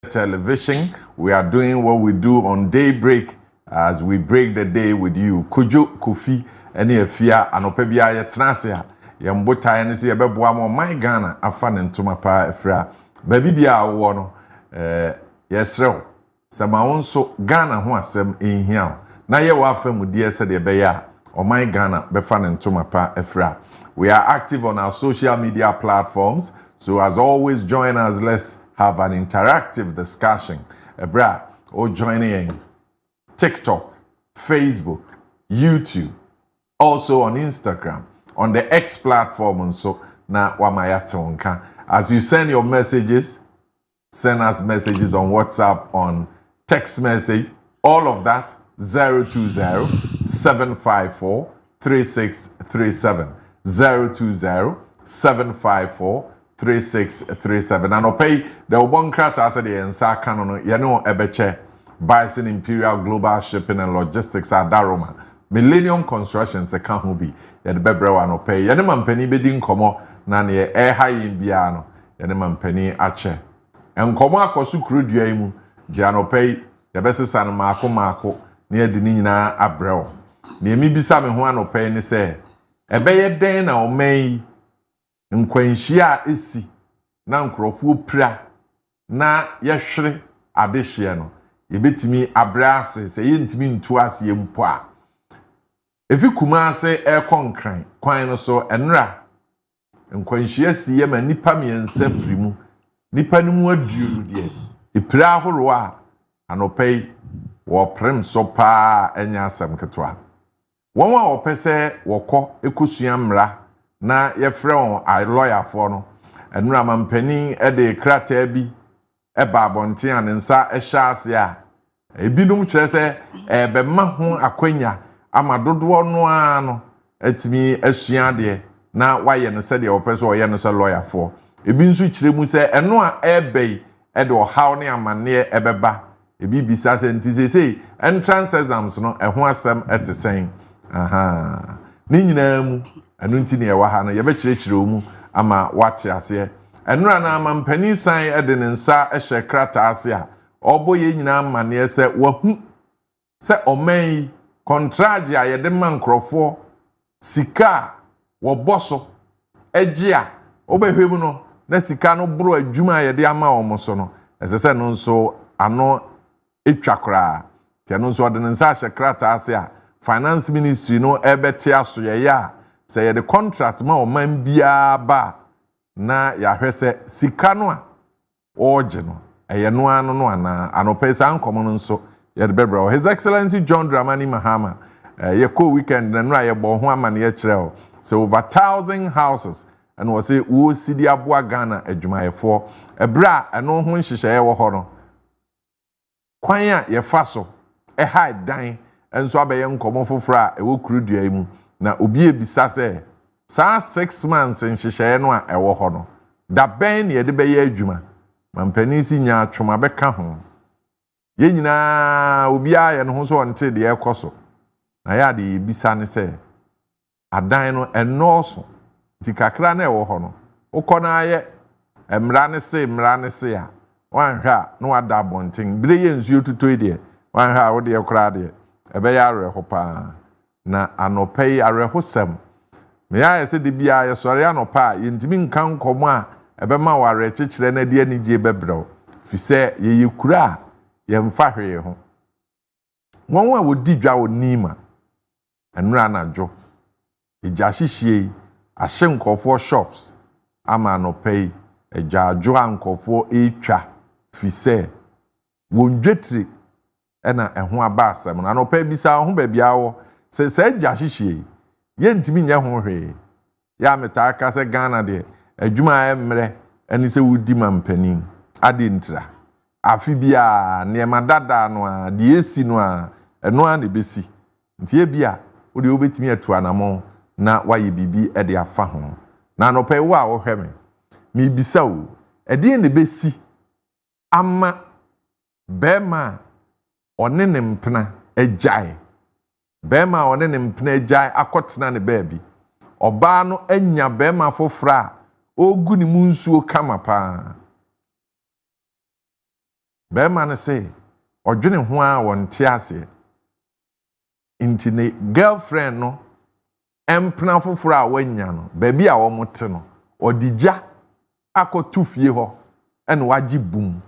television. We are doing what we do on Daybreak as we break the day with you. Kojo Kofi and Afia anopebia ye transia. Yambota and see a beboa my Ghana afan and tumapa efra. Baby bia wo no yes rew. Sama wonso Ghana ho asem in here. Na ye wa afam die se de beya o my Ghana befan and tumapa efra. We are active on our social media platforms. So as always, join us. Let's have an interactive discussion. Ebra, or joining in TikTok, Facebook, YouTube, also on Instagram, on the X platform, and so na wamayatonka. As you send your messages, send us messages on WhatsApp, on text message, all of that 020-754-3637. 020-754-3637. And pay the one crata as the ensa canon, yano ebeche, Bison Imperial Global Shipping and Logistics at Daroma. Millennium Construction se can who be yet bebrewa no pay. Yaneman penny bidding como nani e high in biano, yaneman penny ache. And coma cosu crude yemu, diano pay, the best son Marco near the Nina Abrel. Near me be some who pay ni say. Ebeye den na omei nkwanhia esi na nkrofo pra na yehwere adehye no yebetimi abrase se yentimi ntu ase mpo a efi kumase ekonkran kwan no so enra nkwanhia si ye ma nipa miensa firimu nipa ni mu aduonu de epira ahoro a anopei wo prem so pa enya asem ketwa One wa opese woko ekosua mra na yefre on a lawyer for no enura mampani e de krata bi e ba abonten anensa e hyase a ebinum kire se e be ma ho akwanya amadodo no ano atimi asua de na waye no se de opese oye no se lawyer for ebi nso kire mu se eno a ebei e de ohaw ne amane e beba ebi bisa se ntise entrance exams no e ho asem etesen aha ni nyina mu anu nti ne ye wa ha no ye be kirekire mu ama wate ase enura na amampani san e de ne nsa e hye krata ase a oboye nyina amane se wahu se oman contract a ye de man krofo sika wo boso eje a obehwemu no na sika no bro adwuma ye de ama wo so no esese no nso ano etwakra te no nso de ne nsa hye krata ase a Finance Ministry no ebete asoye ya say ye the contract ma o man bia ba na ya hwese sika no a oje no eye no ano no ana anopesa ankomo no nso ye the bebra His Excellency John Dramani Mahama ye ko weekend na nra ye bo ho amane ye kire so over 1,000 houses and was say wo sidi aboa Ghana adwumayefo ebra eno ho nhihye ye wo ho no kwan a ye fa so e hide dan enso abaye nkomo fofora ewo kurudua mu na obi ebisa se saa 6 months nhihye no a ewo ho no da ben ne de beye adwuma mampani si nya atwoma beka ho ye nyina obi aye no ho so onte de ekoso na ya de ebisa ne se adan no enoso ti kakra na ewo ho no ukona aye emra ne se a wanhwa no ada bonten bire ye nsuo tutoy de wanhwa wo de ekra de ebe ya areho pa na anopei areho sem me ya ese de bia ye sori anopa ye ntimi nkan komo a ebe ma ware kekere na de anigye bebrɛw fi se ye yekura ye mfa hwe ho won wa wodi dwa onima enura anadwo ija hihie ahye nkofo shops ama anopei eja adwo ankofo etwa fi se wondwetire ena eho aba asem na no pa bisa ho ba bia wo se agya hihie ye ntimi nya ho hwe ya meta aka se Ghana de adwuma emre eni se wudi mampanin ade ntra afi bia ne madada no a de esi no a eno a ne besi ntie bia wo de obetimi atu anamo na waye bibi e de afa ho na no pa wo a wo hwe me bisa wo e de ne besi ama bema one ne mpena agyae bema one ne mpena agyae akotena ne baabi oba no anya bema fofora ogu ni mu nsuo kama pa be man say odwene ho a wonte ase inti ne girlfriend no empna foforo a wanya no ba bi a wo mote no odigya akotu fie ho ene wagi bum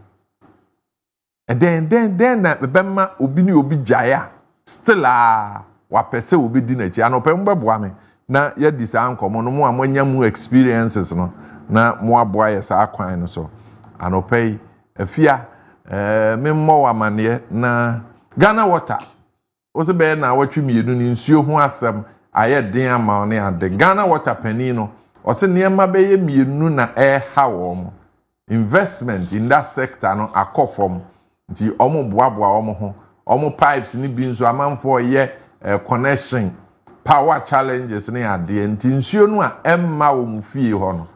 den na bema obi ni obi jaya still wa pese obi di na chi anope mbeboa me na ye di sa ankomo no mo amanya mu experiences no na mo aboa ye sa akwan no so anope afia me mo wa mane na Ghana water ose be na watwe mienu ni nsuo ho asem aye den ama ne ade Ghana water pani no ose niema be ye mienu na ha wo mo investment in that sector no akofom nti omo boaboa omo ho omo pipes ni bi nso amanfo ye connection power challenges ni ade nti nsuo no a emma wo mu fie ho no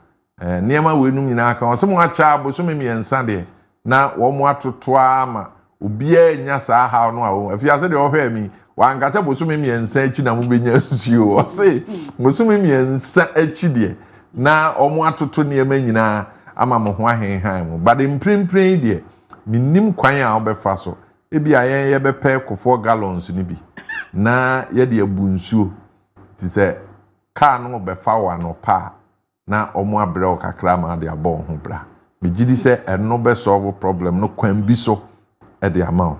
niema we nu nyina aka ose mo acha aboso me miensa de na wo mo atoto ama obia nya sa ha no a wo afia se de wo hwe mi wankata boso me miensa achi na mo benya nsuo ose boso me miensa achi de na omo atoto niema nyina ama mo ho ahenhan mo but imprimprin de minim kwan a obefa so ebi ayen ye bepe kofo gallons ni bi na ye de abu nsuo ti se car no befa wa no pa na omo abre o kakra ma de abon ho bra me gidi se eno be solve problem no kwan bi so e de ama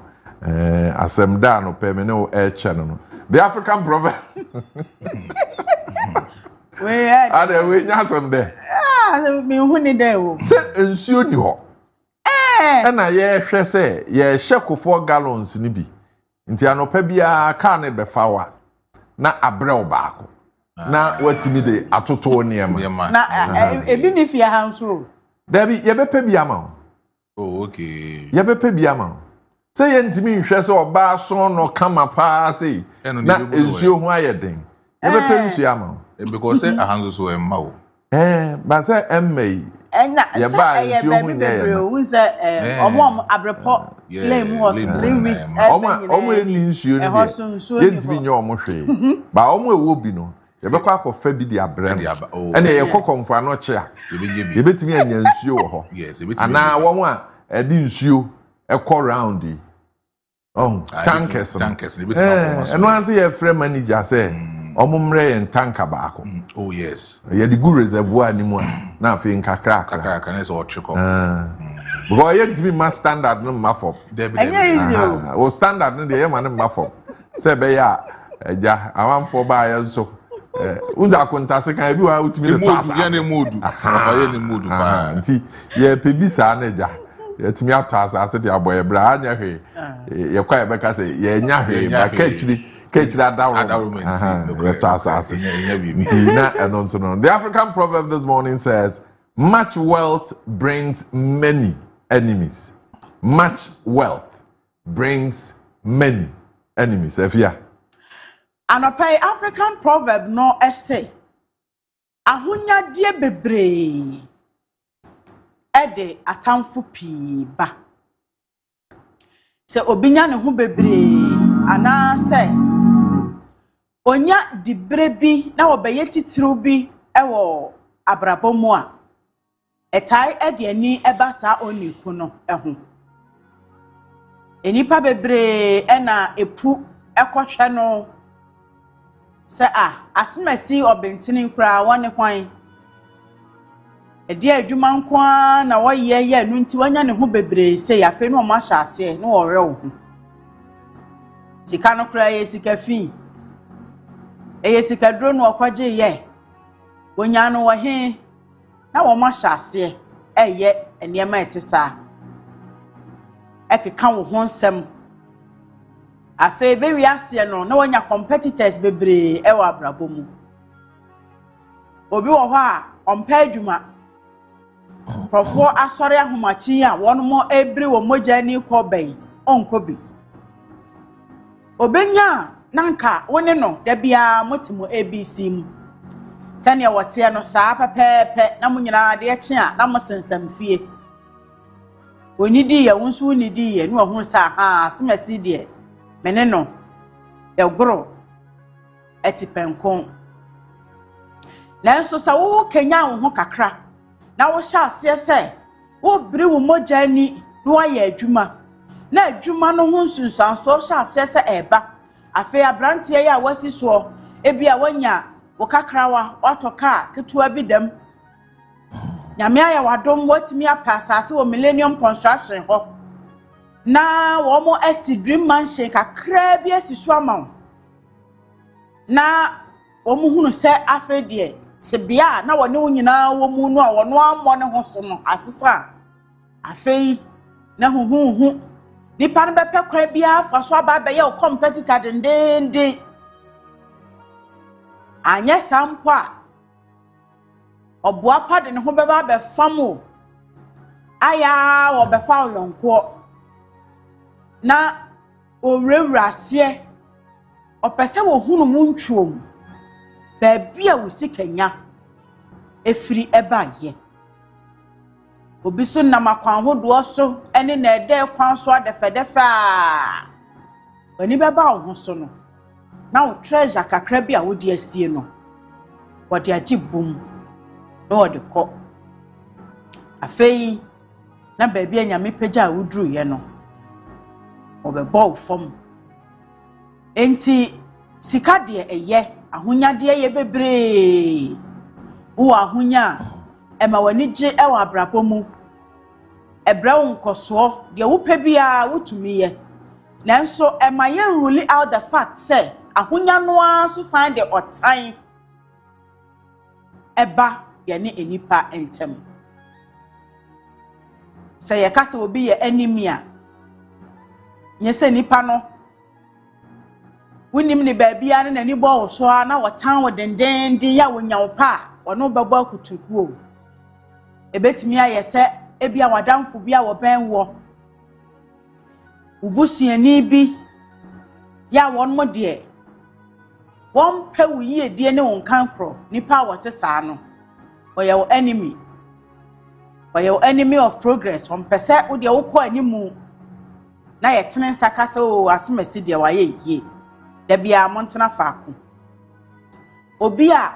asem da no pe me no e channel no the African proverb we are we nya asem de me hu ni de o se nsuo ni ho na ye hwe se ye hye gallons ni bi nti anopa bia car ne befa wa na abre obaako na watimi de atoto niema na ebi ni fia ha nso Dabi ye bepe bia ma oh okay ye bepe bia ma se ye ntimi hwe se oba so no kama pa se na nsuo ho ayeden ye bepe nsuo ama because say ahanzo so emma o ba se emmei ena say ye bebe o se omo abrepo claim ho 3 weeks omo eni nsuo ni ye ntimi nye omo hwe ba omo ewo bi no ye bekọ akọfa bi di abrem ena ye kokọmfa no che a ye betimi anya nsuo wo ho yes ye betimi ana won a edi nsuo ekọ round yi tankers ye betimi akọ eno anse ye free manager say omumre ye tanka baako oh yes ye di good reservoir ni mu a na afi nkakra na so otweko because ye ntimi ma standard no mafo enye easy o standard no de ye ma no mafo say be ya eja amanfo ba ya nso uza kontase kan bi wa utimi le tasa ya ne modu afa ye ne modu pa nti ye pebisa na eja ye timi atasa ase de aboye bra anya hwe ye kwa ye beka se ye nya hwe ba kechiri adawro ye tasa ase nti na eno nso no. The African proverb this morning says much wealth brings many enemies. Much wealth brings many enemies. Afia anopai African proverb no essay ahonya die bebre ede atamfo pi ba se obinya ne ho bebre ana se onya dibre bi na obeye titiro bi ewo abrabomu a etai ede ani eba sa oniku no eho enipa bebre ena epu ekohwe no se asemasi obentini kra wone kwan edi adwuma nko na woye ye nu nti wanya ne ho bebre se yafe no ma hyase no worwe wo sika no kra ye sika fi sika dro no okwaje ye wonya no wo he na wo ma hyase eye eniema etisa ekeka wo ho nsem afe be wi ase no na wanya competitors bebre e wa abrabomu obi wo ho a ompa adwuma profo asori ahomachi a won mo ebri wo moja ni ko bai onko bi obenya nanka woni no da bia motimo ABC mu sane wote no saa pepepe na munyina de eche a na mosensam fie onidi ye wonso onidi ye no ho sa semasi de meneno egro etipenkon nanso sa wo kenya wo ho kakra na wo sha ase se wo biri wo moja ni no wayɛ adwuma na adwuma no ho nsunsuanso hye asese eba afi abrantie ya wasi so ebi a wanya wokakrawa watoka ketua bi dem nyame aya wadom watimi apasase wo Millennium Construction ho na wo mo esi dream mansion kakra bi asisu ama na wo mo hunu se afi de se bia na wone wo nyina wo mu no a wono ammo ne ho so no asesa afi na hu nipa no bepe kwa bia fa so aba be ye o competitor dendende anya sampo a oboa pade ne ho beba be fam aya wo be fa yonko na owurawura ase opese wo hunu mu ntwom ba bia wo sikanya efiri eba ye obi so namakwan hodo so ene na ede kwan so adefedefa wani beba wo so no na wo treasure kakra bi a wo di asie no wo de agibum no wo de kɔ afei na ba bia nyame pagya wo duru ye no wo be bɔ fam enti sika de eye ahonyade ye bebre wo ahonya ema wani gye ewa abrapɔ mu ebra wo nkoso de wo pɛ bia wotumi ye nanso ema ye rule out the fact say ahonya no aso san de otan eba ye ne enipa entem say ye kase obi ye enemy a nye se nipa no wonim ne ba bia ne nani bɔ wo so na wotan wo dendende ya wonya wo pa wono bɛbɔ akutukuo ebetimi aye se ebia wadamfo bia wo ben wo ubusuani bi ya won mo de won pɛ wo yie die ne won kankro nipa wote saa no oye wo enemy of progress won pɛsɛ wo de wo kɔ animu na ye tenen saka se o asemasi de wa ye yie da bia montena faako obi a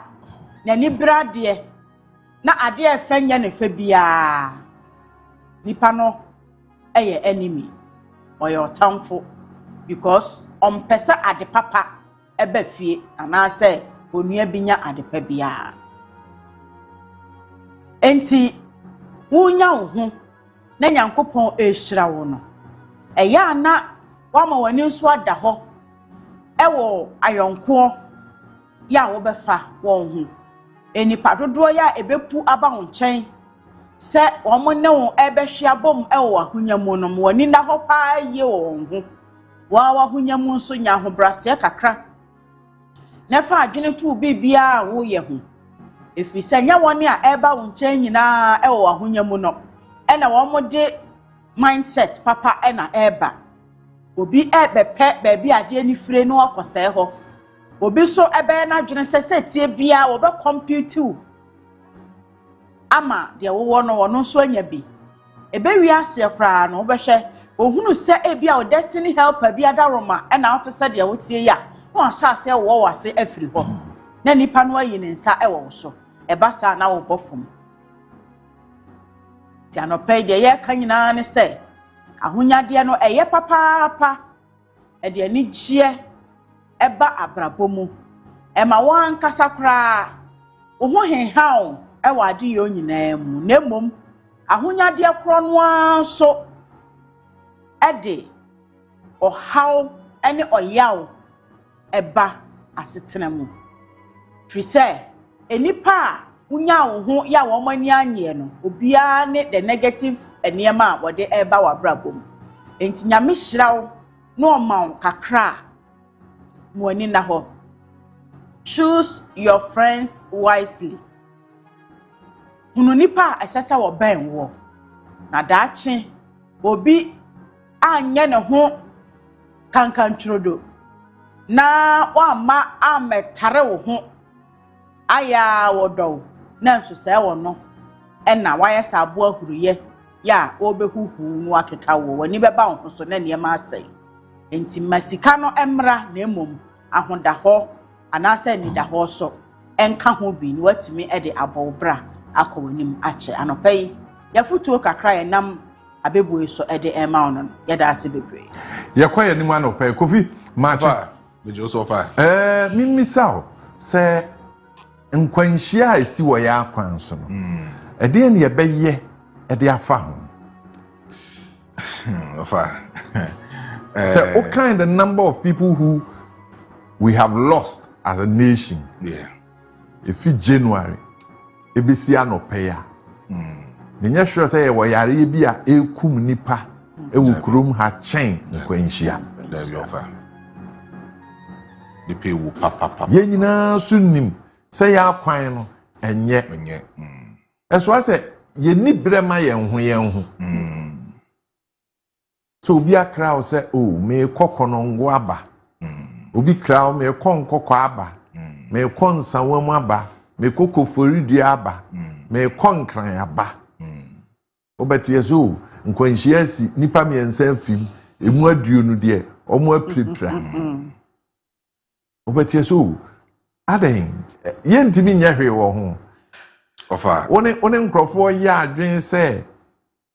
nani brade na ade efanya ne fa bia nipa no eye enemy or your tamfo because pesa ade papa eba fie ana se onua binya ade pa bia enti wunya wo ho na nyankopon ehira wo no eya na wama wani nso ada ho ewo ayonko ya wo befa wo ho enipa dodo ya ebepu aba wo nchen se omo ne wo ebehwe abom ewo ahonya mu no mo ni nda ho pa ye wo ho wa ahonya mu nso nya ho brase kakra na fa adwene tu bibia wo ye ho efi se nya woni a eba wo nchen nyina ewo ahonya mu no ena wo mo de mindset papa ena eba obi ebepe ba bi ade ani fire no akose ho obi so ebe na adwene se tie bia wo be compute ama de wo no wono so anya bi ebe wi ase kra no wo be hwe ohunu se ebia o destiny helper bi adaroma ena wote se de wo tie ya wo ahya ase wo wase afiri ho na nipa no ayi ne nsa ewo so eba sa na wo bofom ti anope de ye kanyina ne se ahonyade no eye papa e de ani gie eba abrabomu ema wan kasa kra wo ho henhaw ewa ade yo nyina mu nemom ahonyade kro no anso ede ohaw ene oyaw eba asetena mu frise enipa unya wo ho ya wo mani anye no obia ne the negative eniema wode eba wabrabom enti nyame hyiraw no ma kakra mo ani na ho choose your friends wisely hunu nipa asasa wo ben wo na daache obi anye ne ho kankantrodo na wa ma ametare wo ho aya wodo na nso se wo no ena wayɛ sabo ahuruye ya obehuhu no akeka wo wani beba wo so na niema asai enti masika no emra na emom ahoda ho anase ni da ho so enka ho bi ni watimi ede abobra akɔwanim ache anopai ya futuo kakra ya nam abebu so e de ema no ye da ase bebre ye kwaye ni ma no pe Kofi macha me jo so far mimisa se nkwanhia esi wo ya akwan so no e de ne ye beye e de afa ho far so what kind the number of people who we have lost as a nation if January ebisi anopeya Ninya sure say we yare bi a ekum nipa ewu kurom ha chen nkwanhia da bi ofa the pay will papa ye nyina sunnim say ya kwan no enye eso ase ye ni brema ye ho so obi akra say oh me kokono ngo aba obi kra me konkoko aba me konsanwam aba me kokoforidua aba me konkran aba obeti yeso nkwanhia si nipa miensa afim emu aduo no de omo aprepra obeti yeso aden ye ntimi nya hwe wo ho ofa one nkrofo ya adwen se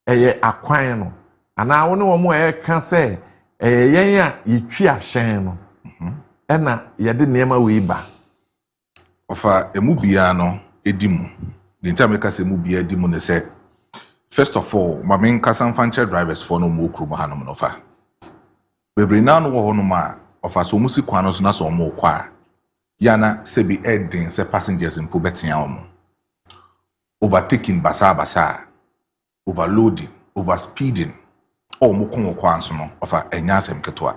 eye akwan no ana one wo mo eka se yen a yetwi ahyen no ena ye de nema we ba ofa emu bia no edimu the time ka se emu bia edimu ne se first of all my main kasan fancher drivers for no mo kru hanom no fa bebre na no wo no ma ofa so musi kwan no so na so mo kwa yana se bi edin se passengers in pobetia omo overtaking basa overloading overspeeding o mo kon kwan so no ofa enya asem ketwa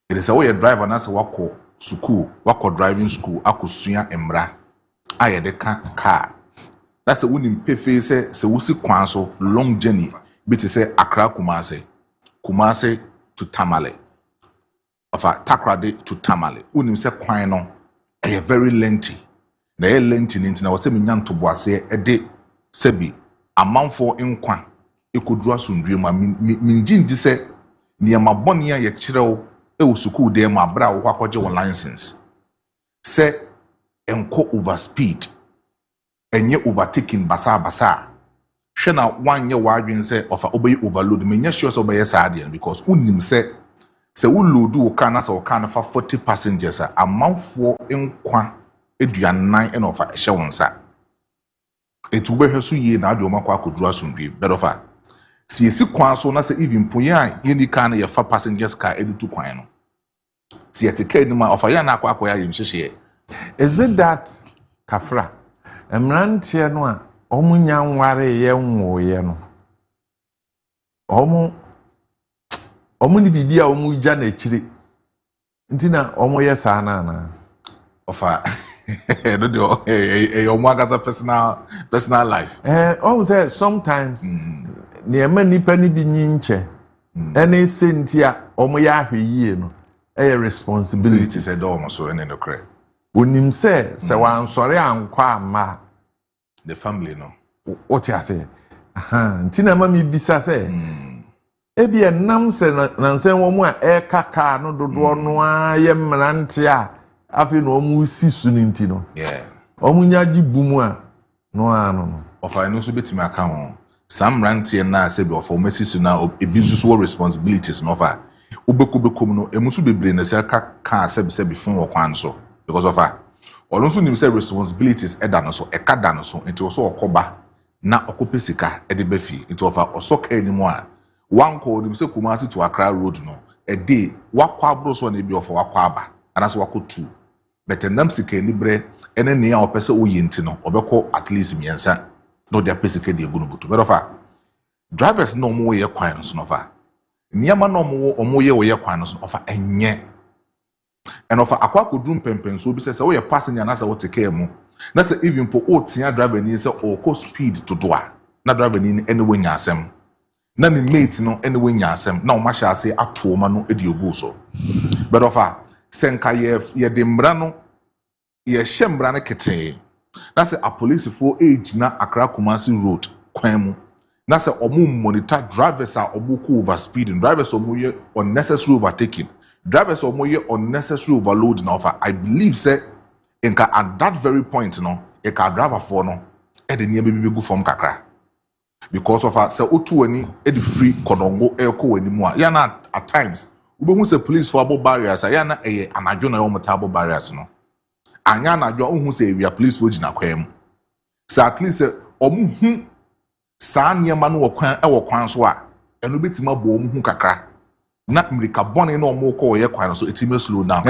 it is a way driver na se wako school wako driving school akosua emra ayede ka car that's the winning pefe se wusi kwan so long journey bit say Accra Kumase to Tamale ofa Takrade to Tamale unim se kwan no e very lengthy na e lengthy nti na wose menya ntoboase e de sebi amanfo nkwa ekoduru asundue ma minjin di se niam abone ya ye kirew e wo school de ma bra wo kwakoje wo license se enko overspeed enye overtaking basa hwe na wanye wadwen se ofa obeyi overload menya sure so obeye saade because unim se wo load wo car na se wo car na fa 40 passengers amanfo nkwa eduanan e na ofa hye wonsa etubehwe so yie na ade o makwa akoduru asundue bedofa si esi kwan so na se even ponya yeni car na ye fa passengers car editu kwan no si etike ni ma ofa ya na akwa ya yemhyehyɛ is it that kafra emrantie no a omunya nware ye nwoye no omu ni bibia omu gya na chiri ntina omu ye saa na ofa no do omu agaza personal life omu say sometimes niema nipa ni bi nyinche ene sentia omu ya ahweyie no responsibility say do omu so ene no kre onim se wansore ankwa ama the family no what you say ntina ma mi bisa se ebi enam se na nsen wo mu a kaka no dodo no aye mrante a afi no mu sisu ni nti no omunya gibumu a no ano ofa no so betimi aka ho sam mrante na se bi ofa o mesisu na ebi so responsibilities no ofa obekobekom no emusu bebre na se ka se bi fun wo kwan so because of also nim say responsibilities eda no so ekada no so enti so okoba na okopesika ede befi enti ofa osoka enimu a one call nim say Kumasi to Accra road no a day wakwa abro so na bi ofa wakwa aba ana so wako 2 but enam sika ni bre ene ne a opese oyi enti no obekọ at least miensa no dia pesika de egu no butu but ofa drivers no mo ye kwan so no fa niama no mo ye wo ye kwan so ofa enye and of akwa kodrum pempen so bi say we passenger na say we take care mu na say even po o tia driver ni say o ko speed to do a na driver ni anyway nya asem na ni mate no anyway nya asem na o ma sha say ato ma no edi ogu so but of senka ye de mbra no ye hye mbra na kete na say a police for age na Accra Kumasi road kwan mu na say omo monitor drivers are omo ko over speeding drivers omo ye unnecessary overtaking drivers or more unnecessary overload now offer. I believe say at that very point no a car driver for no e de near baby go from kakra because of a say otu ani e the free konongo e ko wani mu a ya na at times we hu say police for abo barriers ya na anadwo na o abo barriers no anya anadwo hu say we are police for gina kwam so at least omu hu saa niema no wo kwan so a eno betima bo omu hu kakra na America bone na omu ko ye kwan so etime slow down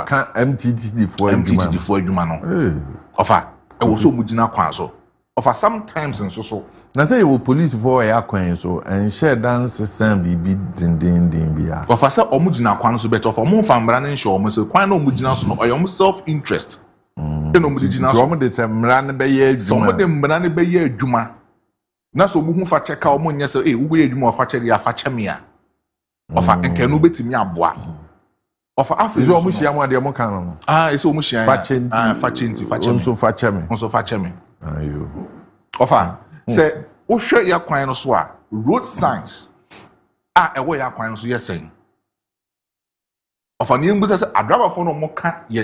ka MTTD for adwuma no ofa e wo so mu gina kwan so ofa sometimes so na say you police for ya kwan so and share dance san bibi din bia ofa say omu gina kwan so better ofa omu fa mbra na nche omu so kwan na omu gina so no oyo self interest e no omu gina so omu de mbra na be ye adwuma so omu de mbra na be ye adwuma na so omu hu fa cheka omu nya so wo ye adwuma ofa che ya fa che me a ofa nke no betimi aboa ofa afi so omu hia mu ade omu kan no eso omu hia fa chenti so fa che me ayo ofa say wo hwe ya kwan no so a road signs ewo ya kwan no so yes saying ofa ni mbusa say adraba fo no mo ka ye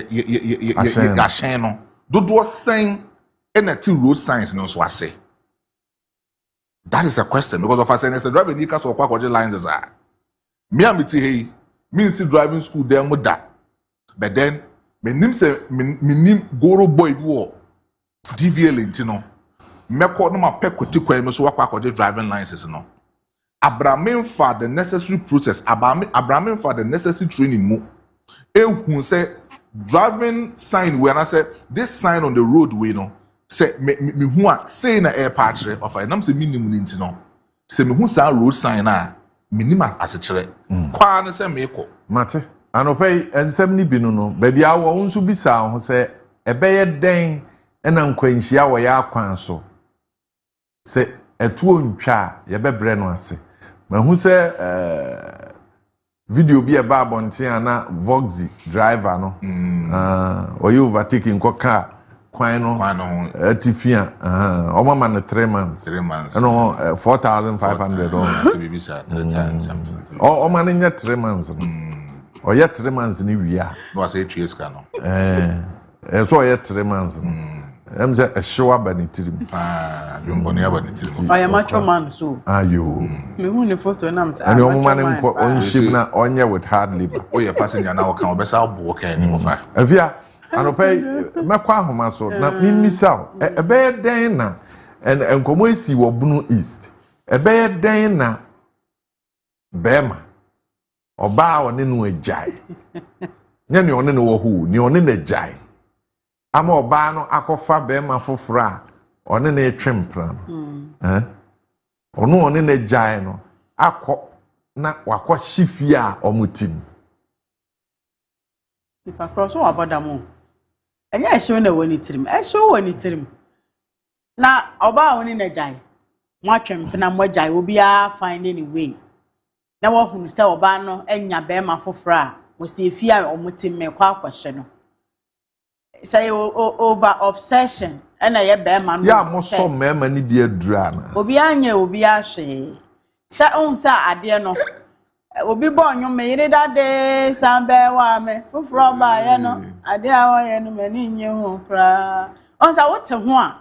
ahyen no dodo sen na ti road signs no so ase. That is a question because of us and driving you so kwa lines is me am ti hey me see driving school there mo da but then me nim say me nim goro boy bi wo DVL intino meko no ma pekoti kwan me so kwa driving licenses no abramin for the necessary process abramin for the necessary training mu ehun say driving sign when I say this sign on the roadway no say me hu a say na air patch of I nam say minimum intino say me hu sa road sign na minima asechere kwa na say me ko mate anopay ensem ni binu no ba bia wo nso bisa ho say ebeye den na nkwanhia wo ya kwan so say etuo ntwa ye bebre no ase ma hu say video bi e ba bonten na Voxy driver no oyi overtaking ko car kwan no atifia o mama no 3 months no 4,500 say bibi say 3 times something o man nya 3 months no o ye 3 months ni wia no say TSK no so ye 3 months no em je ehwa banitirim yomboni abanitirim fire macho man so ayo me hu ni photo na mta ani o man nko on ship na onye with hard labor o ye passenger na o kan obesa obo kan ni mo fa afia anopay mekwa ahoma so na mimisa ebeye den na enkomo esi wo bunu east ebeye den na bema oba one no ajai nya ne one no wo hu ne one na ajai ama oba no akofa bema fofora one na etwempra no one na ajai no akọ na wakọ shifia omutim ifa cross o abadamu enya ehwe na woni tirim ehwe woni tirim na oba woni na jai mwatwem na mwajai obi a find any way na wo hunu se oba no enya be ma fofora wo se fia omutim me kwa akwhye no say over obsession na ye be ma no ya mo so mema ni bi adura na obi anya obi ahwe se onsa ade no obi bo onyo me yire dade sambe wa me foforo ba ye no ade a wo ye no me ni nye ho kra onsa wote ho a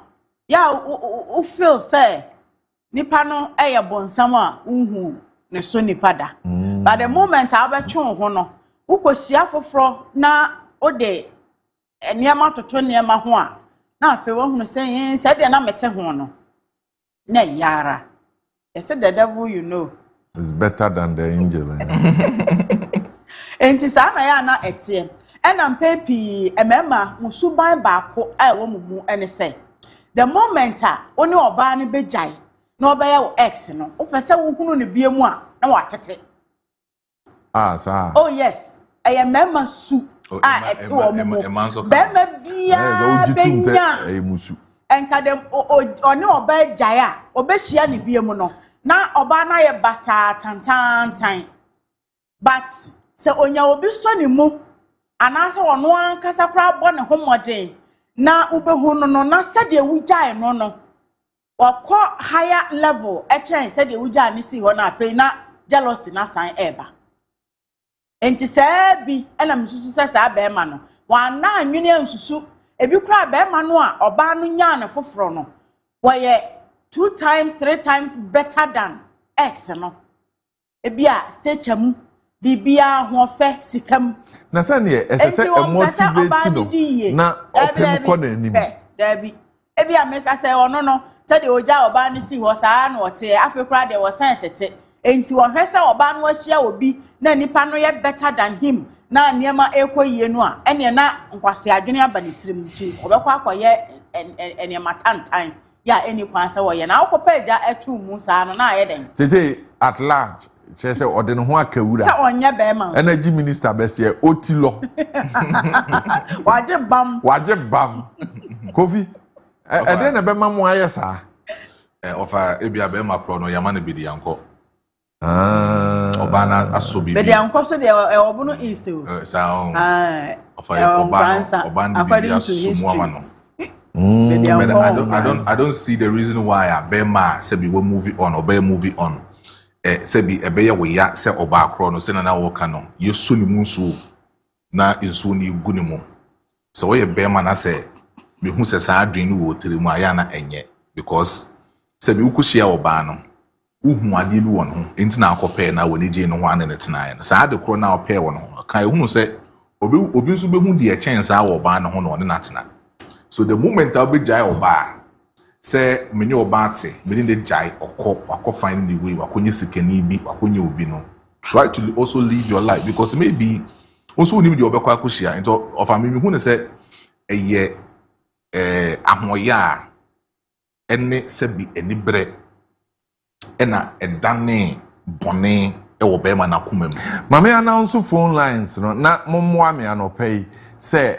ya o feel say nipa no eye bonsam a unhu ne so nipa da but the moment a betwe ho no ukosia foforo na ode niema toto niema ho a na afi wo hunu say se de na mete ho no na yara yes the devil you know is better than the angel. Enti sa na ya na etie. Ena mpepi emema musuban baako a wo mumu ene say. The moment a oni oba ne bejai na obeya wo ex no. Wo pese wo hunu ne biemu a na watete. Sa. Oh yes. Eye mema su a eti wo mumu. Bema bia benya. Musu. Enka dem oni oba jai a obehia ne biemu no. Na oba na ye basa tantan but se onya obi so ni mu anase ono ankasa kra bo ne homoden na ubehu no na sade wugyae no okọ higher level echen sade wugyae ni si ho na afei na jealousy na san eba enti se bi ena msusu se sa be ma no wa na anwene ansusu ebi kra be ma no a oba no nya na foforo no wo ye 2 times 3 times better than X no ebia stage mu bibia ho fe sikam na sane esese motivate no na opem ko na anim dabi ebia make say ono no say de oja oba ni si ho saa na ote afekura de wo san tete enti wo hwese oba no ahia obi na nipa no ye better than him na niema ekoyie no a ene na nkwase adwene abanitirim chi obekwa akoye eniema tantan ya eni kwanse wo ye na akopa eja etu mu saa no na aye den tete at large say ode no ho akawura sa onye be man energy minister be say otilo waje bam Kofi ede na be mamu aye saa ofa ebia be ma pro no yama na bedi yanko oba na asobi bedi yanko so de obo no east o ofa oba na bedi asumu amano I don't see the reason why Abema say we will move on or be moving on. Sebi ebe ya we ya se oba akro no se na woka no yesu ni munsu na ensu ni gu ni mu so we be ma na se me hu se sa adwen ni wo tiri mu aya na enye because sebi ukuhia oba no uhu ade bi won ho enti na akopɛ na woni je no ho ane ne tenae no sa ade kro na opɛ won ho kan hu se obi nso be hu de chance a oba no ho no ne na tena so the moment I be jai oba say many obate many the jai or find the way wakonye sikeni bi wakonye obi no try to also live your life because maybe also need the obekwa akohia into of amemi hu ne say eye ahoya ene sebi eni bre ena edane bone e wo be ma na kumam mame announce phone lines no na mommoa me anopɛ say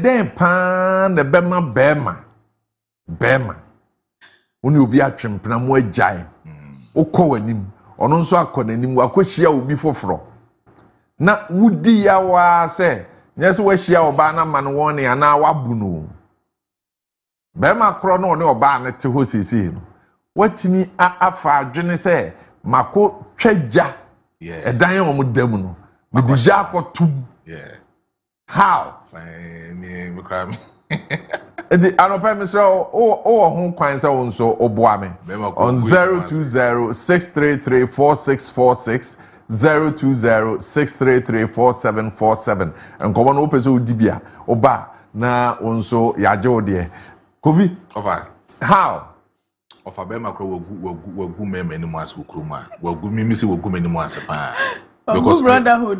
den pan ne bema oni obi atwempena mo agyae okɔ wanim ɔno nso akɔ nanim wakohia obi foforo na wudi ya wa sɛ nyɛse wahia oba na man won ana wabu no bema kro no ne oba ne te ho sisi no watimi afa adwene sɛ mako twagya ɛdan ɔmo dam no me digya akɔtum how fine me cry Edi anope misra o ho kwan se won so oboa me on 02063344646 02063344747 enkomo no pese odibia oba na won so yaje ode Kofi over how of abema kro wagu meme ni mu aso kroma wagu mimi se wagu meme ni mu ase pa because brotherhood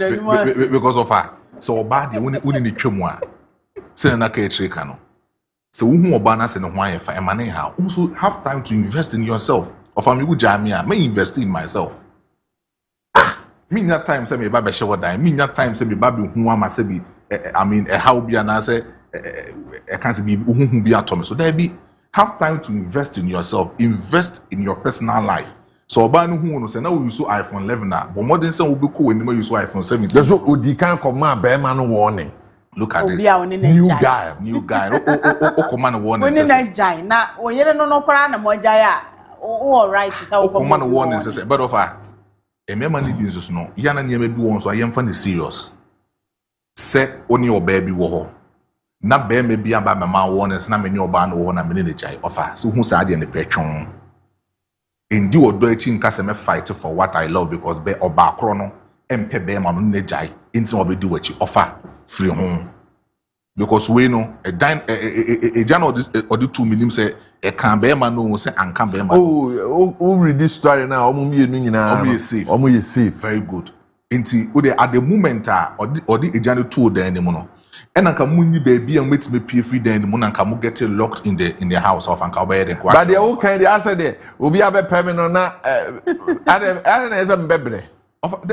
because of her so oba de woni ni twemu a se na ka echire ka no so who oba na se no ho ayefa e mane ha also have time to invest in yourself of am you jamia me invest in myself me nya time say me ba be shewo dan me nya time say me ba be hu ama say bi I mean how bi na say e can say bi hu bi atom so there be have time to invest in yourself invest in your personal life so oba no hu no say na we use iPhone 11 na but modern say we be ko we no use iPhone 17 that's what odi kan come be man no warning. Look at this new guy o command warning says when na na oyere no kwara na mo jai a all right say o command warning says but of a member ni business no ya na niam bi won so ayemfa ni serious say oni oba bi wo ho na be me bi aba mama warning na me ni oba no wo na me ni jai offer so hu sa ade ne petwon endi odo echi nka se me fight for what I love because be oba akro no empe be ma no ne jai enti oba di wachi offer free home because we know a dime a journal or the 2 minutes say a can be man no say and can be man oh read this story now omo you safe very good enti at the moment or the journal 2 there anymore no and anka munni baby and wait me pay free there anymore anka mu get locked in the house of anka obey the but the whole kind the answer there obi abe permanent na I na bebre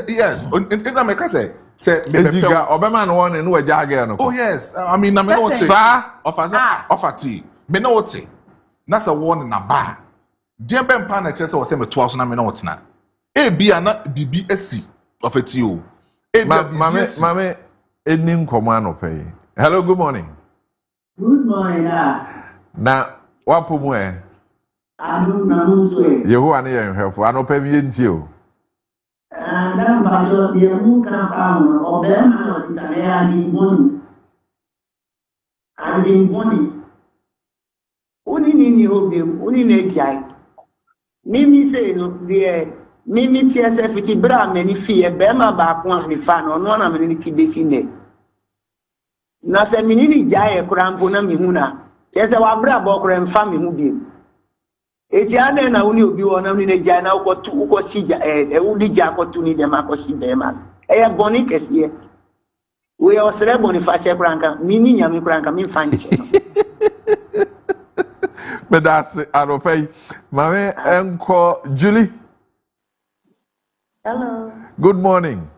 yes and I make say Ejiga obema no one no waja age no. Oh yes, I mean na me no say. Offer tea. Me no say. Na say one na ba. Dia be mpa na chese o say me to aso na me no tena. E bia na bibi asi offer tea o. E bia mame eni nkomo anope. Hello, good morning. Good morning. Na wapo mu e. Adu na muso e. Yehowa ne yen hwefo anope mi enti o. Na bajo de mu kan fa no obema no tisare ani boni ani boni oni ni obe oni na jai Mimi say no the Mimi TSF fiti bra many fear bema back one me fan or no na many tibesine. Na se minini jaye krampo na mihuna. Tese wa bra bokre mfa me hu bi. Eti ade na uni obi wona ni jaye na ukotu ukosija udi ja akotu ni dem akosi bema. Eye boni kesiye. We osere boni fa che kranka mini nyame kranka mi fanche. But that's Aropay. Mame Enko Julie. Hello. Good morning.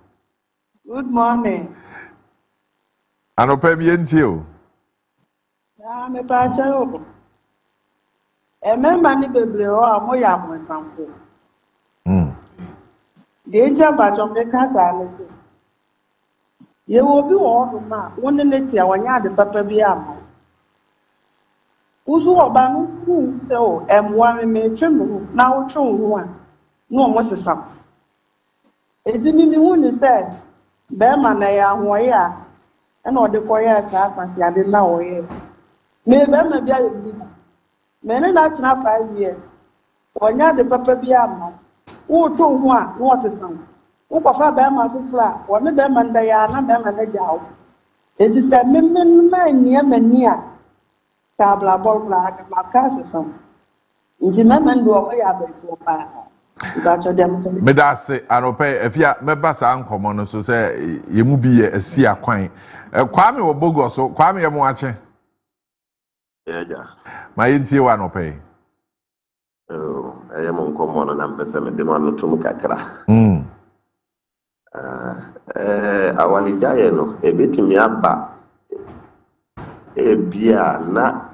Good morning. Aropay Mientio. Me pa chayo. Member ni bebre o amoya mo sanko. Danger ba chom de kasa le. Ye wo bi wo do ma, woni ne tia wanya de papa bi am. Uzu oba no fu se o emwa me twemu na wo twu ho a. No mo sesa. Edini ni hu ni se be ma na ya hoye a na ode koye ka kwasi ade na hoye. Me be ma bia ye bi. Me ne na tena 5 years. Wanya de papa bi am. Wo twu ho a no sesa. Wo kofa be ma fufura, wo ne be ma nda ya na be ma na jawo. Edi se me ni mani a ka bla bol bla ka ma ka sesa. Nti na man do ko ya be to pa. Me da se Aropay Afia meba sa nkomo no so se yemu bi ye asi akwan. Kwame wo bogo so Kwame ye mo ache. Yeah. Ma yintie wa Aropay. I am on common and I'm person the man to Mukakra. Awali Jayeno, a bit me abba. A beer na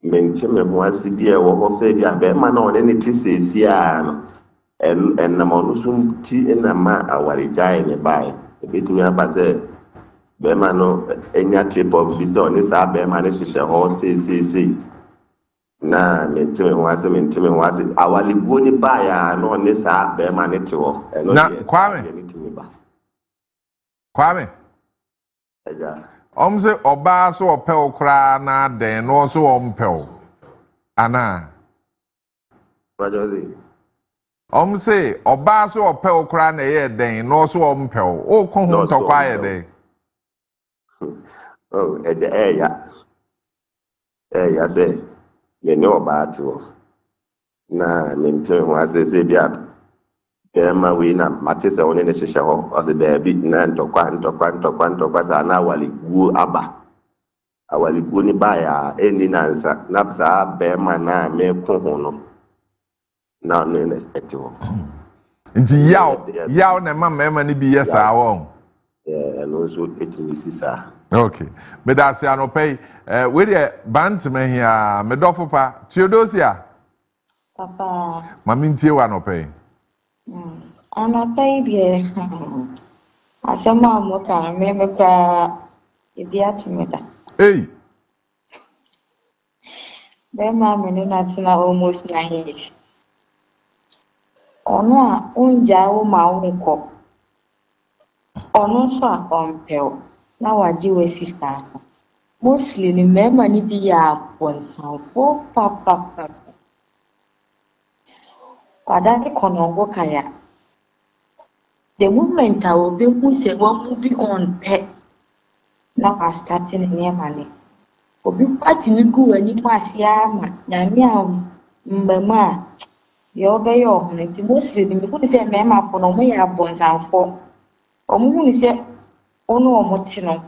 mentime mwasi bia wo se bia be ma na one ne ti sesi a no en na mo sum ti na ma awari jai ne bai e bitumi aba se be ma no enya trip of visa oni sa be ma ne hihye ho se na mentime mwasi awali buo ni bai a no ne sa be ma ne ti ho eno na Kwame eja Omse oba so ope okra na den no so ompel ana Bajozi Omse oba so ope okra na ye den no so ompel o ko hu tokwa ye den oh eja se me no oba to na mentime mwasi se bia Ema we na matisa one ne hihye ho ose da bi na ntokwa sa na awaliguo aba awaliguo ni ba ya eni na nsa na sa be ma na me ko ho no na ne etiwo nti yaw na mama ni bi yesa won no so etimi sisa okay me da se Aropay we de bantme hia me dofo pa Theodosia Papa mami ntie wa Aropay Anapay die asema mota me kwa ibia tumeda hey be ma me na tina almost 9 years ono a unja wo ma wo ko ono so a ompel na waji we sika mostly ni mema ni bi ya ponsanfo papa pada konongo kaya. The moment I will be who say one movie on pet. Now I starting near money. Obi party ni go any pass yama. Nyamia mbema. You obey your honest. Mostly the people say mema for no me have bonds and for. Omu say ono omotino.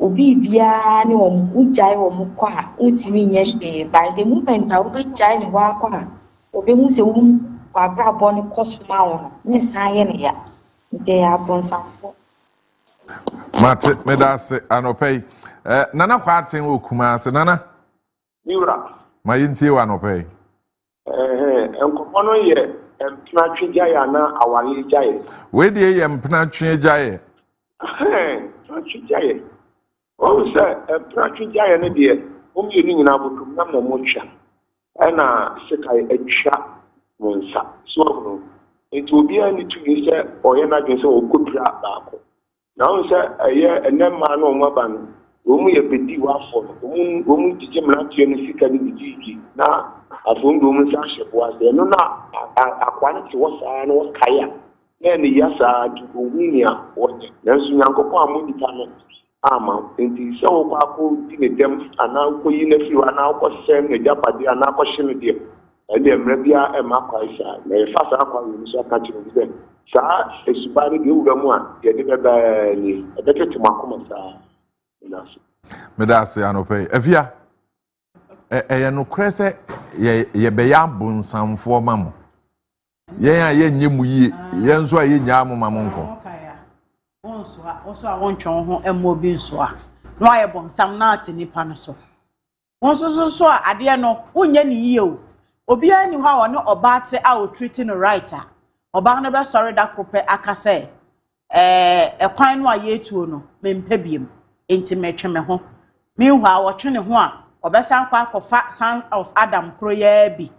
Obi bia ni ujai omu kwa utimi nyeshwe. By the moment I will be jai ni wa kwa. Obi mu se wa bra boni kosuma ono. Ni saye ne ya. They are bonsamfo. Mate me da se Aropay nana kwaten wo kuma se nana Yura ma yintie wa Aropay enkomo no ye empna twigaya na awale jaye we de ye mpna twe jaye twigaya o se empna twigaya ne de o mi ni nyina botum na mo twa na sekai atwa monsa so no enti obi ani tumi se oye na dwen se okopira baako na o se eye enema na o maba no o mu ye bedi wa fo o mu dije mra tie no sika ni diji na afondo mu sa hyebo ase no na akwane ti wo saa no kaya na ne yasa dugunia wo nanso nyankopon amonipa no ama enti se wo kwa ko di ne dem ana ko yi na fi ana ko hyɛ ne japade ana ko hyɛ ne dem ɛde mmerɛ bia ɛma kwaisa na yɛfa saa kwa yi so aka kyerɛ bi saa esubare de wura mu a yɛde bɛbɛ ni ɛbɛtete makoma saa naso medase anopɛ Afia ɛyɛ no korɛ sɛ yɛbɛyɛ abonsamfoɔ ma mo yɛn a yɛnyɛ mu yie yɛn nso a yɛnya mo ma mo nkɔ also I want your home and mobile so. No, I want some nuts in the panaso. Once so at the end of you. Obia knew how I know about our treating a writer. Obanaba sorry that cope akase. A quine wa ye to no, men pebium, intimate me home. Meanwhile, watching a one, or besan quack of fat son of Adam Croye be.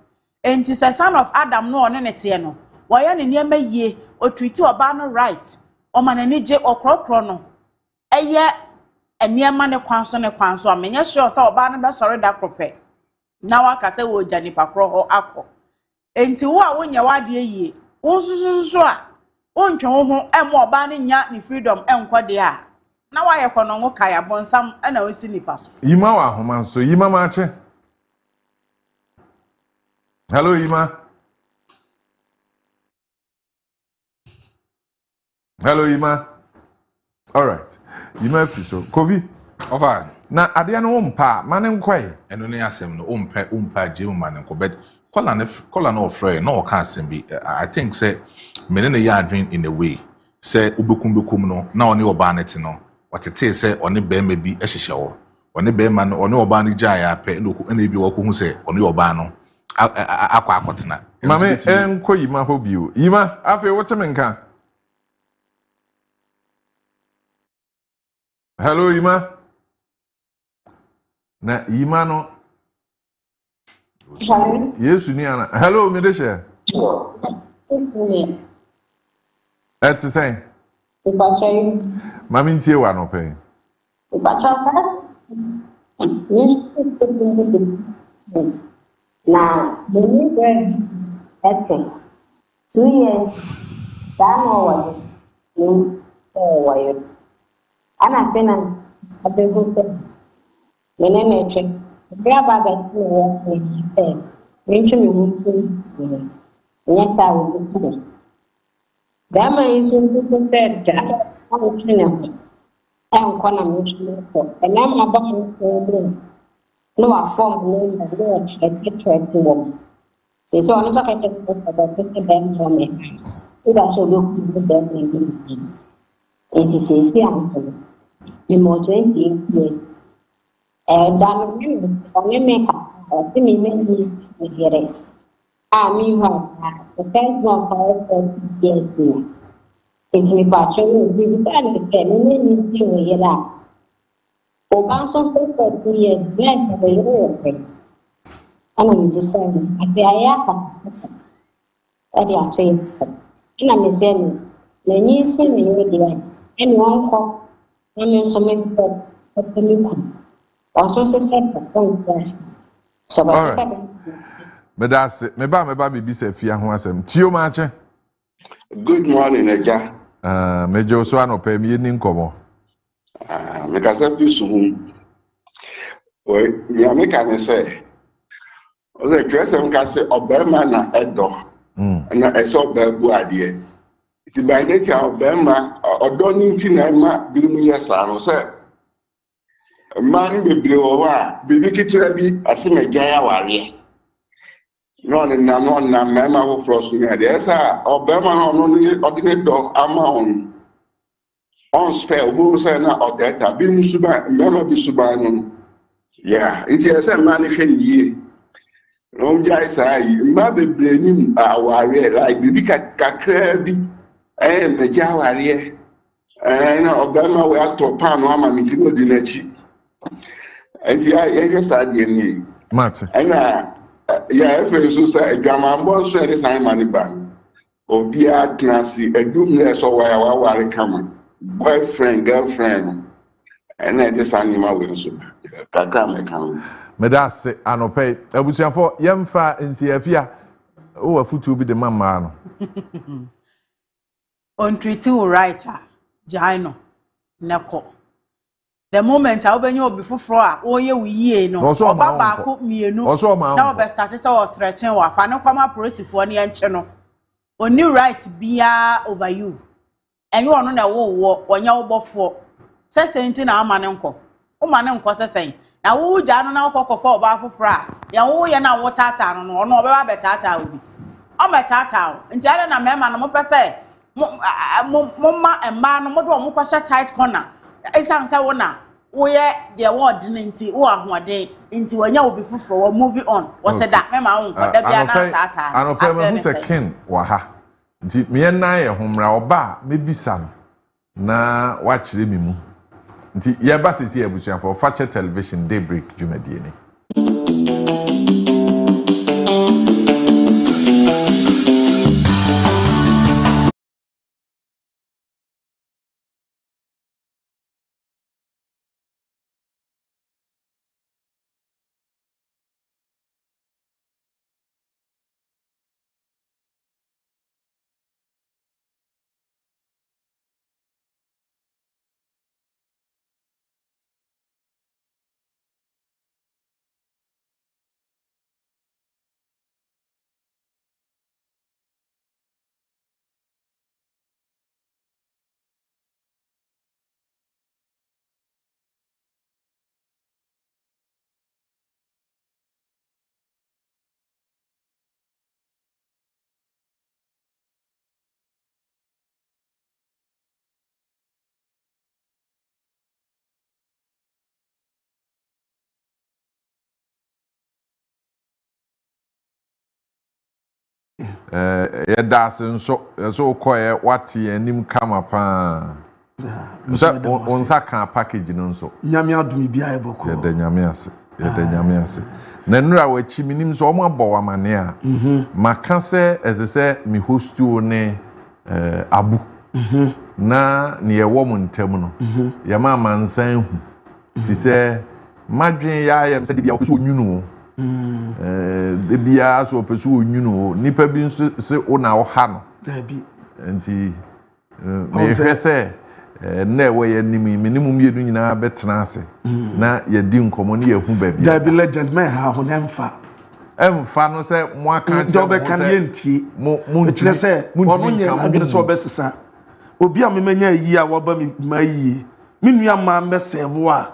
And 'tis a son of Adam no on any no. Why any near me ye or treat you a banner right. Omanani je okrokro no eye eniema ne kwanso a menye sure say oba no be sori da krope na waka say wo jani pakro ho akọ enti wo a wonye wade yie wonsususu a wontwe wo ho emo oba no nya ni freedom enkode a na waye kono wo kaya bonsam na wosi nipa so yima wa homa so yima ma che hello yima hello Ima. All right. Ima fiso. Kovi. Over. Na adia no umpa mane nkwae. Eno ne asem no umpa je mane nko but call no frɛ no ka asem bi I think say mene ne ya adwin in a way say ubekum no na one oba net no watete say one be ma bi ehyehyɛ wo one be ma no one oba no gya ya pɛ na bi wo ko hu say one oba no akotena mame enko Ima ho bio Ima afi wote menka. Hello Ima. Na Ima no. Yes ni ana. Hello me de share. Eti say. Ibacha. Mami ntie wa no pe. Ibacha sa. Na many years after 2 years that no was ana tena abego menene che graba ga tuwa ne mencho mi mutu ne sa wo tuwa dama yin tuwa teta ko tuna an kona mutu ko ena ma ba ko no a form no da do che tuwa se so no sa ka te ko da te ben mo me ida so do ku da ne e se si an ni mo 20 years dan ni me ka ti ni me ni here a mi ha o te no pa o years ni e mi pa che ni bi ta ni ke ni ni ti o ye la o ba so ko 2 years ben ko yo ke ana mi disa ni ati aya ka adi a che ina mi se ni ni si ni ni di ani won ko ani so me ko ni ko also se se ko so ba me ba bibi se fia ho asem tio ma che Good morning, Eja. Me jo so anope mi ni nkomo. Me ka se bi su. Oi, mi ameka ne se. O le twese m ka se obema na edo. Na eso obabu ade. Ti by nature obema odo ni nti na ma bi mu yesa no se. Man bebre wo wa bibi kitira bi asemegya ya ware. No na mema wo frost ni ade esa obema no ni odine do ama on spell wo say na odeta bi musuba mema bi suba no yeah it is a man hwe ni no jai sai ma bebre ni aware like bibi kakra bi meja ware na obema we ato pan no ama mi ti no di na chi enti ya just ade ni Mate yeah, if you say drama, I'm going to say this money ban. Obia classy, a doom less or where I come. Boyfriend, girlfriend, And then this animal will so. Kakra can. Medase anope abusuafo yemfa nsiafia o afutu bi de mama no. On treating writer Jaino Neko. The moment I open your before floor, oh, ye no, or Baba cook me no, now best status or threaten or final comma process for any channel. On new right be over you. And you are on a war when you're both for. Says anything our man uncle. Oh, man uncle saying. Now, who down now cock for Baffle Fra? Ya oh, ya now what tata or no better will be. Oh, my tata, and Jalan a man and more say. Mama and man, no more kwasha tight corner. Esan say wona where the award nti wo ahode nti wanya obi fufuro movie on. Was said that mema won ko da bia na tata. Anope me say ken wa ha. Nti me na ye homra oba mebisa no na wa kire mi mu. Nti ye ba sisi abusuan for Fache television Daybreak Jumadie ni. That's so quiet what anim kama pa so on saka package no so nyame adumi bia eboko ye da nyame ase na nura wa chi minim so omo abọ amane a maka se ezese mi hostu ne abu na ne ye wo mu ntem no ye ma mansan hu fi se madwen ya yem se de bia opeso onwunu de bia so opeso onwunu nipa bi se ona wo ha no da bi enti me hwese na we ye nimi minimum yedu nyina betena ase na ye di nkomo ne ye hu ba bia da bi legend man ha ho nemfa emfa no se mo aka do be kan ye ntie mo kire se ono nye adwene se obesesa obi a memanya yi a wo ba mi mayi me nua ma mesevo a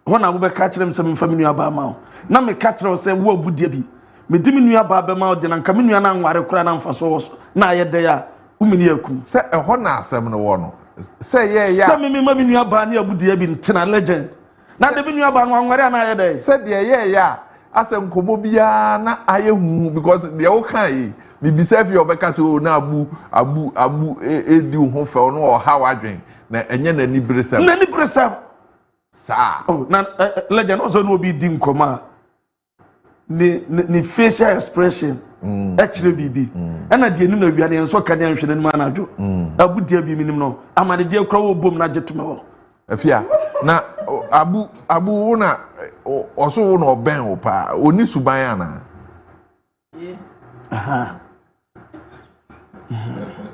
hona wo be ka kire mse memfa me nua ba ma na me ka kire se wo abudie bi me di me nua ba ba ma de na nka me nua na nware kura na mfa so na ye de ya umini akum se ho na asem no wo no se ye ya se me ma me nua ba na abudie bi ntina legend na de me nua ba no nware na ye de se de ye ya asem komo bia na aye hu because de wo kan yi me bisa fi obeka so na abu edi ho fe no o ha wadwen na enye na ni bresam sa oh na legend also no be di nkoma ni facial expression actually bibi na de enu na wiade enso ka de anhwene no ma na adwo abu dia bi minim no amade de kra wo bom na getome wo afia na abu na oso wo na oben wo pa oni suban ana aha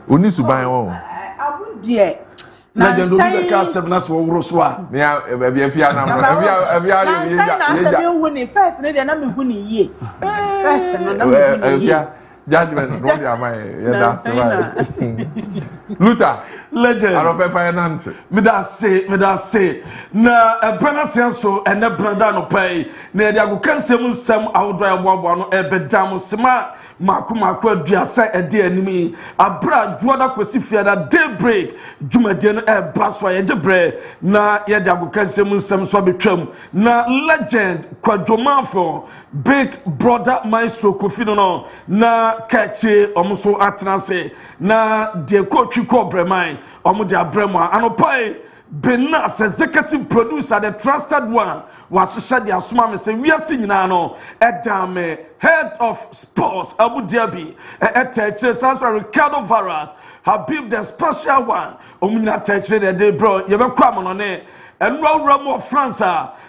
oni suban wo abu die legend do be ka seb na so woro so a me afia na afia na hu ni first ne de na me hu ni yie first no na me hu ni yie judgment no dia mai ya that's right Luther legend arope finance me da say na brana senso ene branda no pai na dia go kansem nsem ahodo ya boabo no ebedam sema makomako aduasa ede animi abra duoda kosi fiada Daybreak Jumadie no baso ya jebre na ye dia go kansem nsem so betwam na legend Kojo Marfo big brother Maestro no na Kaakyire omuso atenase na de kotwi ko breman omo de abrema anopai Benas executive producer the trusted one wahyehyɛ de asoma me sɛ wiase nyinaa no edame head of sports Abu Dhabi Kaakyire Sanso Ricardo Varas Habib the special one omunyina Kaakyire de bro yebekwa mo no ne enwura mo France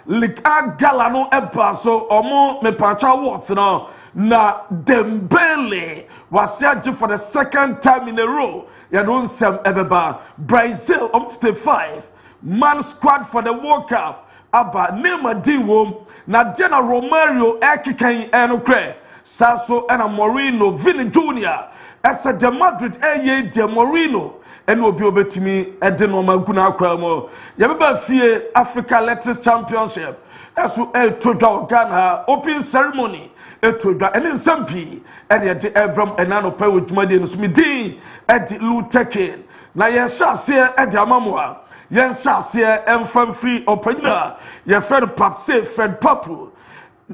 Ligue 1 gala no eba so omo me pacha awards no na Dembele was here for the second time in a row. You don't sem ebeba Brazil 55 man squad for the World Cup. Aba Neymar Diwom na Diana Romario ekikan enokre Sasso and Moreno Vini Jr. Esa de Madrid eye de Moreno and obi obetimi ede no maguna akwamo yebeba fie Africa Letters Championship esu toda Ghana open ceremony etoda ene nsampi ene de Abraham enano pa wodumade no smidin ede Lutekin na ye hyase ede amamwa ye hyase emfam free opanyina ye Fred Papse Fred Papu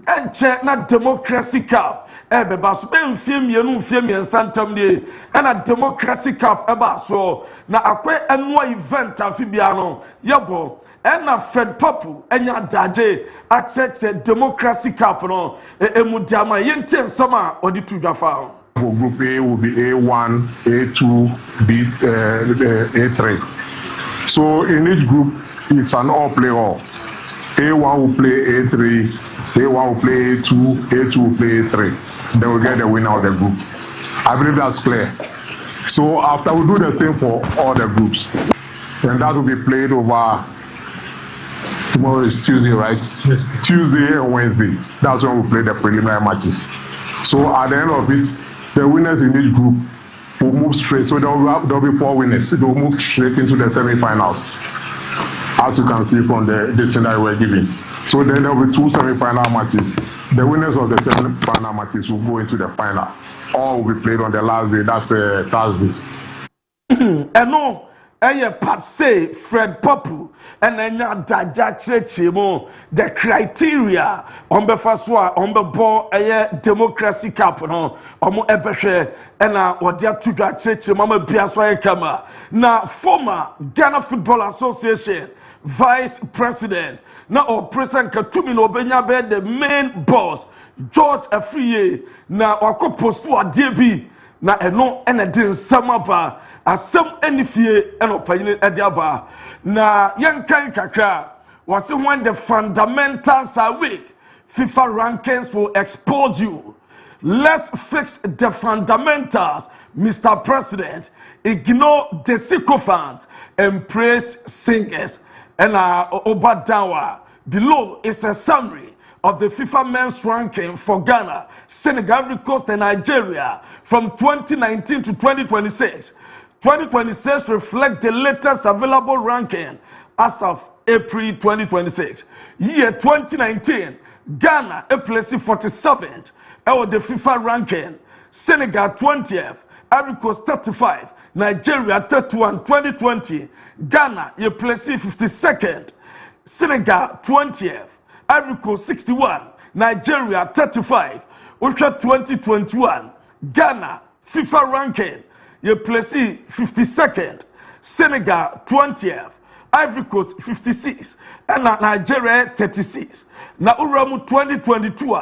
enche na Democracy Cup beba so mfie mienu mfie miensantam de na Democracy Cup eba so na akwe enwa event afibia no yebo na Fred Papu enya daje a cheche Democracy Cup no emudiama yente nsama odi tudwafa. Group A will be A1, A2, B, A3. So in each group, it's an all-play all. A1 will play A3, A1 will play A2, A2 will play A3. Then we'll get the winner of the group. I believe that's clear. So after we do the same for all the groups, and that will be played over, tomorrow is Tuesday, right? Yes. Tuesday and Wednesday. That's when we play the preliminary matches. So at the end of it, the winners in each group will move straight. So there'll be 4 winners. They'll move straight into the semi-finals, as you can see from the decision that we're giving. So then there'll be 2 semi-final matches. The winners of the semi-final matches will go into the final. All will be played on the last day. That's Thursday. And no, Papse Fred Papu and enya daja chechemo the criteria on befaswa on the ball Democracy Cup no omo ebehwe na odia tudwa chechemo mama biaso kama na former Ghana Football Association vice president na o president Katumi no benya be the main boss George Afriye na wako postu adie bi na eno ene din samapa asem enifie eno panyine ediaba na yankan kakra was when the fundamentals are weak FIFA rankings will expose you. Let's fix the fundamentals, Mr. President. Ignore the sycophants and praise singers. And Obadawa below is a summary of the FIFA men's ranking for Ghana, Senegal, Ivory Coast, and Nigeria from 2019 to 2026. 2026 reflect the latest available ranking as of April 2026. Year 2019, Ghana placed 47th the FIFA ranking, Senegal 20th, Ivory Coast 35, Nigeria 31. 2020, Ghana placed 52nd, Senegal 20th, Ivory Coast 61, Nigeria 35. Ultra 2021, Ghana FIFA ranking, you place 52nd, Senegal 20th, Ivory Coast 56, and Nigeria 36. Na Uramu 2022,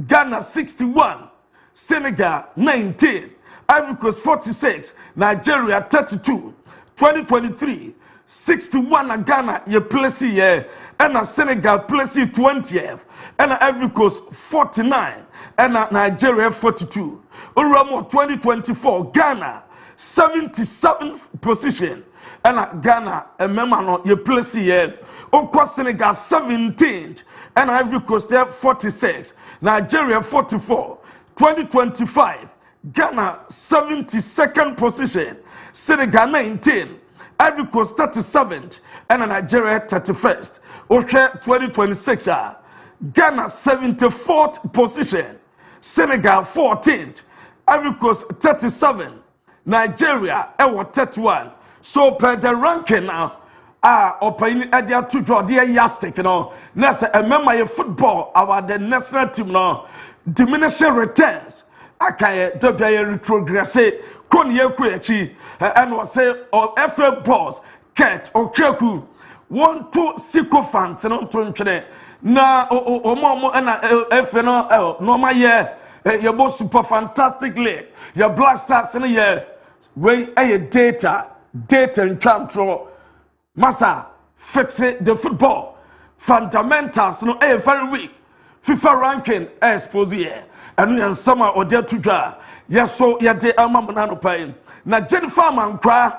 Ghana 61, Senegal 19, Ivory Coast 46, Nigeria 32. 2023, 61 Ghana you place here, and Senegal place 20th, and Ivory Coast 49, and Nigeria 42. Uramu 2024, Ghana 77th position, and Ghana a memano you place here. Unko Senegal 17th, and Ivory Coast 46, Nigeria 44. 2025, Ghana 72nd position, Senegal 19, Ivory Coast 37th, and Nigeria 31st. Okay, 2026, Ghana 74th position, Senegal 14th, Ivory Coast 37, Nigeria 31. So per the ranking now, opinion edia to draw the yastic, you know. Nessa a member of football, our the national team no diminishing returns. Akaye WA retrogress, Konye Kuechi, and was say or FA boss, Ket or Kreku, 1-2 sycophants and on to na o momo and FNL, no my year, your boss super fantastic league, your Black Stars in a year, way a data and control. Massa, fixing the football fundamentals no very weak FIFA ranking expose here and we summer or there to draw yes so ya de amamana no pain na Jennifer Mankwa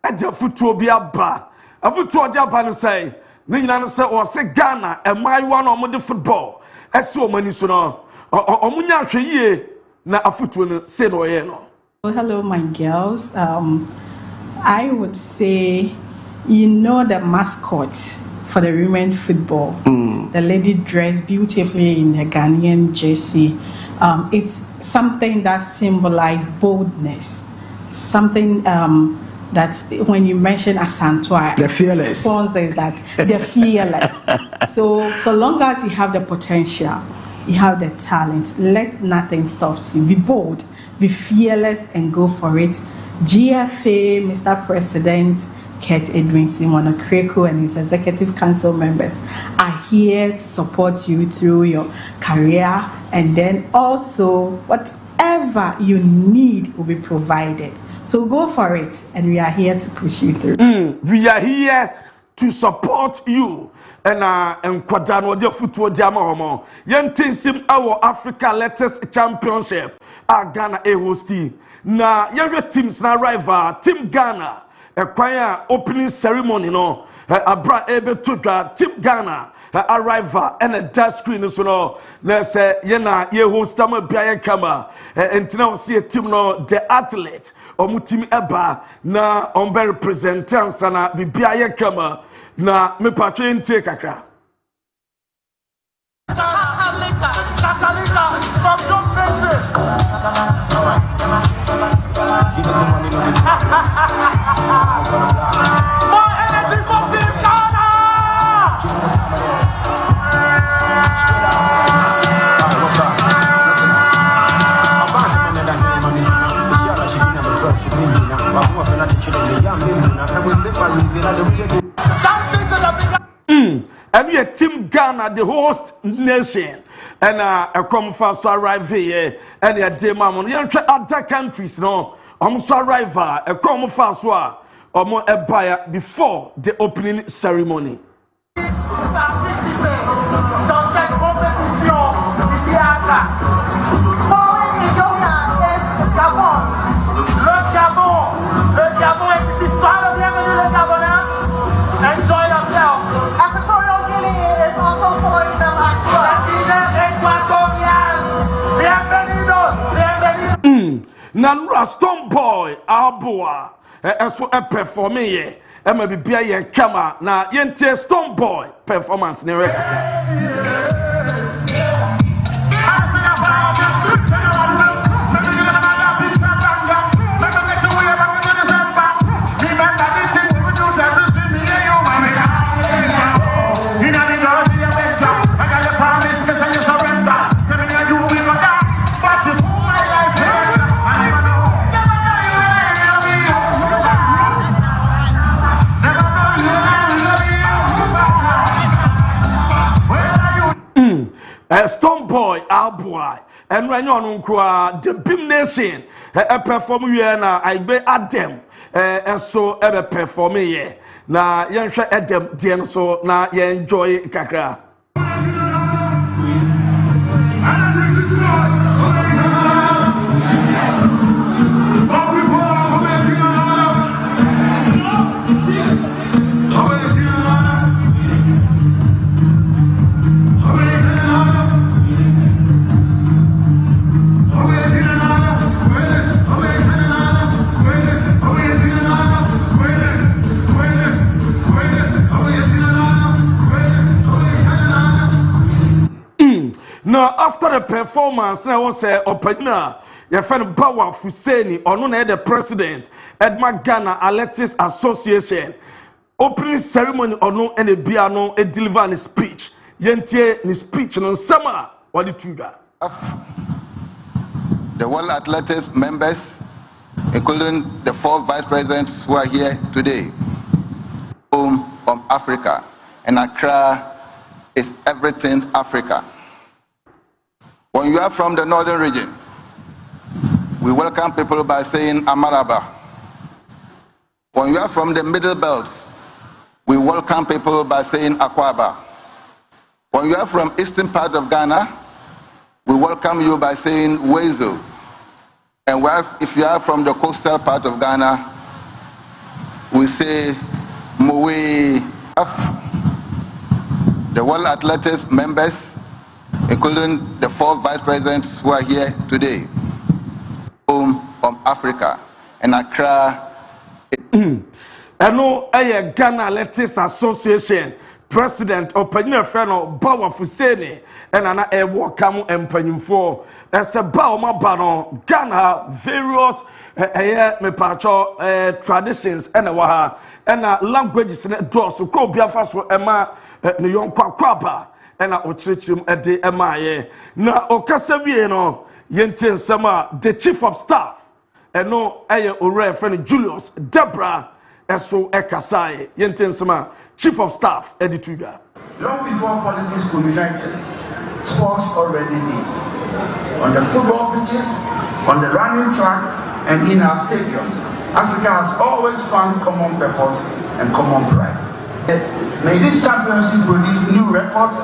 e de football bi aba a football de aba no say ne nyina no say o say Ghana e mai one o de football e se o mani so no o munya hwe yie na afootball no say no ye no. Hello my girls, I would say you know the mascot for the women football, the lady dressed beautifully in a Ghanaian jersey. It's something that symbolizes boldness, something that when you mention Asantwa, the fearless sponsors that they're fearless. so long as you have the potential, you have the talent, let nothing stop you. Be bold, be fearless, and go for it. GFA, Mr. President, Kurt Edwin Simon Okreko and his executive council members are here to support you through your career, and then also whatever you need will be provided. So go for it, and we are here to push you through. We are here to support you. And Kwadano de football diamond. Yentin sim our Africa latest championship. Ghana a hosting. Na your teams na rival Team Ghana. A choir opening ceremony no. Abra able to Team Ghana. A rival and a dash screen so no. Na say yena ye host am bia kama. And now see a team no the athlete. Omu team eba na ombe representants na bia kama. Na me patwe ntie kakra more energy for Team Ghana. What's up? And we are Team Ghana, the host nation, and a come first to arrive here, and a day, mamma, you other countries, no, almost arrive, a come first one, or more a buyer before the opening ceremony. Nanra Stone Boy Abua eso e perform ye e ma bibia ye kama na yente Stone Boy performance ne record. Stone Boy Alboy and Ranyon Nkwa the Bim Nation perform here na I be Adam so ever perform here na yensha Adam den so na ye enjoy kakra. Now, after the performance, I was say, Opena, your friend Bawa Fuseni, or no, the president, Edma Ghana Athletics Association, opening ceremony or no, and a piano, a deliver a speech. Yentie, ni speech, and summer, what did you do? The World Athletics members, including the 4 vice presidents who are here today, home from Africa, and Accra is everything Africa. When you are from the northern region, we welcome people by saying Amaraba. When you are from the middle belt, we welcome people by saying Akwaba. When you are from eastern part of Ghana, we welcome you by saying Wezo. And if you are from the coastal part of Ghana, we say Mowe. The World Athletics members, including the 4 vice presidents who are here today, from Africa and Accra. Eno eye Ghana Athletics Association President Opanyina Feno Bawa Fuseni and ana e welcome empanyimfo ese ba o maba no Ghana various me pacho traditions ena wa ha ena languages ne dos ko biafa so ema ne yonko akwaba ena ochirichirim ede ema ye na okasa wie no yente nsema the chief of staff eno eye ore friend Julius Debra eso ekasai yente nsema chief of staff edituga. Long before politics could unite us, sports already did. On the football pitches, on the running track, and in our stadiums, Africa has always found common purpose and common pride. May this championship produce new records,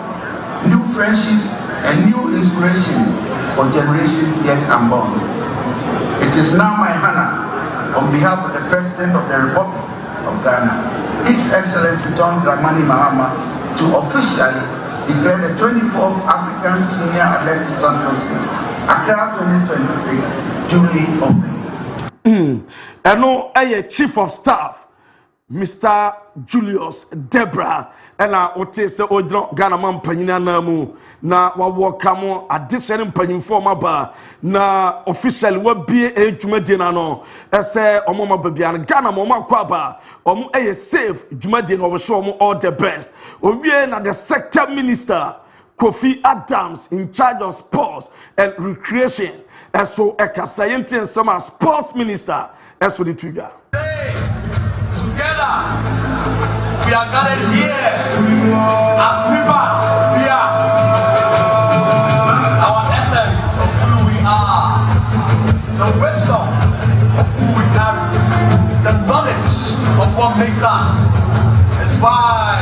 new friendships, and new inspiration for generations yet unborn. It is now my honor, on behalf of the President of the Republic of Ghana, His Excellency John Dramani Mahama, to officially declare the 24th African Senior Athletics Championship, Accra 2026, duly open. Eno aye Chief of Staff, Mr. Julius Debra, ena ote se odro Ghana man panyina namu na wa welcome addition panyimfo maba na officially we bie edwumadi na no ese omoma babia Ghana mo makwaba omo aye save dwumadi na wo show omo all the best owie na the sector minister Kofi Adams in charge of sports and recreation eso ekasa yente nsema sports minister eso the trigger. Together, we are gathered here as Nipa via our essence of who we are, the wisdom of who we carry, the knowledge of what makes us. That's why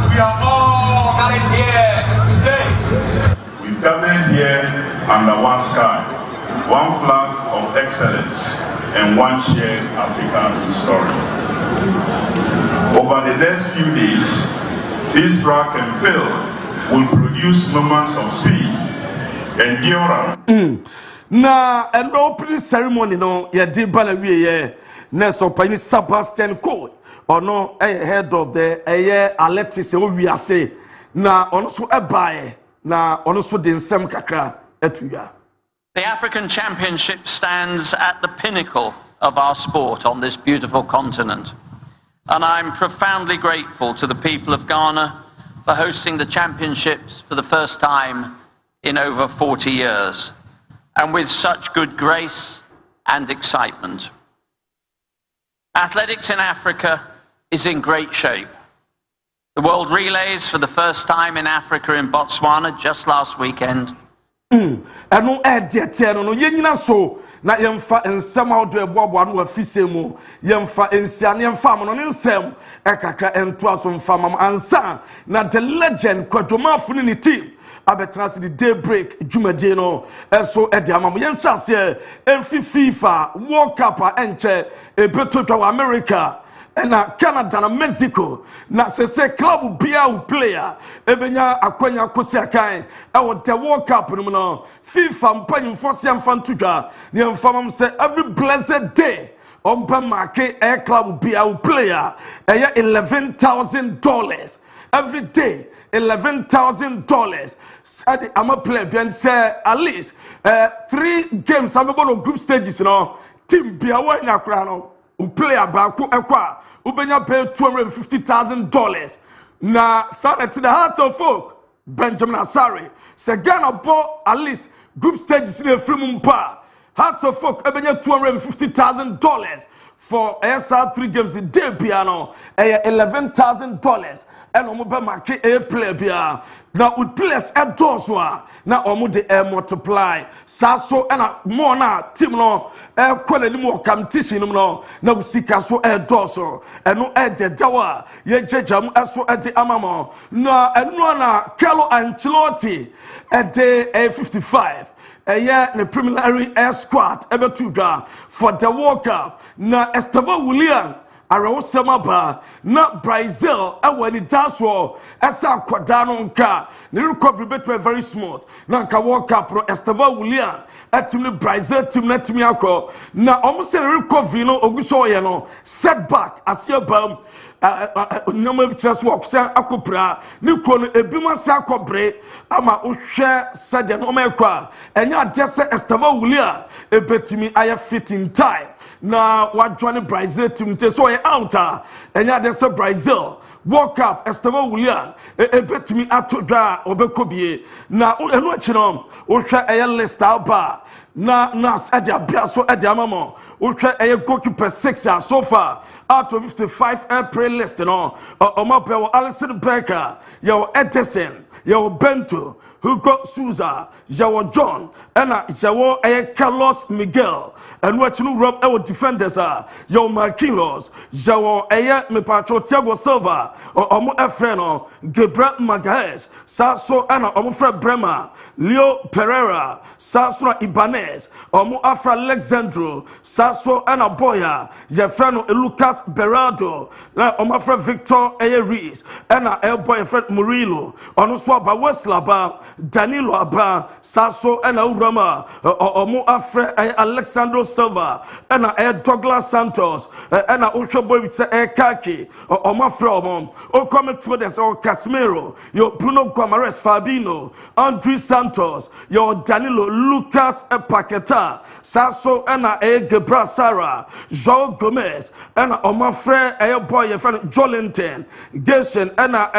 we are all gathered here today. We've gathered here under one sky, one flag of excellence, and one shared African story. Over the next few days, this track and field will produce moments of speed, endurance. Na an opening ceremony no ye di bana wiye na so pani Sebastian Coe or no head of the athletics wiase na ono so ebae na ono so de nsem kakra atuya. The African Championship stands at the pinnacle of our sport on this beautiful continent. And I'm profoundly grateful to the people of Ghana for hosting the championships for the first time in over 40 years, and with such good grace and excitement. Athletics in Africa is in great shape. The World Relays for the first time in Africa in Botswana just last weekend. Eno ediete no yenyina so na yemfa ensem awdo eboabo no afisemu yemfa ensiane yemfa mo no nsem ekakra ento aso mfa mam ansa na the legend Kojo Marfo ni team abetrans the Daybreak dwumadi no eso edi amam yenhyase emfi FIFA World Cup enche ebetotwa wa America na Canada na Mexico na sese club bia u player ebenya akwanya kosi akan e the World Cup no FIFA mpanyimfo se mfantudwa ne mfamam se every blessed day ompa market air club bia u player $11,000 every day $11,000 said I'm a player bia say at least 3 games abebo group stages no team bia wa nyakra no player baako ekwa ubenya pay $250,000 na said to the heart of folk Benjamin Asare say Ghana bought at least group stages in a free mumpa Hearts of Oak ebenya $250,000 for SR 3 games in day piano $11,000 and omo be market a play bia na with players at doswa na omo de multiply saso and more na team no kwala ni mo competition no na usika so doso eno de dawa ye jejam eso de amamo na eno na Carlo Ancelotti de 55 the preliminary air squad ever to for the World Cup na Estevão William Arao Samaba na Brazil when it does war esa kwadano nka the recovery better very smooth na nka World Cup no Estevão William team Brazil team na team akọ na almost recovery no oguso ye no setback asiaba nyama just work say akopra ni kro no ebima sa akobre ama ohwe sade no mekwa enya de se Estevão William ebetimi aye fit in time na wadwane Brazil team te so ye outer enya de se Brazil World Cup Estevão William ebetimi atodwa obekobie na enu achi no ohwe aye list aba na nas ade abia so ade amamo ohwe aye goalkeeper 6 so far out of 55 April list no omapewo Alisson Becker yo Edison yo Bento Hugo Souza Jawo John ena Jawo Carlos Miguel and what you rob our defenders are yo Marquinhos Jawo Mepacho Thiago Silva omo Efreno Gabriel Magalhaes Sasso ena omo Fred Bremer Leo Pereira Sasso Ibanez omo Afra Alexandro Sasso ena Boya Jefreno Lucas Berardo na omo Afra Victor Reis ena boy Fred Murillo ono so ba Weslaba Danilo Aba Sasso ena Urama omo Afra Alexandro Silva ena Douglas Santos ena Oshoboy with Kaki omo Afra omo o come to this o Casemiro yo Bruno Guimaraes Fabinho Andrew Santos yo Danilo Lucas Paqueta Sasso ena Gabriel Sara João Gomes ena omo Afra boy friend Jolinton Gerson ena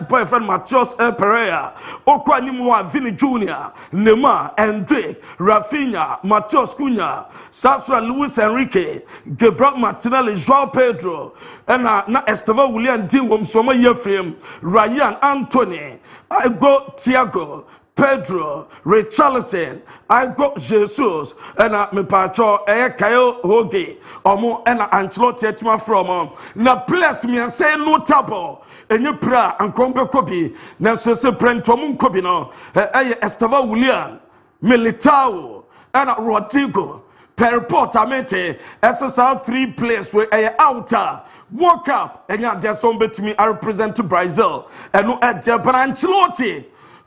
boy friend Matheus Pereira okwani Vini Jr., Neymar, Drake, Rafinha, Matheus Cunha, Sasua Luis Enrique, Gabriel Martinelli, João Pedro, and na Estevão William D. Womsoma Yefim, Ryan Anthony, I go Thiago, Pedro, Richarlison, I go Jesus, and me pacho Kyle Hoge, Omo and Ancelotti etima from na bless me and say notable. Enye pra ankombe kobi na so se prentom kobi no Estevão William Militao and Rodrigo per report amete SSR 3 players we outer World Cup enya de so betimi I represent Brazil and no Ancelotti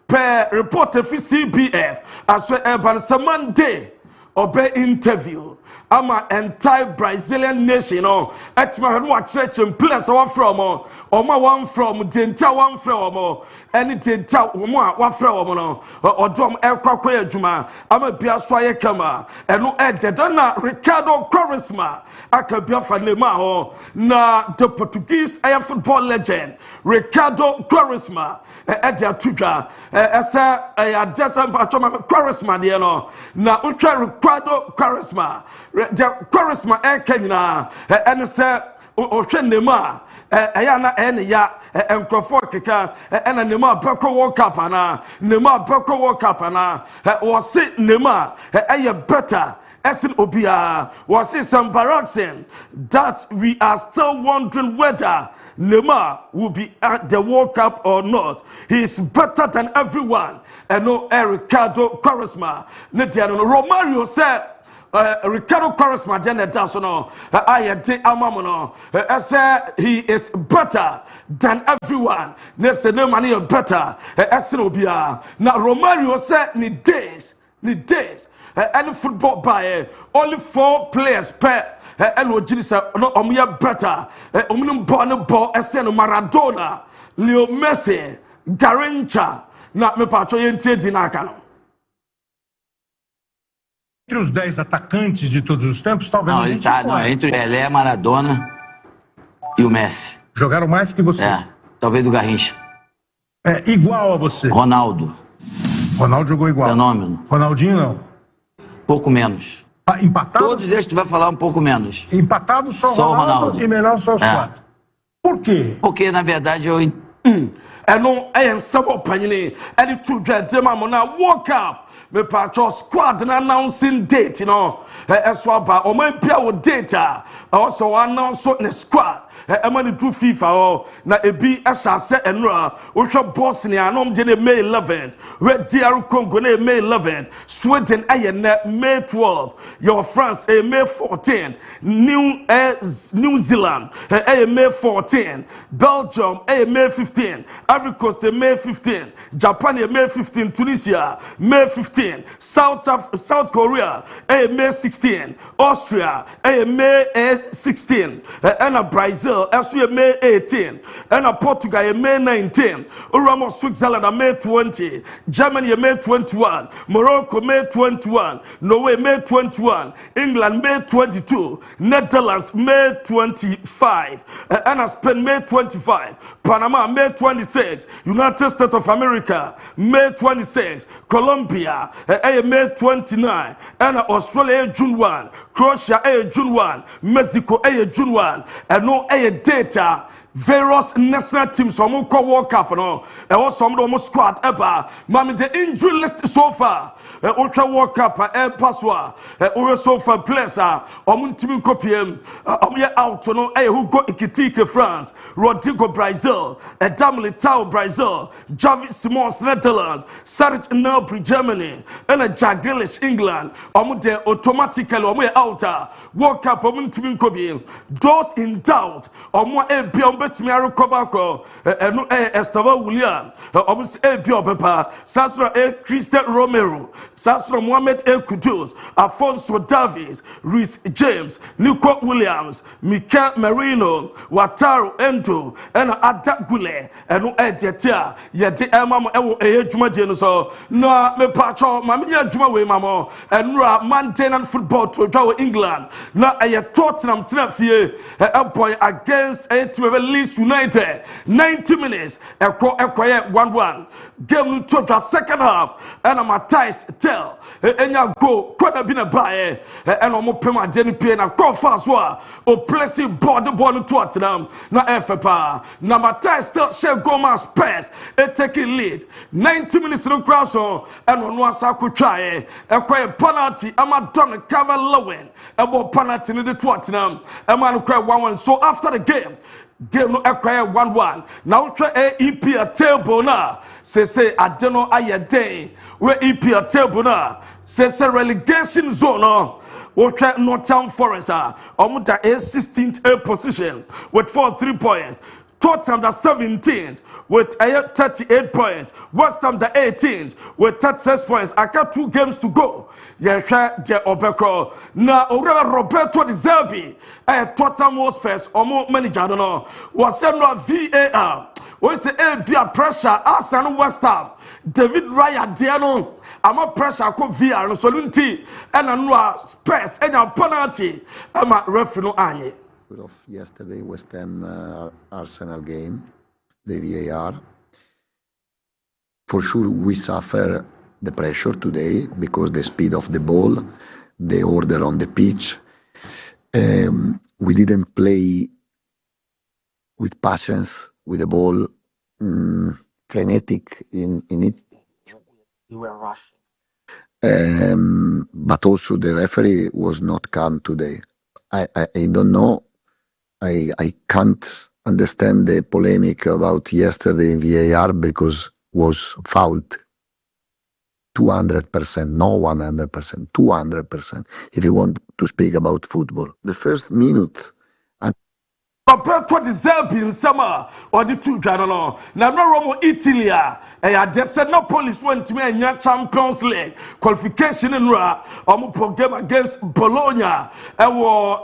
per report fi CBF as we ban Monday obe interview ama entire Brazilian nation no etima no church in place one from oma one from denta one from any denta omo wa from no odom ekwakwa adwuma ama bia so aye kama eno ededana Ricardo Quaresma akabia fa nema ho na the Portuguese football legend Ricardo Quaresma ede atudwa esa adesa mpachoma Quaresma de no na utwa Ricardo Quaresma the Quaresma Kenya and say Nema Ayana Enya and Crofokika and a Nema Beko World Cup na Nema Beko World Cup na was it Nema better Esin Obia was it some Baroxen that we are still wondering whether Neymar will be at the World Cup or not. He is better than everyone. And no Ricardo Quaresma. Romario said Ricardo Quaresma dene daso no ayede amamono he is better than everyone. Nese no money better esino bia. Na Romario said ni days any football by only 4 players per and what Jesus no omuya better omunum ball eseno Maradona, Leo Messi, Garincha na me pacho yentie dinaka no. Entre os 10 atacantes de todos os tempos, talvez não, ele tá, não, entre Pelé, Maradona e o Messi. Jogaram mais que você? É, talvez do Garrincha. É igual a você? Ronaldo. Ronaldo jogou igual? Fenômeno. Ronaldinho não? Pouco menos. Empatado? Todos esses tu vai falar um pouco menos. Empatado só o Só Ronaldo e melhor só os quatro. Por quê? Porque, na verdade, eu... ɛno ɛyɛ nsɛm ɔpanyini ɛde to dwadema mo na World Cup mepatwɔ squad na announcing date no ɛso aba ɔman bia wɔ date a ɛwɔ sɛ wɔannounce ne squad ɛma ne du FIFA hɔ na ebi ɛhyɛ asɛ ɛnora wohwɛ Bosnia no de ne May 11th wɛ DR Congo ne May 11th Sweden ɛyɛ nɛ May 12th yɛwɔ France ɛyɛ May 14th New Zealand ɛyɛ May 14th Belgium ɛyɛ May 15th Ivory Coast May 15th Japan ɛyɛ May 15th Tunisia May 15th South Korea ɛyɛ May 16th Austria ɛyɛ May 16th ɛna Brazil ɛso May 18 ɛna Portugal May 19 Uramo Switzerland May 20 Germany May 21 Morocco May 21 Norway May 21 England May 22 Netherlands May 25 ɛna Spain May 25 Panama May 26 United States of America May 26 Colombia May 29 ɛna Australia June 1 Croatia June 1 Mexico June 1 ɛno data various national teams from World Cup no was some of squad ever mami the injury list so far ultra World Cup passwa so far players team copy out no who go Ikitike France Rodrigo Brazil Militao Brazil Javi Simons Netherlands Serge Gnabry Germany and Jack Grealish England de automatically out World Cup team copy those in doubt betimi recover ko eno Estava William obus bio papa Sasro Christian Romero Sasro Mohamed Kudus Afonso Davies Reece James Nico Williams Mikel Merino Wataru Endo ena Adagule eno ejetia yede emam ewo ejuma die no so na me pacho mamenya juma we mamo enura maintenance football to draw England na Tottenham tenafie boy against Leeds United 90 minutes ekwaye 1-1 game to the second half and Matthias tell enya go kwada bi na bae and omo pema de ni pie na call fast wa o place board no Tottenham na FPA na Matthias tell share go man Spurs take lead 90 minutes no cross on and ono asa kwatwae ekwaye penalty ama Don Calvert-Lewin ebo penalty ni the Tottenham e man kwa 1-1 so after the game no ekwaye 1-1 now try EPL table na say adeno ayeden we EPL table na say relegation zone no we try Nottingham Forest omuda 16th position with 43 points Tottenham the 17th with 38 points West Ham the 18th with 36 points I got 2 games to go yɛhwɛ de obekro na owura Roberto De Zerbi Tottenham Hotspurs omo manager no was no VAR we say bia pressure Arsenal West Ham David Raya de no ama pressure ko VAR no solunti ena no Spurs enya penalty ama referee no anye of yesterday West Ham Arsenal game the VAR for sure we suffer the pressure today because the speed of the ball, the order on the pitch. We didn't play with patience with the ball, frenetic in it. You were rushing. But also the referee was not calm today. I don't know. I can't understand the polemic about yesterday in VAR because was fouled. 200%, no 100%, 200%, if you want to speak about football. The first minute... Roberto De Zerbi nsema odi tu dwano no na Romo Italy ya dese no police went to me Champions League qualification nra omo game against Bologna ewo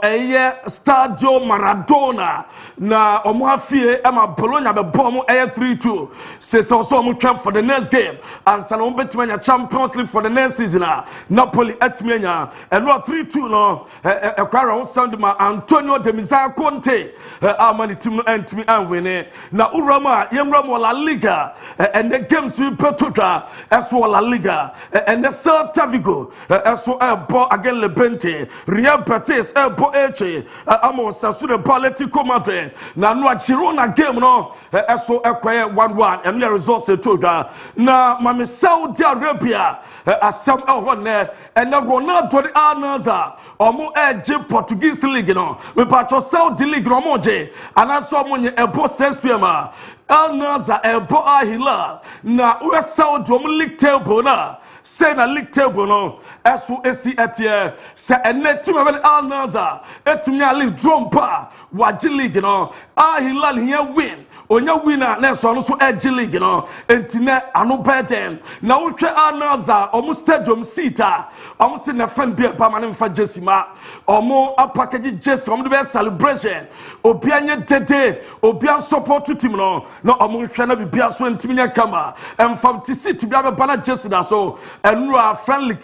Stadio Maradona na omo afie ema Bologna be bom 3-2 say so omo twem for the next game and san omo betime Champions League for the next season Napoli atime nya enro 3-2 no ekwara wo sound ma Antonio de Misa Conte amani team no entimi anwene na urama yemramo La Liga and the games we petotwa as La Liga and the Celta Vigo as bo again Lebente Real Betis bo eche amo Sassuolo Atletico Madrid na no Girona game no as ekwaye 1-1 and the results etoga na mame Saudi Arabia asam ehone and Ronaldo de Al-Nassr omo eje Portuguese league no me patcho Saudi league no moje anaso monye ebo 6am Al-Nassr ebo Al Hilal na we Saudi omo league table na say na league table no eso esi etie se ene team of Al-Nassr etumi a league drum pa waji league no Al Hilal here win onya winner na so no so edge league no entine ano beden na wotwe Al-Nassr omo stadium seater omo se na fan bia pa mane mfa jesima omo apackage jesi omo be celebration obi anye dede obi an support team no na omo hwe na bibia so entimi nya kama emfam ti sit bia be bana jesi da so enura friendly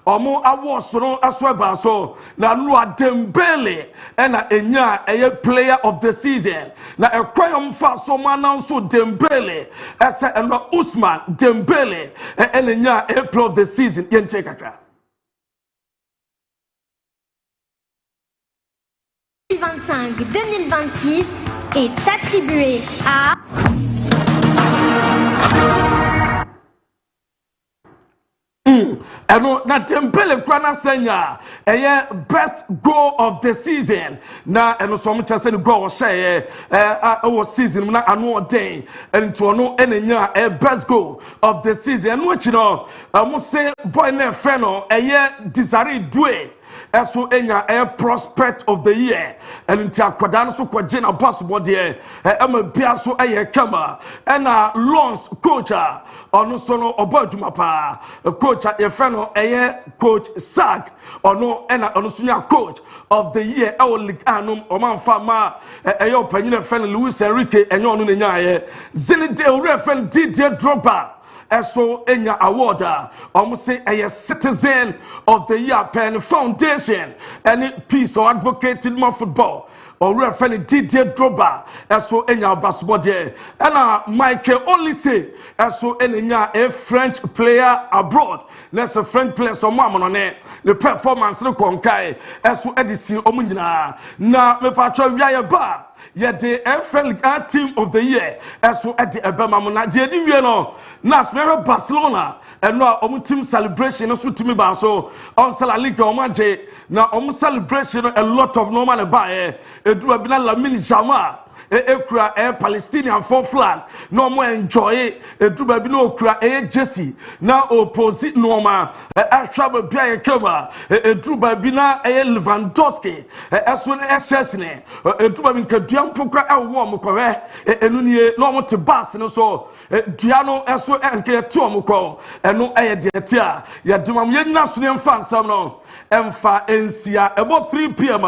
omo awards no aso ba so na nua Dembele na enya eye player of the season na ekwayom fa so man announce Dembele ese enwa Usman Dembele enya eye player of the season yente kakra 2025-2026 est attribué à eno na Dembele kwana senya best goal of the season na eno so mo chese ni goal share o season na anu den ento no enenya best goal of the season eno chi no mo say boy na friend no Desiree Due eso enya prospect of the year and nti akwada no so kwaje na boss body ama bia so kama na Lons coach ono so no obaduma pa coach e friend no coach Sack ono na ono so nya coach of the year league anum o man fa ma opanyina friend Luis Enrique enyo ono nya Zinedine friend Didier Drogba eso enya award say a citizen of the year pen foundation any piece of advocating more football or referring Didier Drogba eso enya basketball there and Michael only say eso enya a French player abroad let's a French player so mama no the performance no konkai eso edisi omunyina na me patcho wiaye ba the FL team of the year eso at the Ebema na de di wie no na smere Barcelona and no team celebration so timi ba so on La Liga omaje na celebration a lot of normal ba edu abina Lamine Yamal ekura Palestinian for flag no more enjoy edu ba bi no okura Jesse na opposite normal atwa bia kema edu ba bi na Lewandowski eso na Chelsea edu ba bi nkadua mpokra ewo mo kore enu nie no mo te bas no so dua no eso enke to mo ko enu de tia ya demam yenya so ne mfa nsam no emfa ensia about 3 p.m.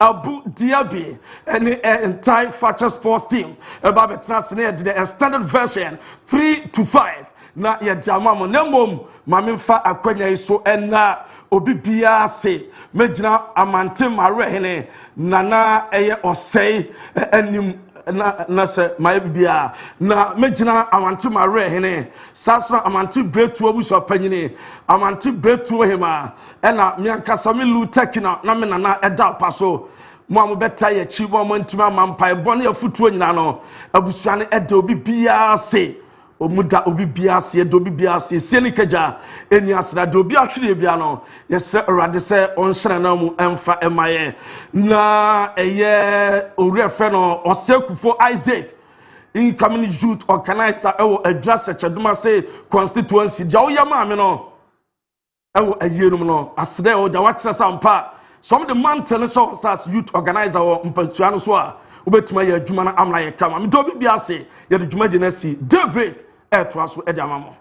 Abu Dhabi and the entire Future Sports team about the standard version 3 to 5 na ya jamamo nemom mamemfa akwanya iso enna obi bia se mejina amante marehene nana osei enim na se my bia na mejina amante marehene sasra amante bretu obuso panyine amante bretu hema ena miankasa me lu tekina na me nana eda paso mo am beta ye chi mo ntuma mampai bone ya futuo nyina no abusuane eda obi bia se omuda obi bia se eda obi bia se sieni kaja eni asra de obi ahwere bia no yese urade se onhyere na mu emfa emaye na orefe no osekufo Isaac incoming youth organizer address chaduma say constituency dia oyama me no ayenum no asre o da wachira sampa some the mountain show as youth organizer or mpatuano so a obetuma ya adwuma na amna ye kama me do bi ase ye de dwuma de na si Daybreak to aso e de amamo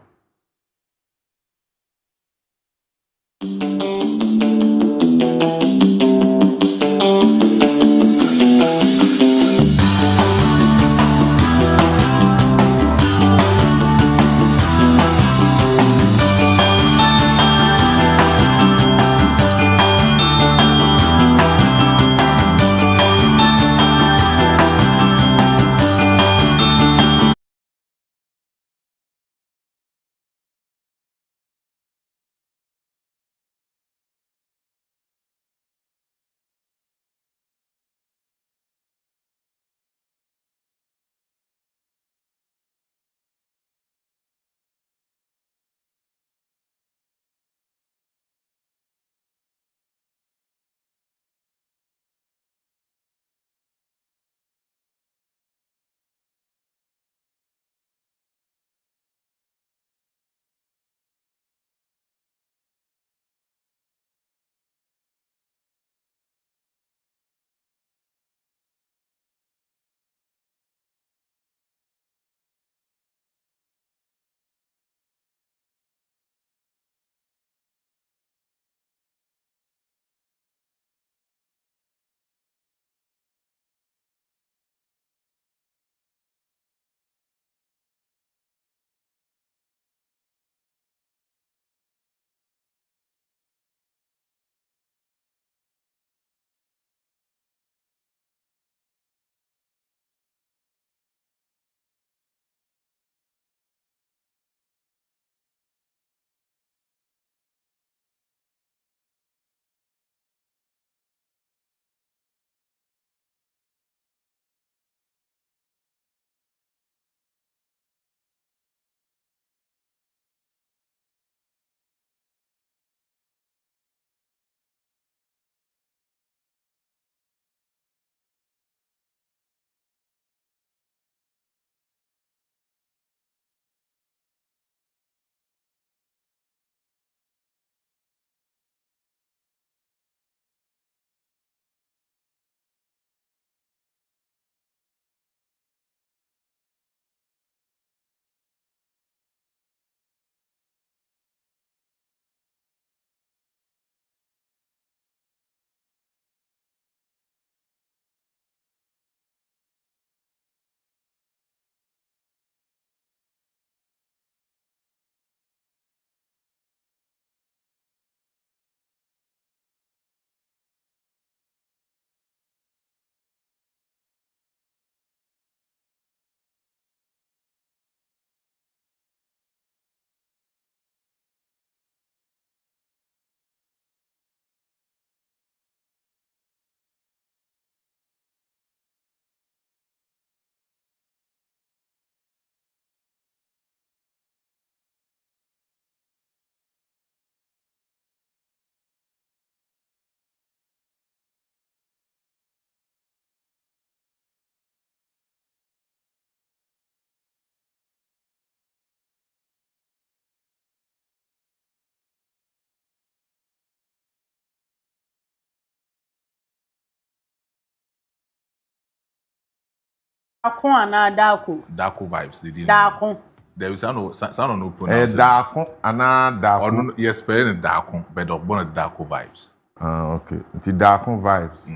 Daako ana daako. Daako vibes. They didn't. Daako. There is no sound no pronounce. Daako ana daako. Or no, yes, spelling daako, but of one daako vibes. Ah, okay. It's daako vibes.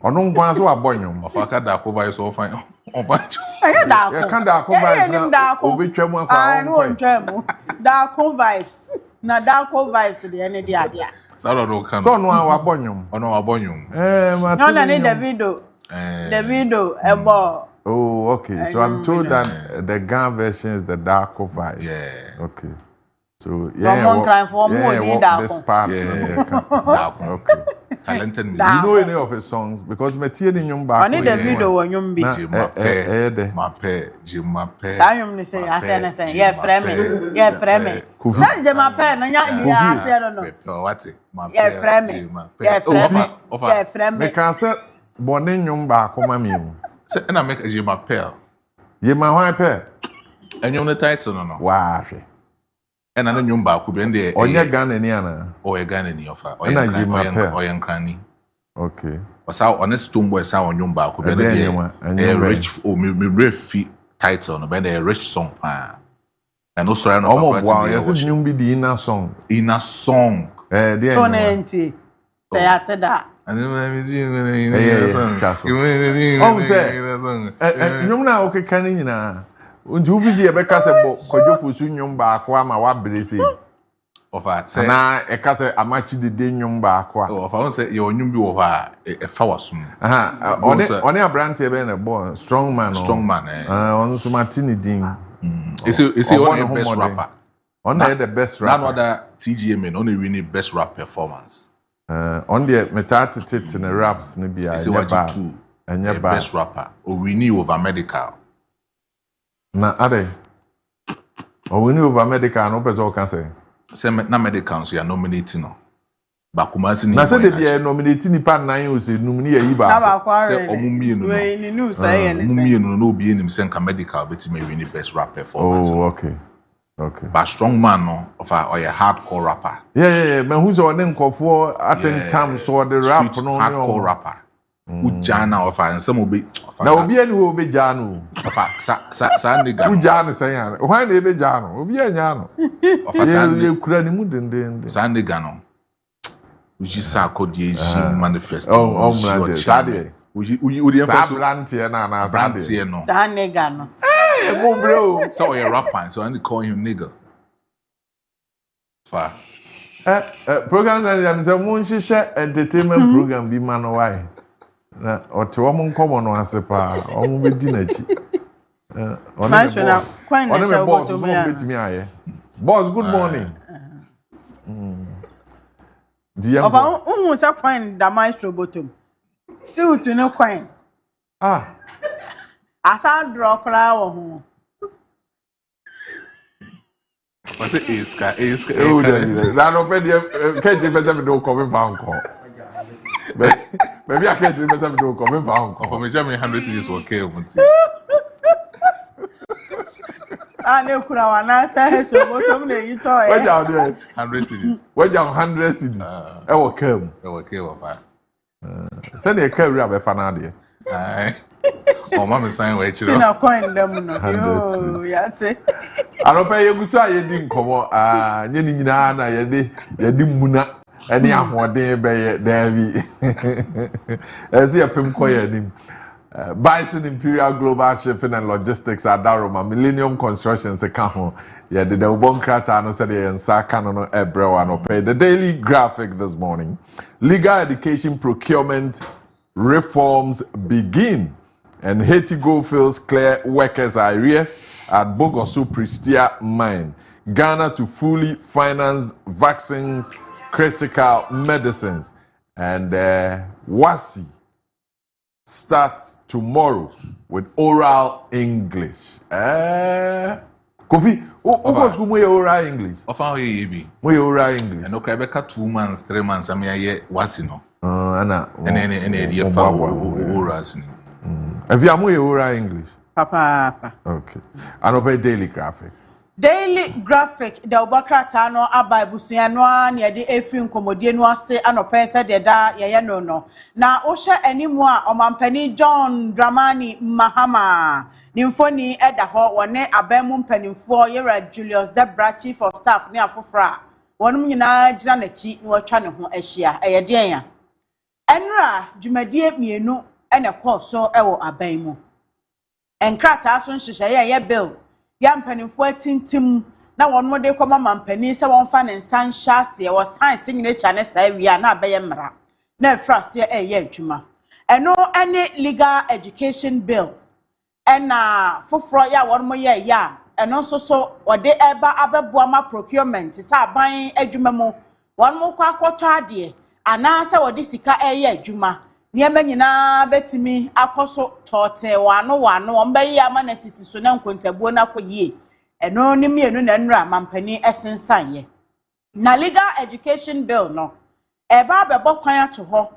Ono nkwan so abonyum. Ofaka daako vibes so fine. Aye daako. Ya kan daako vibes. Obetwa mu akwa. Ah, no ntwa mu. Daako vibes. Na daako vibes de ene de ade. So no kan. So no abonyum. Ono abonyum. Ma. No na ne Davido. Davido ebo. Oh, okay. So I'm told that the Ghana version is the Darko vibe. Yeah. Okay. So this part. Yeah. Darko. Okay. Talented music. You know any of his songs because me tie ni nyum ba. Oni Davido wo nyum bi. Mape. Sayum ni say ase say yeah frame. Yeah frame. Say je mape na nya di ase no. What? Mape. Yeah frame. Yeah frame. Yeah frame. Me kan say bone nyum ba ko ma mi. Say na make je mape. Ye ma hwan pe? Enyum the title no. Wa hwe. Ena no nyum ba ku bi nde. Onye Ghana ni ana. O Ghana ni ofa. Oye nkrani. Okay. Osa honest Tomboy sa onyum ba ku bi nde. A rich me refi title no be a rich song pa. And no sorry no papa. Wow, yes nyum bi di inner song. Inner song. There. Tonenti. Say atada. And then nyum na okay kan nyina. Unju visi e beka se bo Kojo fusu nyum ba akwa ma wa brese. Ofa say na e ka se amachi de nyum ba akwa. Ofa won say your nyum bi wo ha e fa wasum. Aha, one abrante be na bo strong man. On so matini din. Is only the best rapper. On the best rapper. None other TGM only winning best rap performance. On the metati tit in the raps ni bia. Is what you do. Best rapper. Or renew over medical. Na ade. Or renew over medical no person can say. Say na medical so you are nominating no. Bakumasi ni. Na say dey be nominating nipa nan o say nomini yi ba. Say omumie no. We ni news say any say. Omumie no obi enim say nka medical betime win best rap performance. Oh, okay. Okay. But strong man no of a hardcore rapper. Yeah. Man who's on nkofo attend time so the rap no hardcore rapper. Ujana of and some obi. Na obi ani wo be jano. Sa nigga. Ujana say yan. Why na be jano? Obi anya no. Of a Sunday kura ni mu denden. Sa nigga no. Uji sa kodie ji manifest. Oh, man. Sade. Uji first brantie na brantie no. Sa nigga no. Hey, go bro. So you're rapper, so I need to call him nigga. Far. Program that I'm saying, mo nhihye entertainment program bi ma no why. Na ote wo mo nkomo no ase pa, o mo be di na chi. Maestro na kwan na show boss betimi aye. Boss, good morning. Oba unhu se kwan da Maestro bottom. Si utu no kwan. Asa draw kra wo ho. What's it iska? Na no pe de keji better me do come fa nko. Maybe I can't better me do come fa nko. For me Germany 100 cities okay omunti. Ne kura wa na say so bottom na yi to e. Where down there 100 cities. Where down 100 cities. E wo kam. E wo ke wo fa. Say na e ka wi abefa na de. Aye. Oh, mama sign where you know. Coin them no. Yo, yate. I don't pay you so you didn't come nye ni nyina na ye di muna ene ahoden be ye Davi. Ezi apem koye nim. Bison Imperial Global Shipping and Logistics at Daroma Millennium Construction se ka ho. Yeah, the Ubon Krata no said the Nsaka no ebrewa no pay. The Daily Graphic this morning. Legal education procurement reforms begin. And Haiti Goldfields clear workers' arrears at Bogosu Pristia mine. Ghana to fully finance vaccines, critical medicines. And WASI starts tomorrow with oral English. Kofi, what school mo oral English? Ofa ye bi. Mo oral English. And okay, beka 2 months, 3 months, I mean WASI no. And the oral. Have you oral English? Papa. Okay. I don't pay Daily Graphic. Daily graphic the Obakrata no aba busuano na de efri nkomodie no ase anope se de da ye no na wo hwe animu a omampani John Dramani Mahama ni mfoni eda ho wone abamu mpanimfo Yera Julius Debra chief of staff ne afofra wonum nyina gira na chi ni watwa ne ho ahia eye den ya enra dwumadie mienu ene koso ewo abamu enkrata so nhyehyɛ ye bill ya mpanimfo atintim na won mo de koma mampani se won fa ne nsan hyase wo science nyine cha ne sa wi a na abaye mra na frase eye adwuma eno ene legal education bill ena foforo ya won mo ye ya eno so wode eba abeboa ma procurement sa aban adwuma mu won mo kwa akwoto ade ana se wode sika eye adwuma niema nyina betimi akoso tote wano ombayi ama na sisi so na nkontabuo na koyie eno ni mienu na nra mampani esensan ye na legal education bill no eba bebo kwan ato ho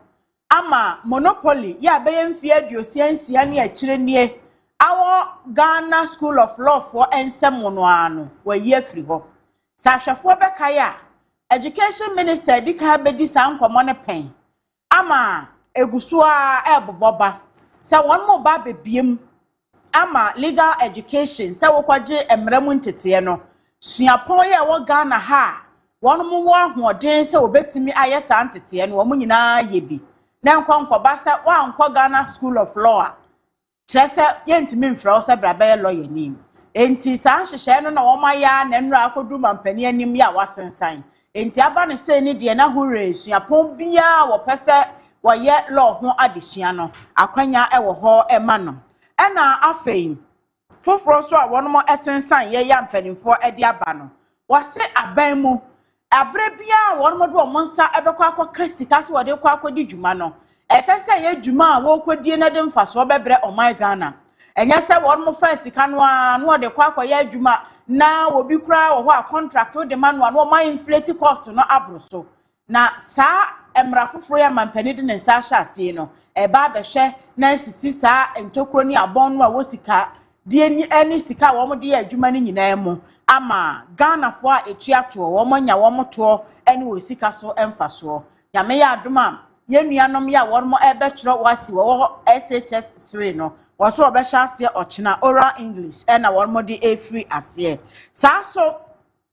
ama monopoly ya beye mfie aduosiansia ne akire nie awo Ghana School of Law for ensem no ano wayi afiri ho sahwefo bekaya education minister dika bedi san komo ne pen ama egusua eboboba se won mo ba bebiem ama legal education se wokwaje emramu ntete no suapon ye wo Ghana ha won mo wo ahoden se obetimi aye sa ntete no wo nyina yebi na nkwankoba se wa nkọ Ghana School of Law se yentimi mfra se brabaye lawyer nim enti sa nhyehyɛ no na wo maya na nra akodu mampani anim ya wasensan enti aba ne se ni de na hore suapon bia wo pese waye law ho adesua no akwanya ewo ho ema no ena afei foforo so a wono mo esensan ye ya mpanimfo ede aba no wase aban mu abre bia wono mo do o monsa ebekwa akwa sika se wode kwa akodi dwuma no esese ye dwuma a wo kodie na de mfaso bebre oman Ghana enya se wono mo fa sika no a no de kwa akwa ye dwuma na obi kura wo ho a contract wo de manual no oman inflate cost no abroso na sa emra foforo ya mampani de ne nsa hyase no eba behwe na sisi sa entokro ni abon no a wosika de ni sika wo mo de adwuma ni nyina mu ama Ghana fo a etuato wo mo nya wo mo to ene wosika so emfaso nyame ya adoma yenuanom ya wo mo ebetro wasi wo SHS 3 no wo so obehya ase ochina oral English ena wo mo de efree ase sa so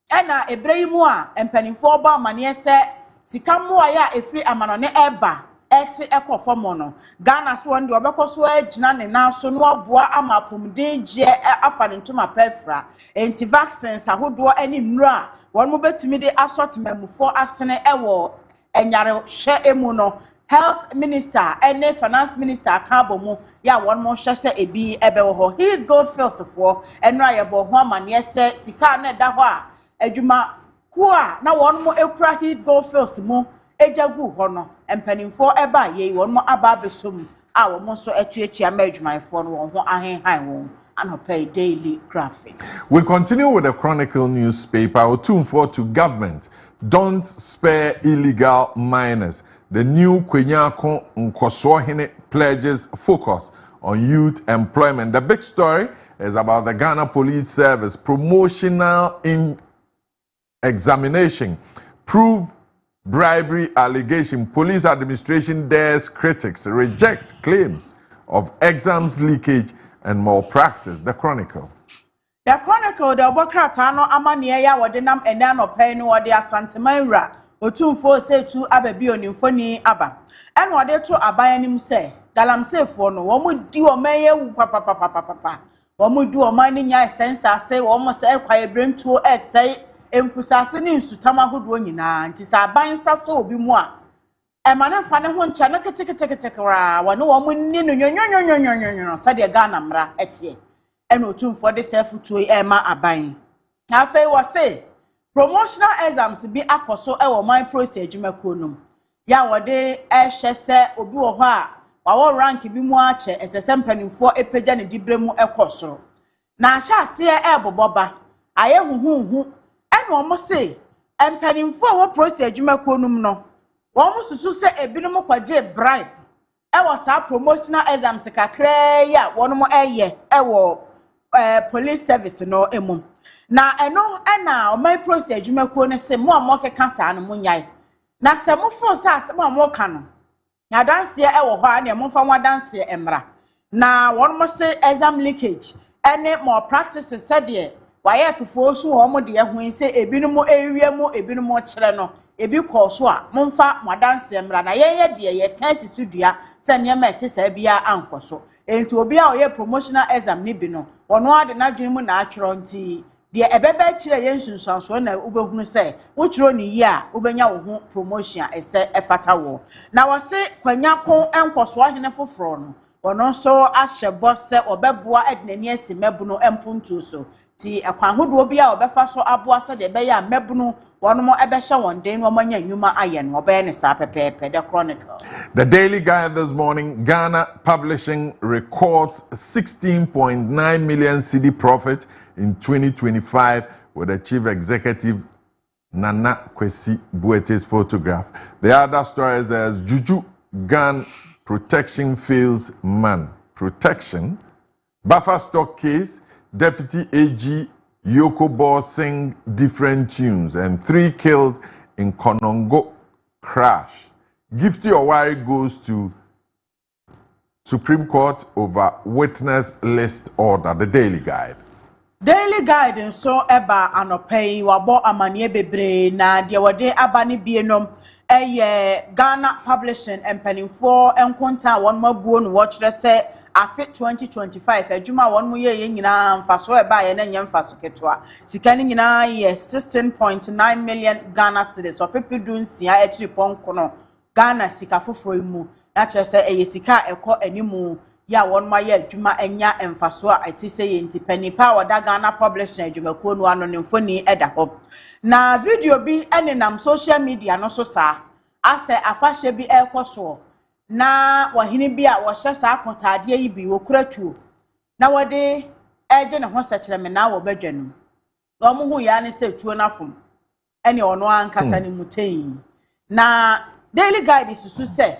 ena ebreimu a empanimfo ba amane se sika mmoa ya efri amanone eba eti ekofomo no Ghana so ndi obekoso agina ne na so no aboa ama pomden je afa ne ntoma pefra enti vaccines ahodo ani nnura won mo betimi de assortment asene ewo enyare hwe emu no health minister ene finance minister akabomu ya won mo hwe se ebi ebewo ho he go first for enra ye bo ho amane se sika na da ho a adwuma kwa na won mo ekura heat go fields mu ejagu ho no empanimfo eba ye won mo aba besom a won mo so etuatua ma adwumayfo no won ho ahenhan won anopay daily graphic. We continue with the Chronicle newspaper. Otumfo to government, don't spare illegal miners. The new Kwenyako Nkoswohene pledges focus on youth employment. The big story is about the Ghana Police Service promotional examination. Prove bribery allegation. Police administration dares critics reject claims of exams leakage and malpractice. The Chronicle. The Chronicle, the Obokrata no amaniya ya wadenam enano pay no wade asantemanra. Otumfo say to abebi onimfoni aba. En wade to abayanim say, galamse for no, womu di o meye wu papa. Womu do o mani nya sensa say, womu say kwaye brim to say, emfusase ni nsutama hodo nyina nti sa ban safo obi mu a emane fa ne ho ncha na ketekra wa no wo mu ni no nyonyonyonyonyonyo sade Ghana mra etie ena otumfo de sefutuo ema aban na afei wo se promotional exams bi akoso ewo man process adwumakuo nom ya wode ehwe se obi wo ho a wawo rank bi mu ache esese mpanimfo epagya ne dibremu ekosoro na ahya ase eboboba aye huhuhu eno omo se empanimfo wo process adwumakuo nom no wo mo susu se ebinom kwaje bribe ewo sa promotional exams kakra ya wono mo eye ewo police service no emu na eno na o mai process adwumakuo ne se mo amọ keka saa no munyai na se mo fo sa se mo amọ ka no na danse e wo ho a na mo fa mo danse emra na won mo se exam leakage ene more practices said de waye kefo so ho mo de ehun se ebinom ewie mu ebinom kire no ebi kọ so a momfa modanse emra na ye de ye kan sisudua se ne ma ete sa bia ankoso enti obi a oye promotional exam ni bi no wono ade na dwene mu na atworo nti de ebebe kire ye nsunsuanso na ubehunu se wo tworo ni yi a ubenya wo ho promotion ese efata wo na wo se kwanya ko enkoso ahene foforo no wono so ahye bose obeboa adnani asi mebuno empuntu so ti ekwan hodo obi a obefa so aboa se de be ya mebuno wono ebehye won den no manya nyuma aye no obe ne sa pepepe the chronicle. The Daily Guide this morning, Ghana Publishing records 16.9 million cedi profit in 2025 with the chief executive Nana Kwesi Boate's photograph. The other story says Juju Gun protection fails man. Protection. Buffer stock case, Deputy AG Yoko Bor sing different tunes and 3 killed in Konongo crash. Gifty Owari goes to Supreme Court over witness list order. The Daily Guide. Daily Guide so eba anopei wabo amanie bebre na de wode abani bienom Ghana Publishing empanimfo enkonta won mabuo no watchere se afi 2025 adwuma won mo ye nyina mfaso eba ye na nya mfaso ketwa sika ni nyina ye 16.9 million Ghana cedis opepedu nsia ekiri ponko no Ghana sika foforo mu na kire se sika ekọ animu ya won ma ye adwuma enya emfaso a atise ye ntipani pa wada Ghana Publishing adwumakuo no ano ne mfoni eda ho na video bi enenam social media no so saa ase afahye bi ekoso na wahini bi a wo hye saa kotade yi bi wo kuratuo na wode eje ne ho sekere me na wo badwanum wo mo hu ya ne se tuo na fom ene ono ankasa ne mutai na Daily Guide susu se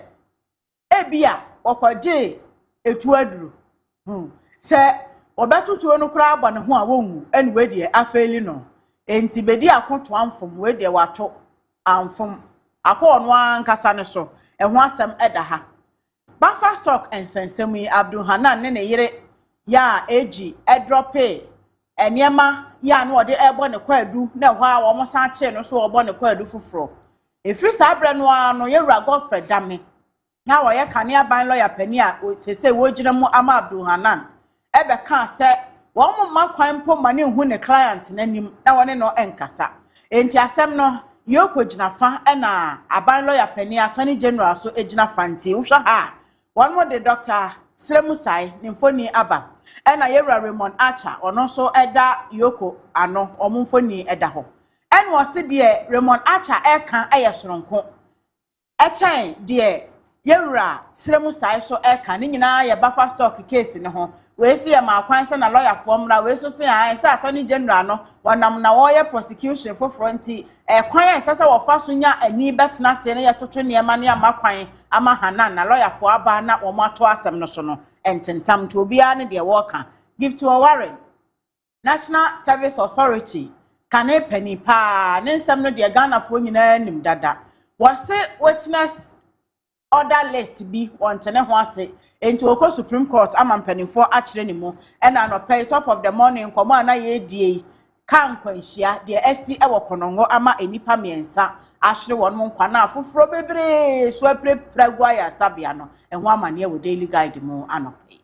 ebia okwaje etu aduru se obatutuo no kura abọ ne ho a wonwu ene we de afeli no enti bedi akoto amfom we de wato amfom akọ no ankasa ne so eho asem eda ha Buffer stock ensensem yi Abdul Hanan ne yire ya eji edrope eniema ya no ode ebo ne kwadu na ho a wo mo san che no so obo ne kwadu foforo efiri sabre no ano yewura Godfrey Dame na wo ye kanea ban lawyer pani a sese wo gina mu ama Abdul Hanan ebe kan se wo mo makwan po mane hu ne client nanim na wone no enkasa enti asem no Yoko Jinafa ena aban lawyer pani attorney general so ejina fanti uhwa ha one more the Dr. Sremusai nimfoni aba ena yewura Raymond Archer ono so eda Yoko ano omumfoni eda ho en wose de Raymond Archer eka soronko echen de yewura Sremusai so eka ni nyina ye Buffer stock case ne ho we see ma kwanse na lawyer formula we so say an say attorney general no wanam na wo ye prosecution for fronti kwan sasa wo fa so nya ani betena se ne ye toto ne ma ne ama kwan ama Hanan na lawyer for aba na wo mato asem no so no ententam to obia ne de wo ka give to a warrant National Service Authority kane pani pa ne nsem no de Ghana fo nyina nim dada wo se witness order list bi wontene ho ase enti oko Supreme Court amampanifo akire ni mu ena no pay top of the morning komo ana ye die kan kwanhia de asi ewo konongo ama enipa miensa ahire won mo nkwa na afoforo bebre so aprepregwa ya sabia no eho amane wo Daily Guide mu anope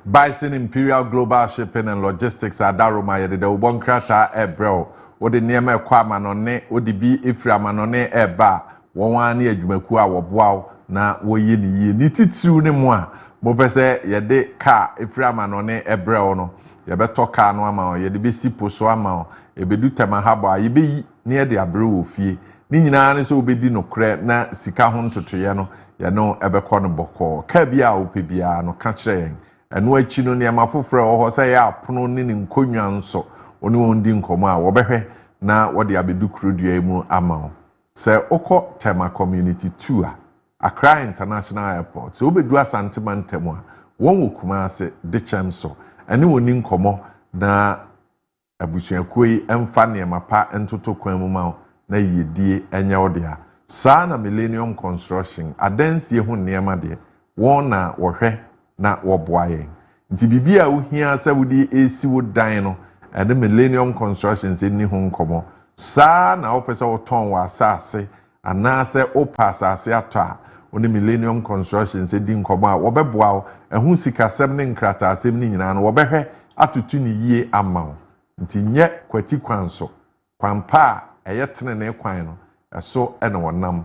Bison Imperial Global Shipping and Logistics adaroma ye de ubonkrata ebrel wo de niam ekwa amanone wo de bi efri amanone eba won ane adwumaku a wo boawo na wo ye ni ye ni titiru ne mu a mo pese ye de car efri amanone ebrel no ye beto car no ama ye de be sipo so ama e bedu tema habo a ye be yi ne ye de abre wo fie ni nyina ne so obedi no kre na sika ho ntotoye no ye no ebekọ no bokọ ka bia opebia no ka kire eno achi no ne amafofre ho se ya apono ne nkonwa nso oni wondi nkomo a wo behwe na wo de abedu krodua mu ama se okọ tema community 2 a Accra International Airport so obedu asantema ntemu a won wokuma ase de chemso ene woni nkomo na abusuakuo yi emfa nneɛma pa entoto kwan mu ma na yedie enye odea saa na Millennium Construction adansie ho nneɛma de wɔn na wɔhwɛ na wɔboa yɛn nti bibia a wohia sɛ wodi esi wo dan no ɛde Millennium Construction sɛ ni ho nkɔmɔ saa na wopɛ sɛ wotɔn wɔ asase anaasɛ wopa asase atɔ a wone Millennium Construction sɛ di nkɔmɔ a wɔbɛboa wo ɛho sikasɛm ne nkrataasɛm ne nyinaa no wɔbɛhwɛ atutu ne yie ama wo nti nyɛ kwati kwan so kwan pa a ɛyɛ tenene kwan no ɛso ɛna wɔnam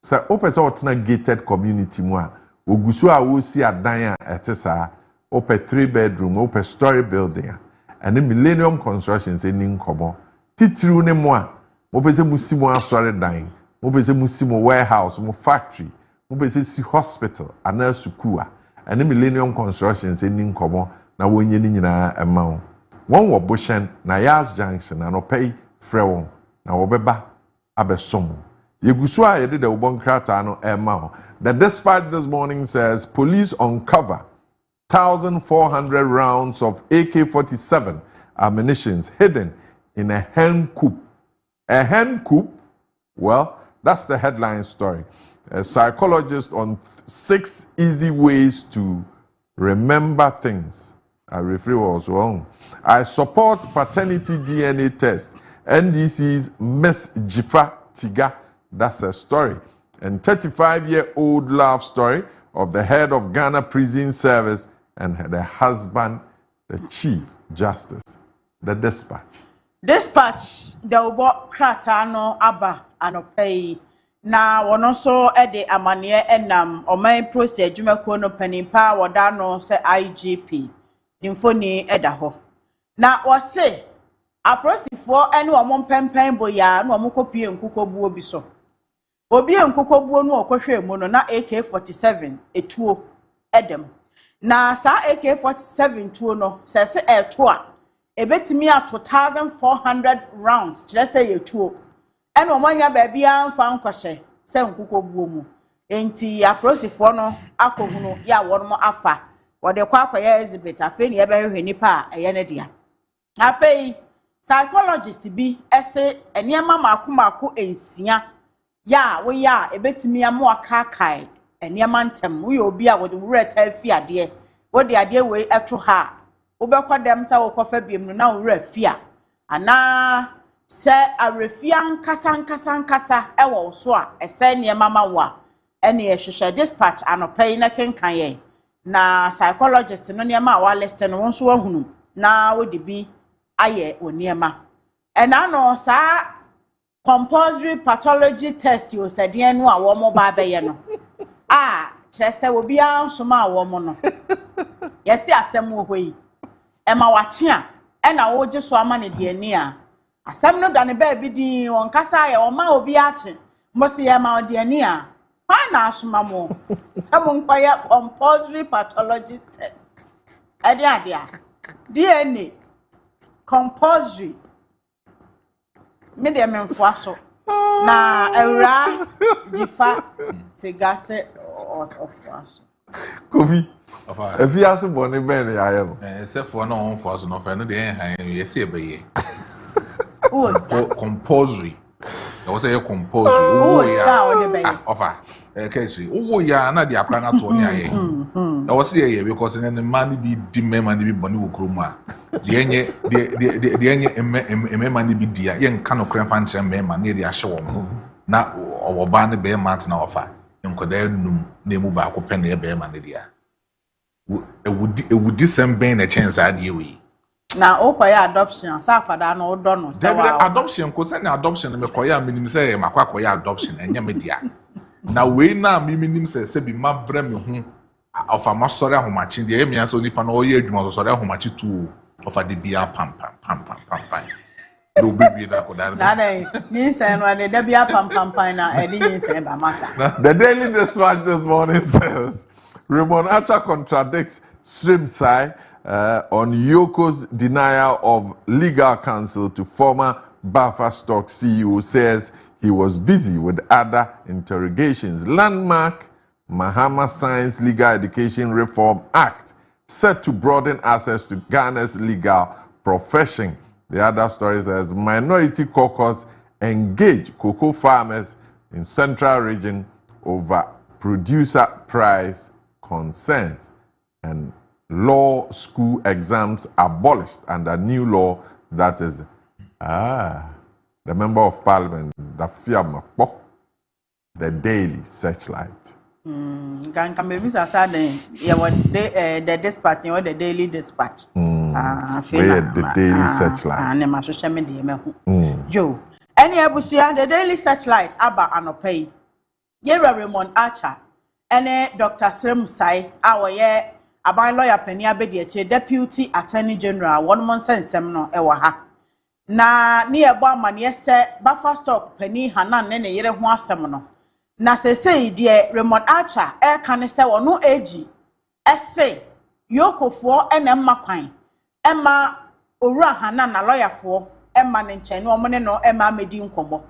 sɛ wopɛ sɛ wotena gated community mu a ogusu a wosi adan a ɛte saa wopɛ 3 bedroom wopɛ story building a ɛne Millennium Construction sɛ ni nkɔmɔ titiriw ne mu a wopɛ sɛ musi mu asɔre dan wopɛ sɛ musi mu warehouse mu factory wopɛ sɛ si hospital anaa sukuu a ɛne Millennium Construction sɛ ni nkɔmɔ na wonye ni nyinaa ɛma wo wɔn wɔ Bushen na Yas Junction na nɔpɛ frɛ wɔn na wɔbɛba abesom yeguso a yede de ubon krata no ɛma the dispatch this morning says police uncover 1,400 rounds of AK-47 ammunitions hidden in a hen coop. A hen coop? Well, that's the headline story. A psychologist on 6 easy ways to remember things. I refer was wrong. I support paternity DNA test. NDC's Miss Jifa Tiga. That's a story. And 35-year-old love story of the head of Ghana Prison Service and the husband, the Chief Justice. The dispatch. Dispatch, the Ubo Kratano Abba Anopei. Na wono so ede amane enam oman process adwumako no panipa woda no se IGP nimfoni eda ho na wose aprosifo ene omon pempen boya na omukopie nkukobuo bi so obi nkukobuo no okohwe mu no na AK-47 etuo edem na sa AK-47 tuo no sese eto a ebetimi a 2,400 rounds kire se yetuo ene omanya baabia mfa nkɔhye se nkukobuo mu enti aprosifo no akohunu ya wɔn afa wɔde kwakwaya exhibit afei ne yɛbɛhwehwɛ nipa a ɛyɛ ne dia afei psychologist bi ɛse eniema makomako ensia ya wo ya ebetimi amo akakai eniema ntem wo yɛ obi a wɔde wura tafi ade wɔde ade wei ɛto ha wo bɛkɔ dem sa wo kɔfa biem no na wura fia ana se arefia nkasa ewo so a ese niema ma wo a ene ehwehwe dispatch anopai na kenkan ye na psychologist no niema a wa list no won so wahunu na wodi bi aye oniema ena no sa compulsory pathology test yo sade no a wo mo ba beye no a kire se obi ansoma a wo mo no yesi asem wo hoi ema wache a ena wo gye so ama ne de ani a asem no dane ba bi din won kasa ya o ma obi ache mbosi ya ma de ani a ha na asoma mo samon kwaya compulsory pathology test ade a DNA compulsory me de memfo aso na ewra difa tegase of aso Kofi Ofa. if you ask boni ben ya ye no Sefo na on for so no fa no de han yesi ebeye. Who is that? Compulsory. I was say compulsory. Who is that? Ofa. Kesi. Wo ya na de akra na to ni aye. I was say because the man be di man be boni wo krom a. De enye emme man be dia. Ye nka no kran fa nche emme man na de ahye wo mo. Na oba ne be man na ofa. Nkoda num na emu ba ko pe na be man dia. E wudi sem ben na chance ade we. Na okoya adoption sa kwada na odo no Daybreak adoption ko se na adoption me koya minim se makwa koya adoption enya media. Na we na minim se bi mabre me ho of amasore ahomachi de emia so nipa na oye adwuma so sore ahomachi tu of ade bia pam. Do baby da ko da. Na dai ni se no ade da bia pam na edi ni se ba masa. The Daily Dispatch this morning says Raymond Acha contradicts Srimsai on Yoko's denial of legal counsel to former Bafa Stock CEO, says he was busy with other interrogations. Landmark Mahama Science Legal Education Reform Act set to broaden access to Ghana's legal profession The other story says minority caucus engage cocoa farmers in central region over producer price concerns, and law school exams abolished under new law that is the member of parliament, Afia, the daily searchlight. Can maybe the dispatch or the daily dispatch. The daily searchlight. And my social media. Joe. Any abusia the daily searchlight aba anopay. Yera Raymond Archer. Any Dr. Srim Sai, our year, a by lawyer Penny Abediache, Deputy Attorney General, 1 month since Semno Ewaha. Na near Barman, yes, sir, Buffer Stock, Penny Hanan, and a year of one seminal. Na say, dear Raymond Archer, air can say or no age. Essay, Yoko for and Emma Quine. Emma Ura Hanan, a lawyer for Emma Nenchen, no money no Emma Medin Combo.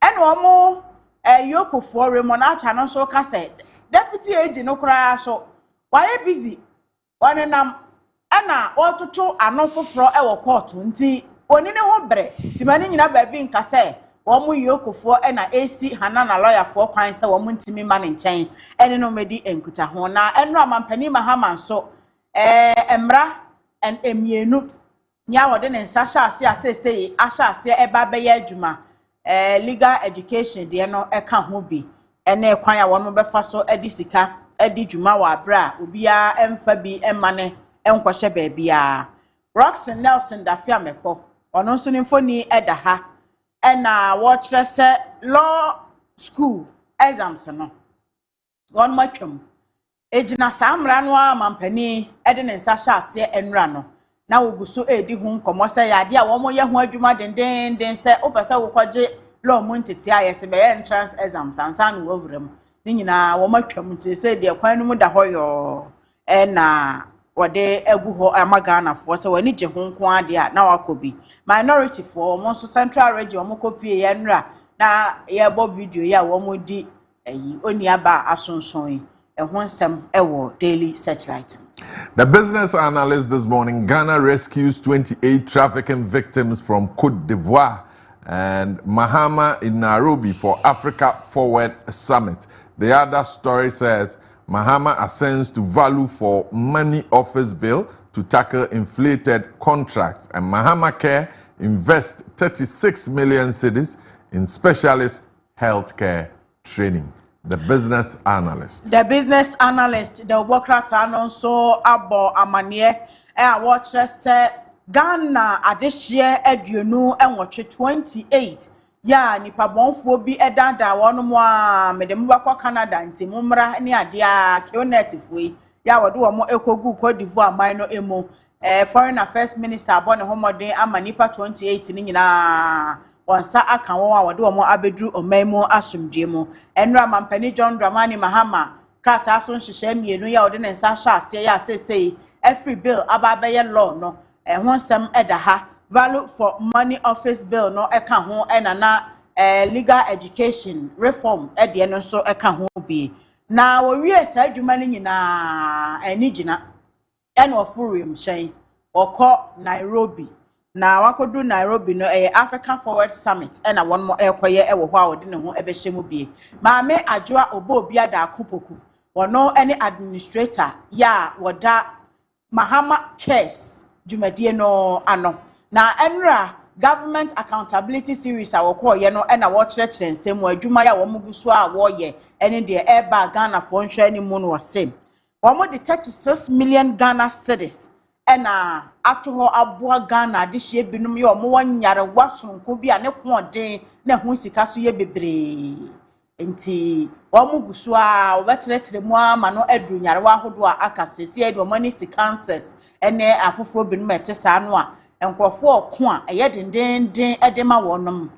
And one more, Yoko for Raymond Archer, and also cassette. Deputy agent no cry so. Why busy? One and Anna, all to two are not for our court, unti, one in a one bread. Timani in a baby in cassette. One more Yoko for and a AC Hanana lawyer for pints a woman to me man in chain, and no medi and Kutahona, and Raman Penny Mahaman so. Emra and Emienu. Nyawo de ne Sasha say Asha say eba be juma legal education de no eka ho bi ene kwan ya wono be fa so edi sika edi juma wa bra obia emfa bi emane enkwhye ba bia Roxen Nelson Dafia meko ono nso ni mfoni eda ha ena wo kire se law school exams no won matwam ejina samra no amampani ede ne Sasha ase enra no na oguso edi hu nkomo se ya de a wo mo ye hu adwuma den se opese wo kwaje law muntete ayese be entrance exams ansan wo wurem ni nyina wo matwam nti se de kwan no mu da hoyo na wode egu ho amagana fo se wani je hu nko ade a na wakobi minority for mo so central region mo kopie ye nra na ye bo video ya wo mo di eyi oni aba asonson daily searchlight. The business analyst this morning, Ghana rescues 28 trafficking victims from Côte d'Ivoire, and Mahama in Nairobi for Africa Forward Summit. The other story says Mahama ascends to value for money office bill to tackle inflated contracts, and Mahama Care invests 36 million cedis in specialist healthcare training. The business analyst. The business analyst, the Wokrata also abo amanie watch say Ghana adishie eduonu enwoche 28. Ya nipa bonfo bi edada wono mo a medem bakwa Canada nti mumra ni ade a Kionet foi. Ya wode wo mo ekogu Côte d'Ivoire man no emu. Foreign Affairs Minister abone homoden ama nipa 28 ni nyina onsa aka won a wode wo mo abedru omaimu asomdwe mu enra mampani John Dramani Mahama krata so nhihye mienu ya wode ne nsa hye ase ya sesei every bill ababaye law no ehonsem edaha value for money office bill no eka ho enana legal education reform ede no so eka ho bi na wo wie sa adwuma ni nyina enigina ene ofurim hyen okọ Nairobi na wakodu Nairobi no African Forward Summit na one more ekoye ewo ho a wode ne ho ebehye mu bie maame adwoa obo obi ada akopoku wono any administrator ya woda Mahama Case dwumadie no ano na enra government accountability series awoko ye no na wo kyerɛkyerɛ nsɛm adwuma ya wo muguso a wo ye ene de eba Ghana for nhwɛ ni mu no wose wo mo de 36 million Ghana cedis ena atoho aboa Ghana de hye binum ye omo wanyare wasonko bi a ne koden na hu sika so ye bebre enti omo gusu a obeteretere mu ama no adru nyare wa hodo a aka sesi e do money cancers ene afoforo binum etesa no a enkrofo oko a eye dendenden edema wonom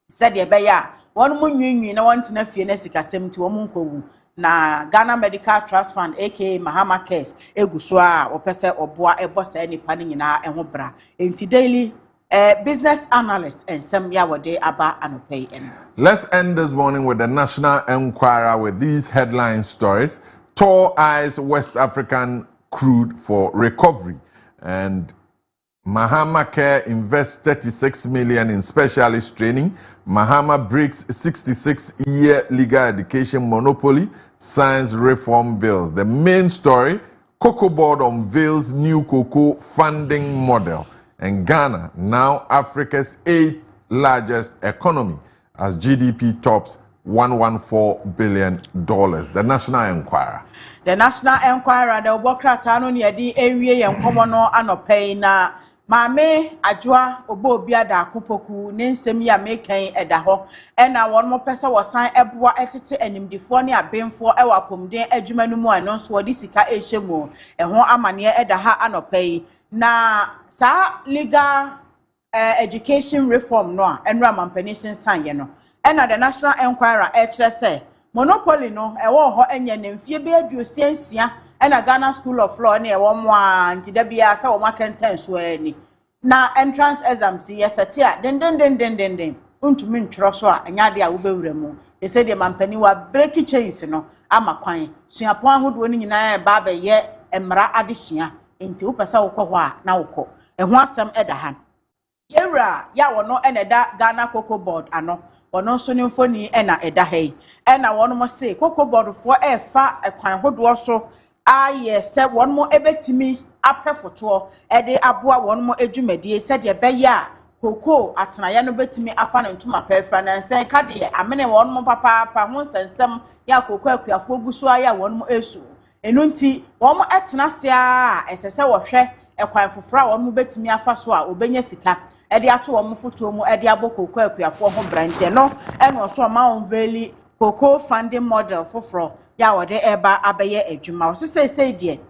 se de be ya wonom nwinwi na wontena fie na sikasem ti womo nkowu na Ghana Medical Trust Fund aka Mahama Case eguso a opese oboa ebosa nipa ni nyina eho bra enti daily business analyst and some yawode aba anopay. Let's end this morning with the National Enquirer with these headline stories. Tor eyes West African crude for recovery, and Mahama Care invests 36 million in specialist training. Mahama breaks 66-year legal education monopoly. Signs reform bills. The main story, Cocoa Board unveils new cocoa funding model. And Ghana, now Africa's 8th largest economy, as GDP tops $114 billion. The National Enquirer. The National Enquirer, the Obokrata no near the area and common anopay na Mame Ajwa Obobia da Kupoku, Ninsem ya making edaho, and now one more person was signed Ebwa etite and in the phone are being for our pumde edjumanumo and non swadisika eshemo, and one amania edaha anopay. Na sa legal education reform no and Raman Penison Sanyano. And at the National Enquirer, say monopoly no, a war ho and yen fie be du scientia, and a Ghana School of Law near 1 to the Bia so market tense weni. Na entrance exams, yes, a tear, den. Untumin troswa, and yadia uberemo. They said the man penny were breaky chains, no, ama quine. Singapore would winning in a barber yet, and mara addition. Into upasa ukwa na uko. E hwasam edahan. Yera ya wono eneda Ghana Cocoa Board ano. Wono so nimfoni ena edahei. Ena wono mo say Cocoa Board for efa ekwan hodo so aye se wono mo ebetimi apefoto e de aboa wono mo edwumadie se de beya cocoa atenaye no betimi afa na ntuma pefa na nsen ka de amene wono mo papa ho sensem ya cocoa akuafo gusu aya wono mo esu. Enunti womo etena sia esese wo hwe ekwan fofora womo betimi afa so a obenya sika e de ato womo foto mu e de abokoko akuafo ho brante no eno so ma on veli cocoa funding model foforo ya wode eba abeye adwuma wo sesei die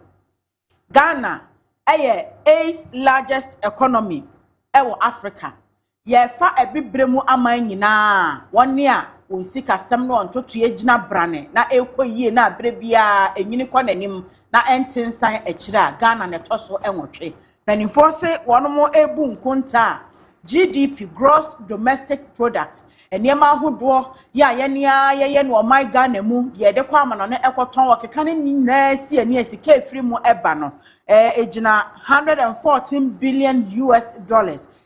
Ghana eye 8th largest economy ewo Africa ye fa ebibremu aman nyina woni a Sika sem no ontoto yegina brane na ekoyie na abrebia enyini kwananim na entinsan akira Ghana ne toso enwotwe penifo se wono ebu nkonta GDP gross domestic product eniema ahodo ya yenia ye no my Ghana mu ye de kwa amano ne ekoton okeka ne nyina si ani esika efiri mu eba no ejina $114 billion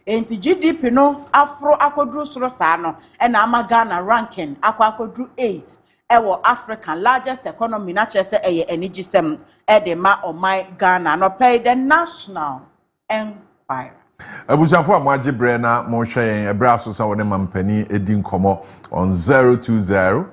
enti GDP no afro akodru soro saa no na ama Ghana ranking akodru 8th ewo African largest economy na chese eye enigisem de ma my Ghana no pay the National Enquirer. Abusanfo amwaje bre na mo hwe yen ebra asosa woni mampani edi nkomo on 020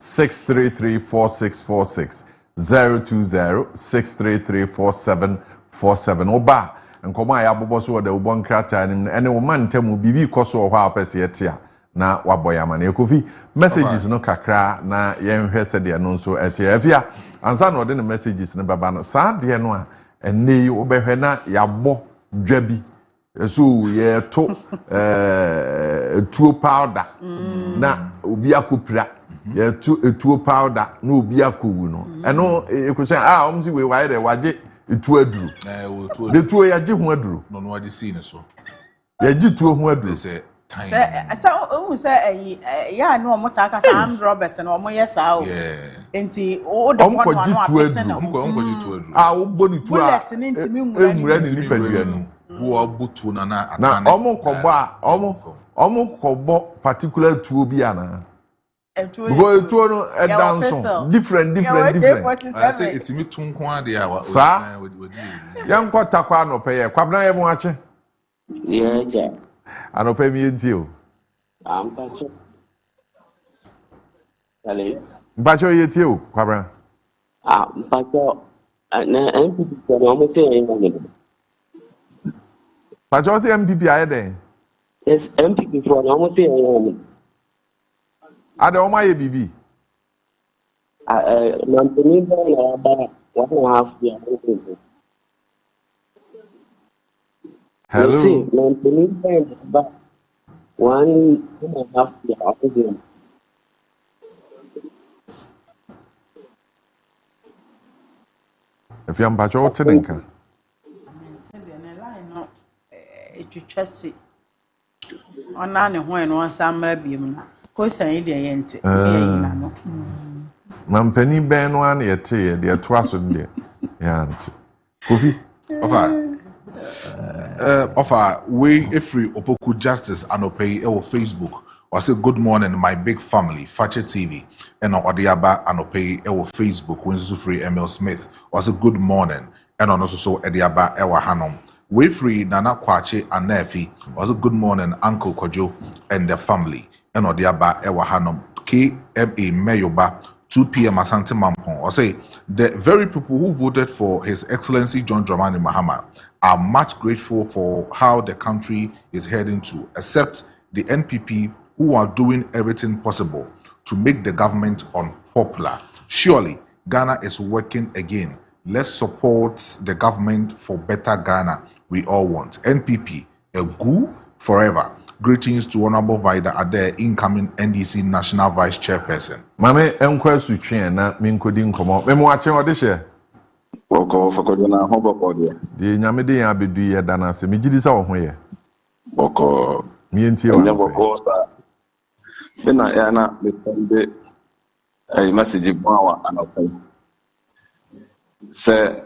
6334646 020 6334747 oba nkomo aya bobo so da ubon krata ni ene wo mantemu bibi koso ho apese yetia na waboyama na ekofi messages no kakra na yenhwe se de no nso etia afia ansa na ode ne messages ne baba no sa de no a enne wo behwe na yabo dwabi so ye to tuo powder na obi akopira ye to tuo powder na obi akowu no eno ekusan omsi we wa de waje etu aduru de tuo ya je ho aduru no no ade see ne so ya je tuo ho aduru se o se ya no mo ta ka Sam Roberts no mo yes a o enti o de mo no apete na onko ji tuo aduru o boni tuo a bullet ni ntimi nwura ni nipadua no wo butu na omo kobo a omo kobo particular tuo bi ana go tuo no e dance different I say etimi tunko ade a sa yanko takwa no peye kwabna ye mo ache yeah anope mi enti o ampacho ale mpacho yeti o kwabna mpacho na MPP no mo se yin mpacho se MPP aye den yes MPP no mo se yin ade o maye bibi Mantini na about 1.5 years. Hello. See, Mantini about 1.5 years. If you am bacho otenenka. Etwetwase. Ona ne ho eno asamra biem na. Ko san ide yente. No. Mampani ben no an yete de to aso de. Ya anti. Kofi. Ofa. Offer we free Opoku Justice Anope on Facebook. I say good morning, my big family, Fache TV, and on Odiaba Anope on Facebook, Winsu Free Emil Smith. I say good morning, and on also Ediaba Ewa Hanom. We free Nana Kwache and Nefi. I say good morning, Uncle Kojo and the family, and Odiaba Ewa Hanom. KMA Mayoba. 2 p.m. Asante Mampong. I say the very people who voted for His Excellency John Dramani Mahama are much grateful for how the country is heading to, except the NPP who are doing everything possible to make the government unpopular. Surely Ghana is working again. Let's support the government for better Ghana we all want. NPP, a goo forever. Greetings to Honorable Vida Ade, incoming NDC National Vice Chairperson. Mame, enkwe sutwe na minkodi nkomo. Me mo ache ode hye. Boko fakodo na ho boko de. De nyame de ya bedu ye dana se megidi sa wo ho ye. Boko. Mi enti wa. Boko sa. Bena ya na me sende message gbawa anopai. Se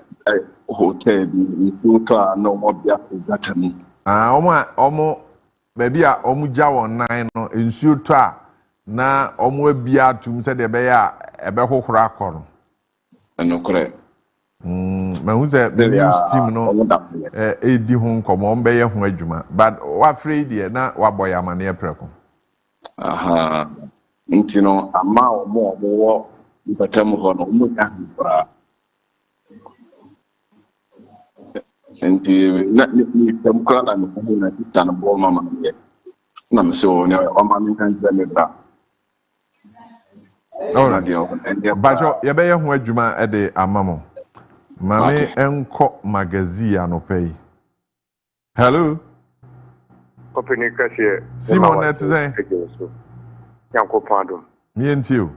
hotel ni tuta no mo bia gatani. Omo baby a omugya won nan no ensuo to a na omo abia tum se de be ya ebe hohoro akoro enokore mahu se the news team no edi ho nkomo mbe ye ho adwuma but wa free de na wa boy amane epreko aha ntino ama omo wo ipatam ho no mu ka bra enti na ni temkra na mo na tan bo mama ye na me so ne o ma mi kan ze me bra bajo ye be ye ho adwuma e de amamo mame enko magazine anopei hello opini kasi Simon netze yanko pardon mi entio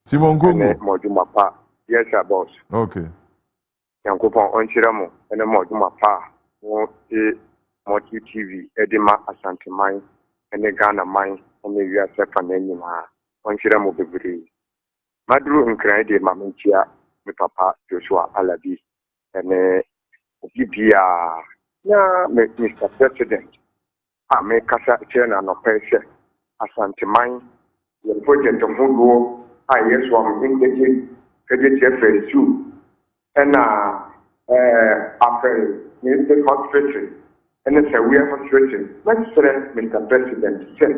Simon Gogo moduma pa yes boss okay Yankopon onchiramo ene moduma pa wo e Multi TV edima Asante man ene Ghana man ene wiase fanani ma onchiramo bebre madru nkran de mamunchia me papa Joshua Alabi ene obibia na Mr. President me kasa chena no pese Asante man ye project hundo yeso am indege keje chefe and after the hospital and it's a weird hospital. Let's say, Mr. President said,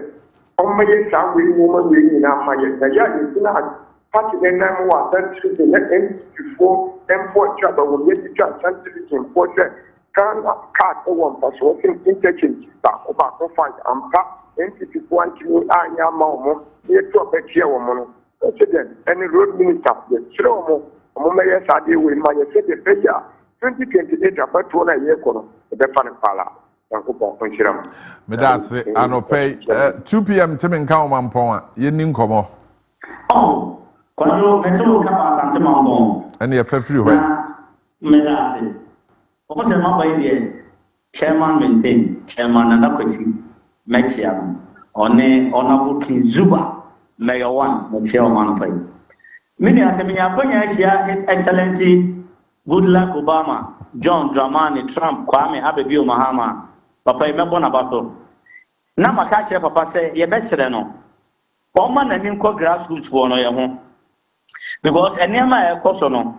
"Oh, my son, we woman, we in our fire. The young is not party and I'm what that should be let in before M4 job will get the job scientific in Portrait. Can cut one person working interchange staff about to find and pack NPP one to I am more near to a better woman. President and the road minister, the Chromo. Omomeye sade we ma ye se de peja 2028 abato na ye kono e be fa ne pala yankopon onchiram me da se anopei 2 p.m. timin kan o mampon a ye ni nkomo kwano metu ka Asante mampon ene ye fa free ho me da se o se ma bai de chairman maintain chairman na kwesi mechiam one honorable King Zuba mayor 1 mo chairman pai mini aseminya ponya His Excellency Goodluck Obama, John Dramani, Trump, Kwame Abebio Mahama, Papa Mebona Bato. Na makache papa say ye betere no. Oma na ninko grassroots for no ye ho. Because enema e koso no.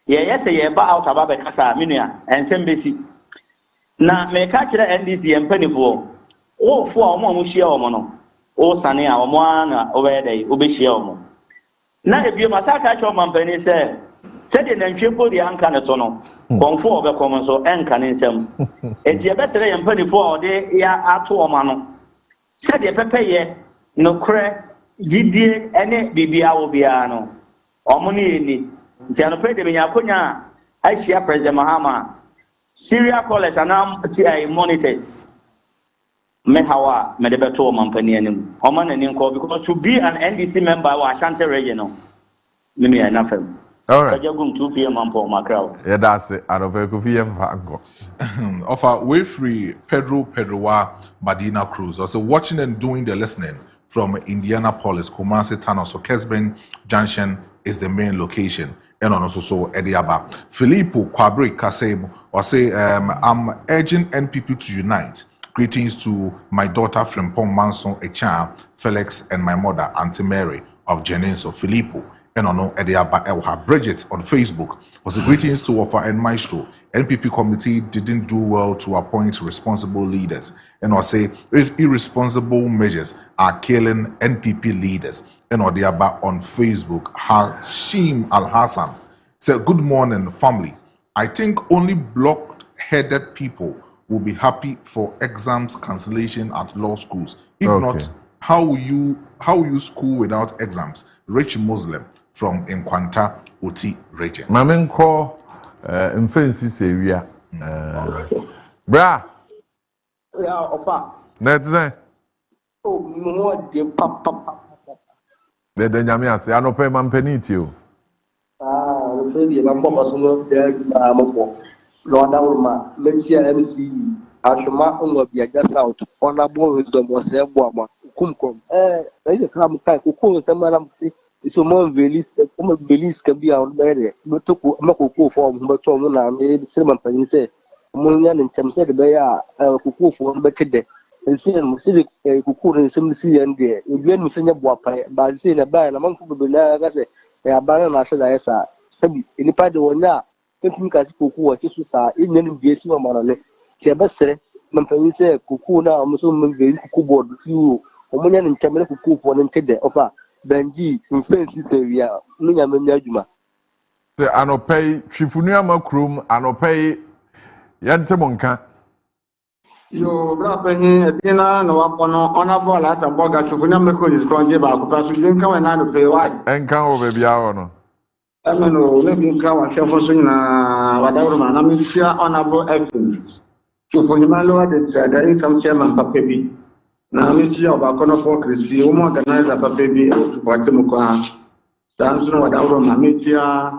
Ye yes ye ba out aba be kasa minua ensem besi. Na me ka kire NDP empanifo. O fo a omo hia omo no. O sane a omo ana obedai obehia omo. Na ebio masaka cho mampani se de nantwempo de anka ne to no konfo obekom so enka ne nsem enti ebesere ye mpanifo a ode ya ato oma no se de pepeye no kre gidie ene bibia wo bia no omo ne eni nti ano pe de menya konya Asia President Mahama Syria College anam TI monitors me hawa me de beto mampani anim omo na ni nko because to be an NDC member wa Ashanti region no me na fam. All right. 2 p.m. Yeah, that's it. I don't know. Offer way free Pedro Badina Cruz. Also watching and doing the listening from Indianapolis, Kumasi, Thanos, so Kesben Junction is the main location. And also so Ediaba. Filippo Kaakyire 6Am Or say, I'm urging NPP to unite. Greetings to my daughter Frimpong Manson Echan, Felix, and my mother, Auntie Mary of Jennings of Filippo. And on Ediaba Elha Bridget on Facebook. Was greetings to Wafa and Maestro. NPP committee didn't do well to appoint responsible leaders. And I say irresponsible measures are killing NPP leaders. And Ediaba on Facebook, Hashim Al Hassan said, good morning, family. I think only blocked-headed people will be happy for exams cancellation at law schools. If not, how will you school without exams? Rich Muslim from Nkwanta Oti region. Mamen ko mfensi sevia. Bra. Yeah, opa. Netze. Oh, mo de papa. De nyame ase anope mampaniti o. Ah, the number of some there mo. Lord Alma, let's hear MC. Ashuma on the just out. Honorable wisdom was a woman. Kumkom. I come back. Kuku some so more beliefs can be out there. But took Mako form, but Tomuna made Simon Penny say, Munian and Tam said they are Kuku for better day. And seeing civic Kuku and some sea and there. You blame me by seeing a ban among people. I say, they are barren. I said, I saw. In the party one now, thinking as Kuku, just saw in any base of Manale. Tiabase, Mampani say, Kuku now, Muslim very Kuku board with you. Munian and Tamil Kuku for them take the offer. Benji, in Francis area, Nuyama. Say, Anopay, Trifunia Macrum, Anopay Yantamonka. Yo, Brapeni, Dina, no Apono, Honorable at a Boga, Trifunia Macrum is going to give up, because we didn't come and I to pay white. And come over, baby, I don't know, maybe come and share for soon, whatever, man. I'm sure Honorable Evans. Trifunia Loa, the income chairman, Papebi. Na miti ya bakono for Christi umo organizer pa baby tufuate mkoa sanzo wadawro na miti ya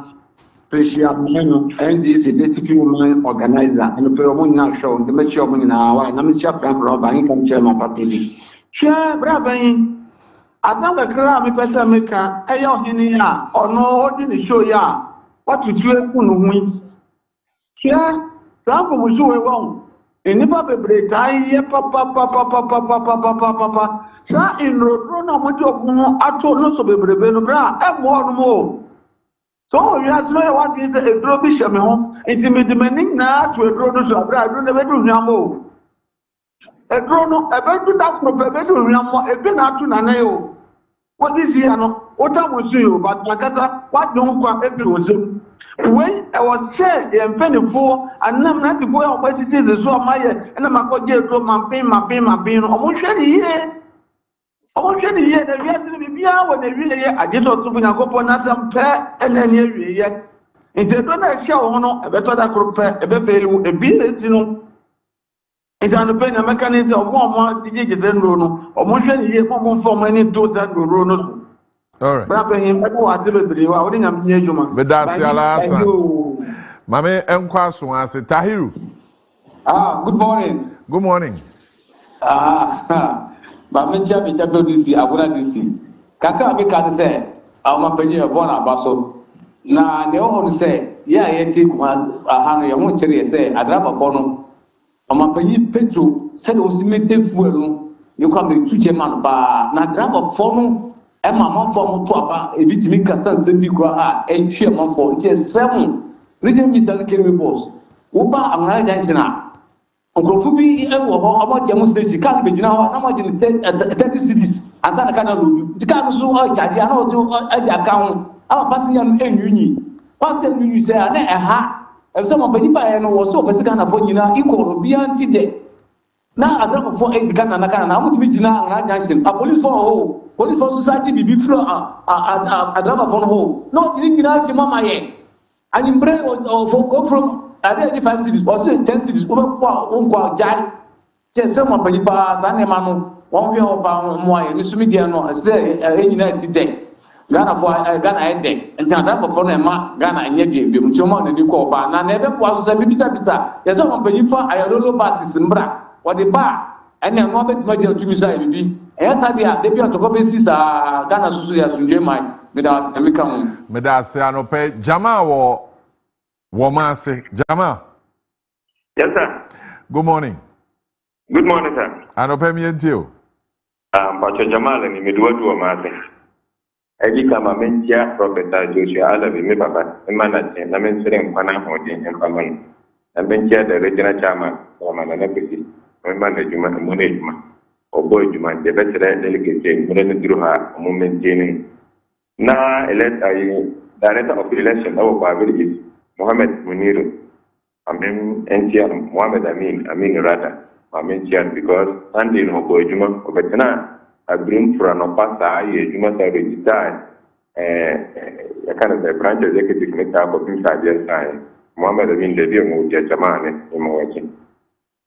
pressure meno NDC deputy woman organizer and pe omo nya show the miti omo na wa na miti ya plan pro ba yin kan chairman pa baby she bra ban adanga kra mi pesa meka eyo hini ya ono odi ni show ya watu tuwe kunu hu she sampo musuwe won enipa bebre tai papa sa inro na mo jogun ato no so bebrebe no bra e mo no mo so you as no what is a gro bi shame ho intimidating na to a gro no so bra do na be do hwamo e gro no e be do da kro be do hwamo e be na atu na na yo what is here no o ta mo so yo but nakata what don kwa e bi o so when I was said in penny for and I'm not the boy of what it is so my and I'm a get to my pain, almost ready here. Almost ready here, the real to be here when they really I get to bring a couple of some pair and then here. If they don't show honor, a better that could pay a baby, a bill, you know. It's on the pen, a mechanism of 1 month, digit then rono, almost ready here, 1 month for many 2 than rono. All right. But that's your last one. Mame Enkwaso ase Tahiru. Good morning. Good morning. Mame Chabi DC, Abuna DC. Kaka me kan say, "Awma penye e bona abaso." Na ne o say, "Ya yeti kuma ahanu ya ho kire say adraba fo no." Awma penye petro say o simete fuel no, you come be tuche man ba na adraba fo no. Emma Monfort Mutuaba, a bit me Cassan Sembiqua, and Share Monfort, just 7. Region Mr. Kerry Boss. Uba, I'm not Jansina. Uncle Fubi, how much you must say, can't be now, how much in 30 cities, as I can't the can't so much. I know to the account. I'm passing an uni. Passing you say, a ha. If someone Benipa was so Pescan of Fonina, equal beyond today. Now I don't for 8 gun and I can't. I'm to be now, a police for Police for society be flow a drama for home. No, didn't get Mama yet. And in break or go from 5 cities or 10 cities over for Unqua Jai. Just someone by the bars and a man, 1 year about why Miss Midiano say a United Day. Ghana for a Ghana head day, and Sandra for Nema, Ghana and Yeti, Bimchomon and Yuko Ban, and never was a Bisa. There's someone by you for a little bus in Bra, or the bar. And then Robert Major to me side be. Yes, I did. They be on top of this Ghana Susuya Sunjay without American. Medase Anope Jama or Womase Jama. Yes, sir. Good morning. Good morning, sir. Anopemi entio. Pacho Jamal ni Midwatu wa Mase. Eji kama mentia Professor Joshua Alabi mi baba. Emana na mensere mpana hodi empamani. Na mentia the regional chairman wa na nepisi. Emana juma mune juma. Obo juma de betere delegate mune ndiru ha mu mentie na elect ay director of election awo ba is Mohammed Muniru. NTR Mohammed Amin Rada. Chair because Sunday no boy Juma Obetana I bring for an opasa Juma register a kind of a branch executive make up of inside the time. Mohammed Amin the deal with Jamane in watching.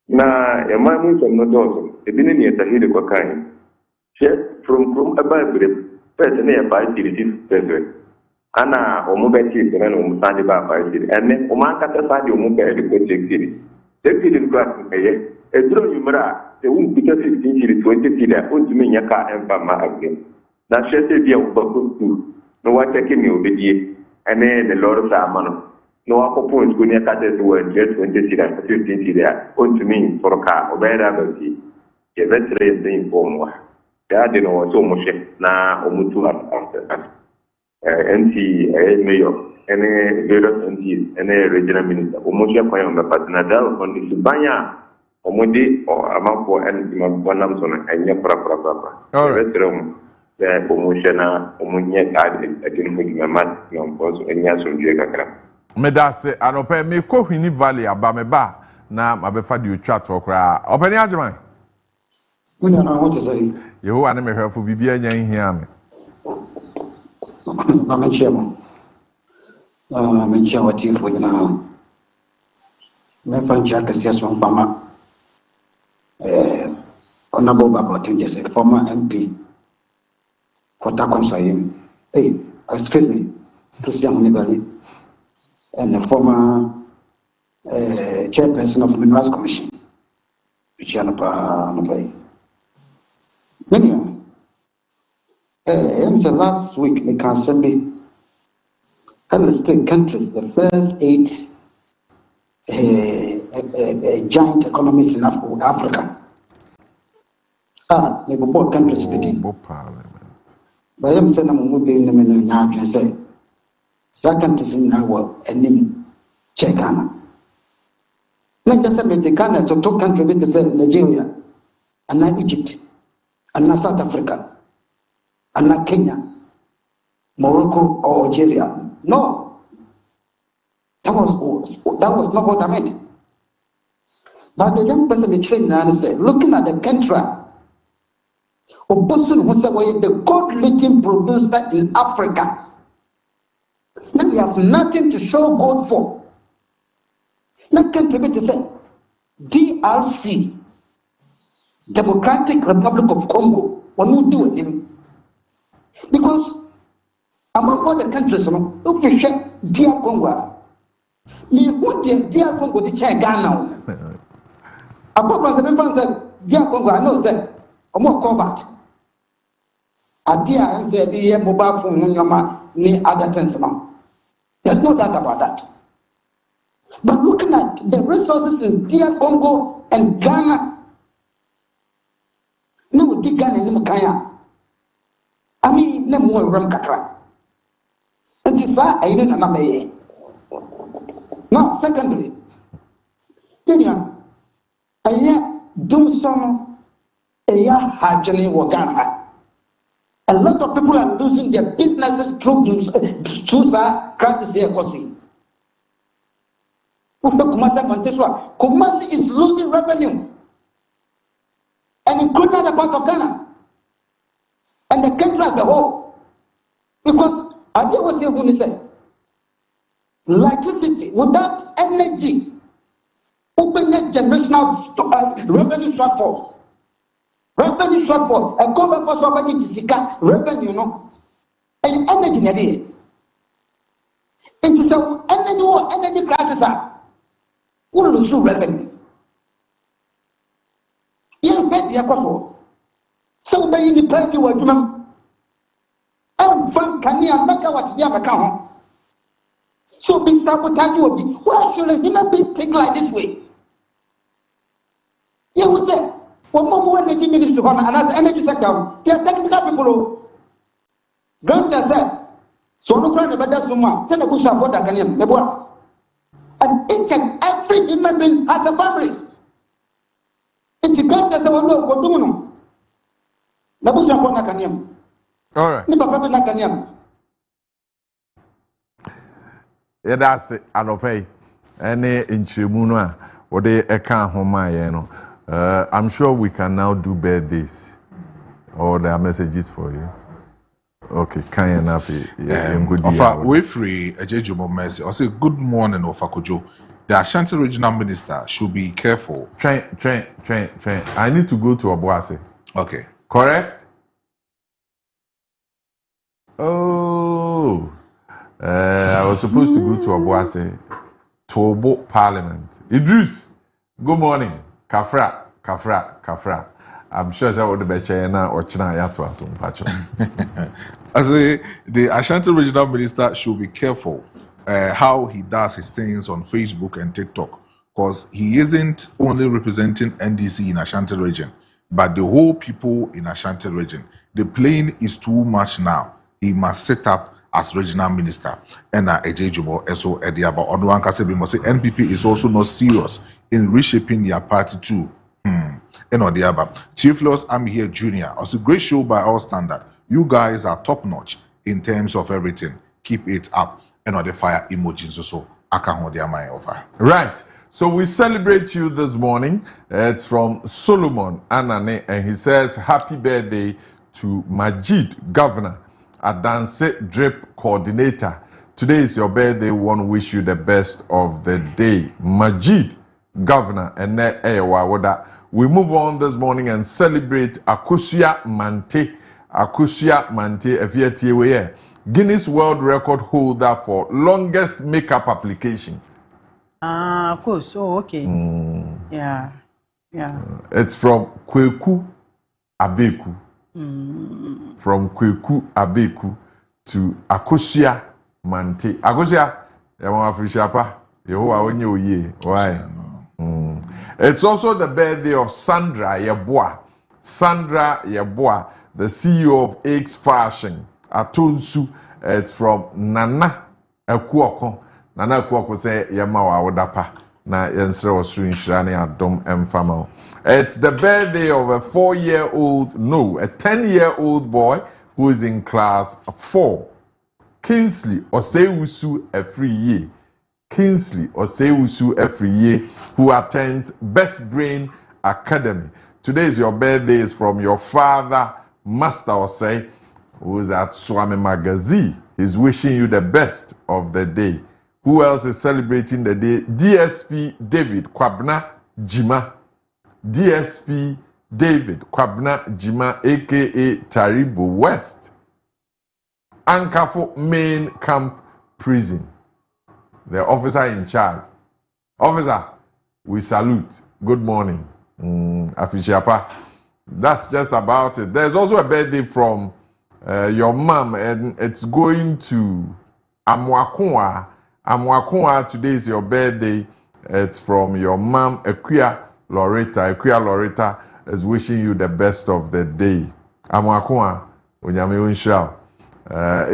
Na a man who can not also a billion years ahead of Kokai. Chef from a Bible, person nearby the Anna Omubeti and Umusani Baba and then Omakata Sadi Omubeti project. They didn't class a drone numera, the womb picture 15 to 20 feet, won't mean your car and Bama again. Now, she said, dear, no one taking you the year, and then the Lord of Amano. No upper points when you cut it to a jet 20 feet and 15 feet there, won't mean for a car or better than tea. A veteran thing for more. There didn't know so much now or Mutu after us. NT, Mayor, any various NTs, any regional minister, Omosia Koyam, the partner on the Subanya. Omodi or Amako and Bonamson and Yapra. All right. The promotion Omunia card again with my man, and Yasun Jagakram. Medase, and open me Kohini Valley, Abameba, now Mabefa do chat for cry. Open Yajaman. What to say? You want me here for BBA here. I'm a chairman. I'm in charity for you now. My friend Jack is just one farmer. Honorable Babatunde is a former MP for Takonsayim. Hey, excuse me, Christian Munibali, and a former chairperson of Minerals Commission, which are not many. And the last week, we can send me listed countries, the first 8 giant economies in Africa. Maybe both countries speaking. But I'm saying I'm going to be in the middle of the say, second is in our enemy, Ghana. Not just a Ghana to two countries, to say Nigeria, and not Egypt, and not South Africa, and not Kenya, Morocco, or Algeria. No. That was not what I meant. But the young person in training and said, looking at the country, Obosun was the gold-leading producer in Africa. Now we have nothing to show God for. Now country to say DRC, Democratic Republic of Congo, what we do him. Because among all the countries, if we share DR Congo, you want DR Congo to check Ghana. Apart from the members said DR Congo, I know that I'm more combat. A dear and say be a mobile phone ni other things now. There's no doubt about that. But looking at the resources in DR Congo and Ghana, no dig Ghana in Kenya. I mean, no more rum kakra. And this is I didn't know. Now, secondly, Kenya, a year doom some a year hajani wa Ghana. A lot of people are losing their businesses through crisis here causing. Kumasi is losing revenue, and including the part of Ghana and the country as a whole. Because I just was here when he said, electricity without energy, open generational revenue shortfall. Revenue shortfall, a cover for somebody to seek revenue, and energy. It is an energy crisis. Who will lose revenue? You get the aqua. So many in the party were doing. And Frank can you make what you have account? So be sabotage will be. Why should a human being think like this way? You will say, one more energy ministry on another energy sector. They are technical people. Grant said, so no crime about that someone. Send a bush of water can him. And each and every human being has a family. It's grant as a one of Goduno. The bush of water can him. All right. Yeah, that's it. I don't pay any in Chimuna or they can't home my, I'm sure we can now do birthdays or there are messages for you. Okay, kind enough. Ofa, we free a Jejumo Mercy. I say good morning, Ofa Kojo. The Ashanti regional minister should be careful. Train. I need to go to Obuasi. Okay. Correct? Oh. I was supposed to go to Obuasi, Tobo Parliament. Idris, good morning. Kafra. I'm sure that would be China or China Yatwa. I say the Ashanti regional minister should be careful how he does his things on Facebook and TikTok, because he isn't only representing NDC in Ashanti region, but the whole people in Ashanti region. The plane is too much now. He must set up as regional minister. And Ejejumo also Ediaba Onwan Kasebi must say NPP is also not serious in reshaping their party too. And Odiaba. Theophilus I'm here Jr. Also great show by all standard. You guys are top notch in terms of everything. Keep it up. And on the fire emojis so I can hold my offer. Right. So we celebrate you this morning. It's from Solomon Anane, and he says happy birthday to Majid, Governor, Adanse Drip Coordinator. Today is your birthday. We want to wish you the best of the day. Majid, Governor, and we move on this morning and celebrate Akosua Mante. Akosua Mante, Efietiwe, Guinness World Record holder for longest makeup application. Of course. Oh, okay. Yeah. It's from Kweku Abeku. From Kweku Abeku to Akosua Mante. Akosua, Yama Frishapa, Yehowa onye oye. Why? It's also the birthday of Sandra Yeboah. Sandra Yeboah, the CEO of X Fashion, Atonsu. It's from Nana Ekuoko. Nana Ekuoko say Yama wa wodapa. Na yensre osru inshirane adom emfamo. It's the birthday of a 10-year-old boy who is in class 4. Kingsley Osewusu every year. Kingsley Osewusu every year, who attends Best Brain Academy. Today is your birthday. Is from your father, Master Osei, who is at Swami Magazine. He's wishing you the best of the day. Who else is celebrating the day? DSP David Kwabna Jima. DSP David Kwabna Jima, aka Taribo West. Ankafo Main Camp Prison. The officer in charge. Officer, we salute. Good morning. Afishiapa. That's just about it. There's also a birthday from your mom, and it's going to Amwakunwa. Amwakunwa, today is your birthday. It's from your mom, Equia Loretta. Equia Loretta is wishing you the best of the day. Amwakunwa, Unyame Unshao.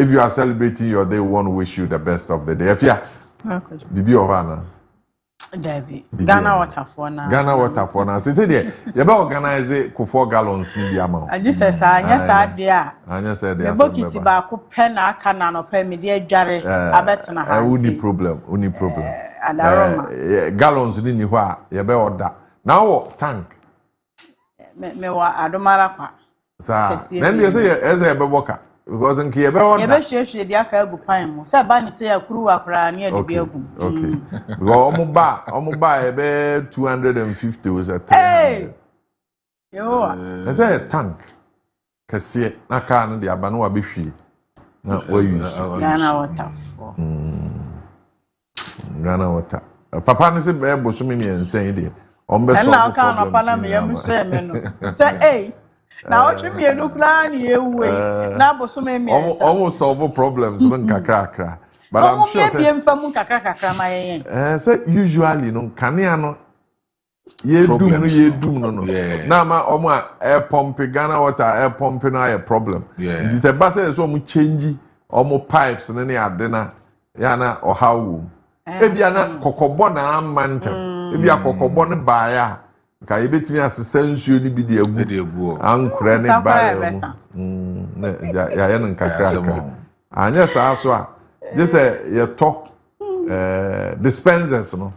If you are celebrating your day, we want to wish you the best of the day. Afia, Bibi Ovana. David. Ghana water for now. Ghana water for now. Say there, you better organize it for 4 gallons in the amount. I just said, dear. I just said, the bucket baako pen a kana no pen me dey dware abetena ha. Uni problem. Gallons ni ho a you better order. Now tank. Me wa adomara kwa. Sa. Then you say eze be boka. Because in Kiebe order. Ebe hwehwe dia ka agu pan mu. Say ba ni say akuru akra na e de bi agu. Okay. Because omuba ebe 250 was a 300. Hey. Yo. I say tank. Kese na ka no de aba no wa behwie. Na we use Ghana water for. Ghana water. Papa ni say be bosumi ni ensen de. Ombe so. Na ka no pa na me yam say me no. Say hey. Now what me no kra na ewe na bosome me almost solve problems when kakra. But I'm sure say be mfa mu kakra ma yen. Say usually no kania no ye doom no Yeah. na ma omo air pump Ghana water air pump na a problem Yeah. it is a base so omo change omo pipes ne ade na ya na ohawo ebia na kokobo na amantem ebia kokobo ne baaya ka yebetimi asesa nsuo ni bi de agu ankura ne baaya na ya ya nkakra anya saa so a je se ye to dispensers no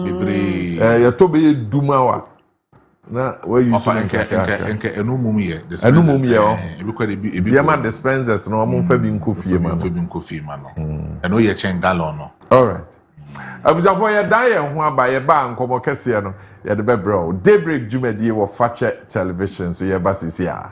bebre ye to be dumawa na we use enke enumum ye diama dispensers no mo fa bi nkofie ma no eno ye chen gallon no all right abujafo ye dan ye ho aba ye ba nkomo kese no ye de bebro daybreak jumadi wo fache television so ye ba sisi a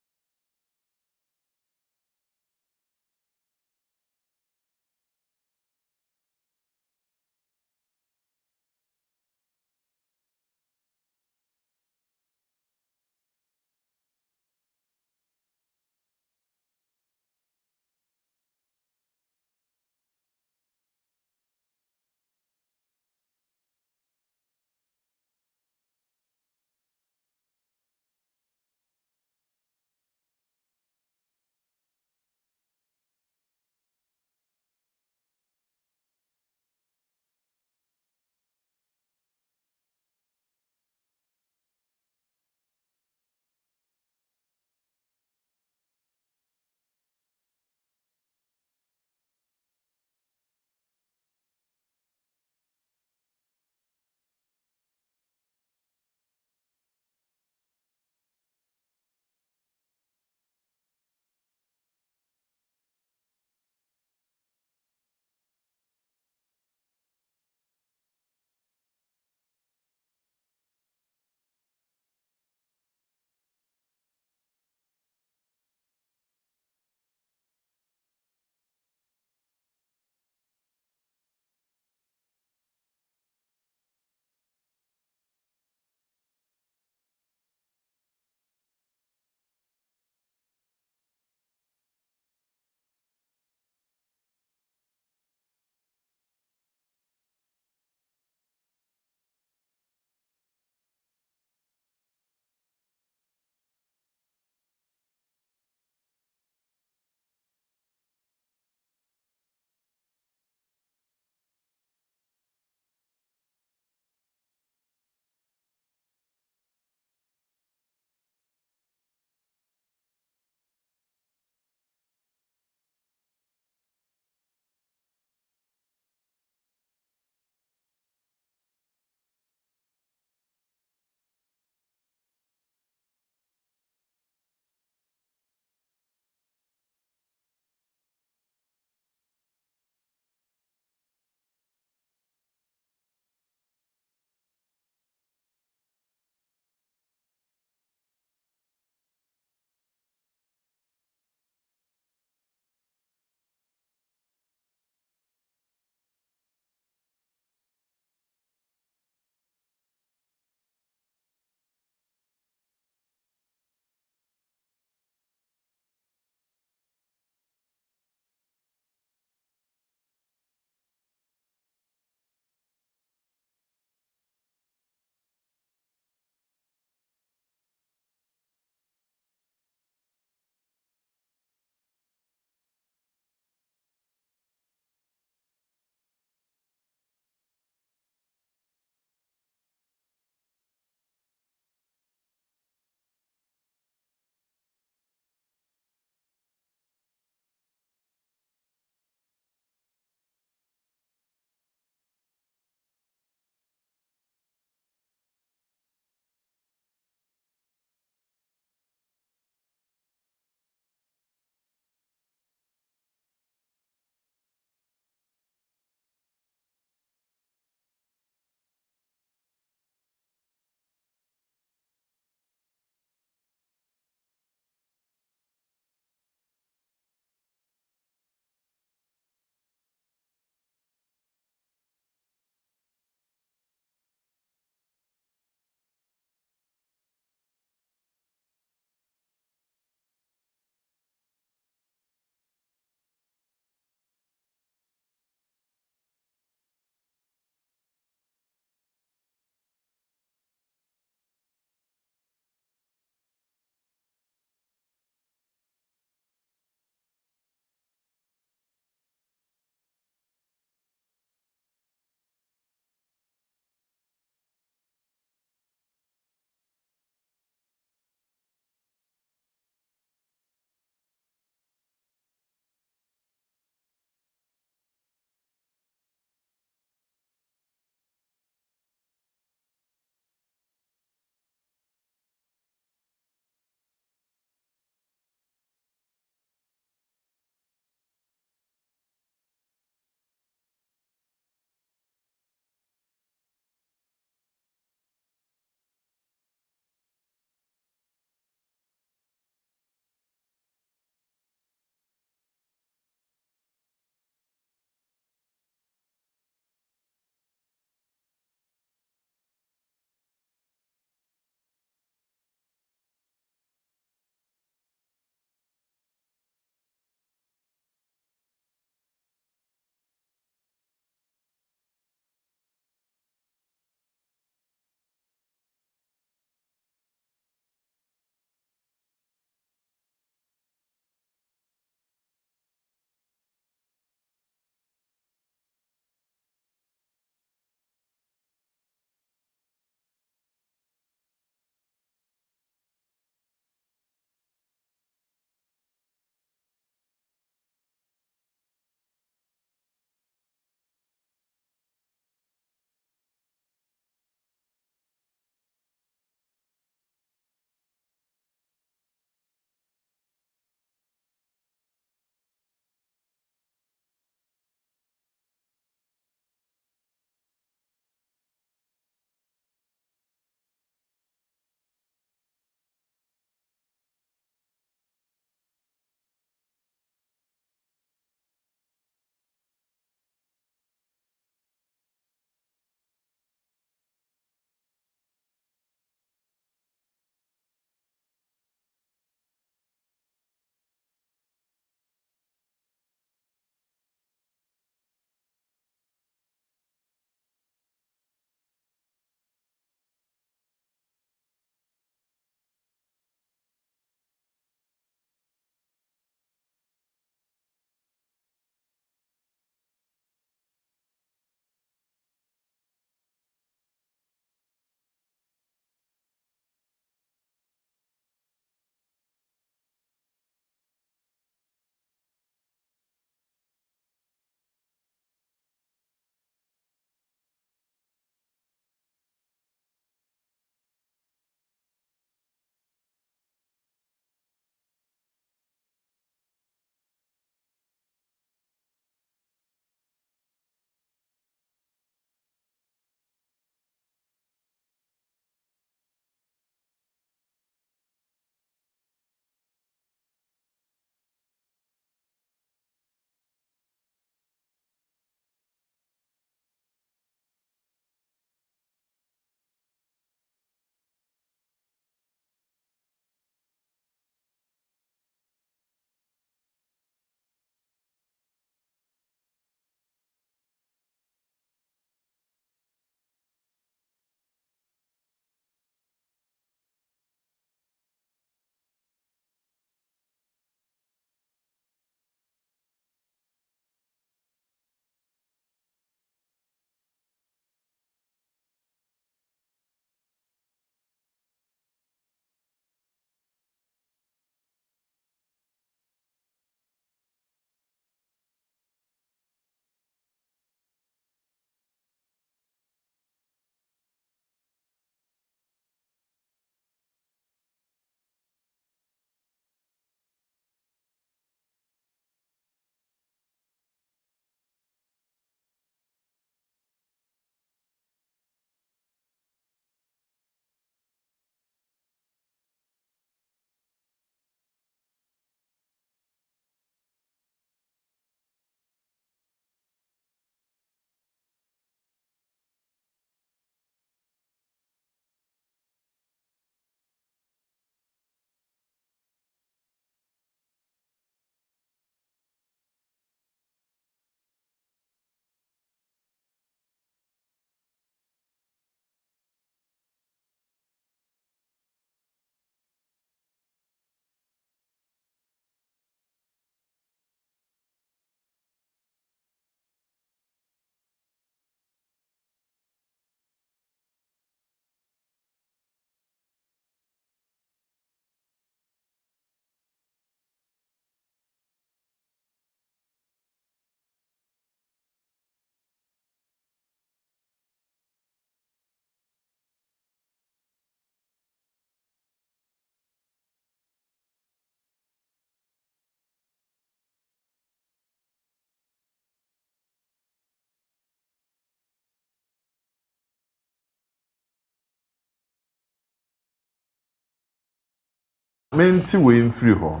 menti we mfiri ho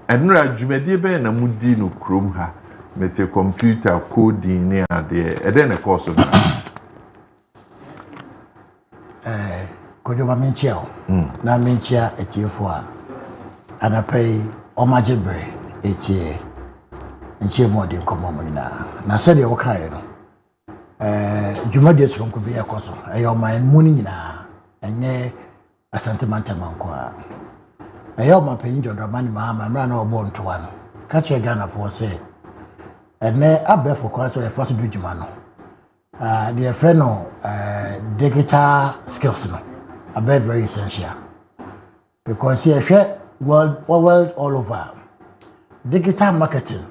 enura dwumadi be na mudi no krom ha mete computer coding ne ade ede na course no Kojo Marfo na menchia etiefo a anapai omagebre etie nchie mode nkomo na said e wokae no dwumadi sonko bi ekoso eyo man mu ni nyina enye asante mantamanko a eyo mapanyin Dramani Mahama mra na obo ntoa no ka che Ghana for say ene abefo kwaso e first do dwuma no the friend no digital skills no are very essential because here world all over digital marketing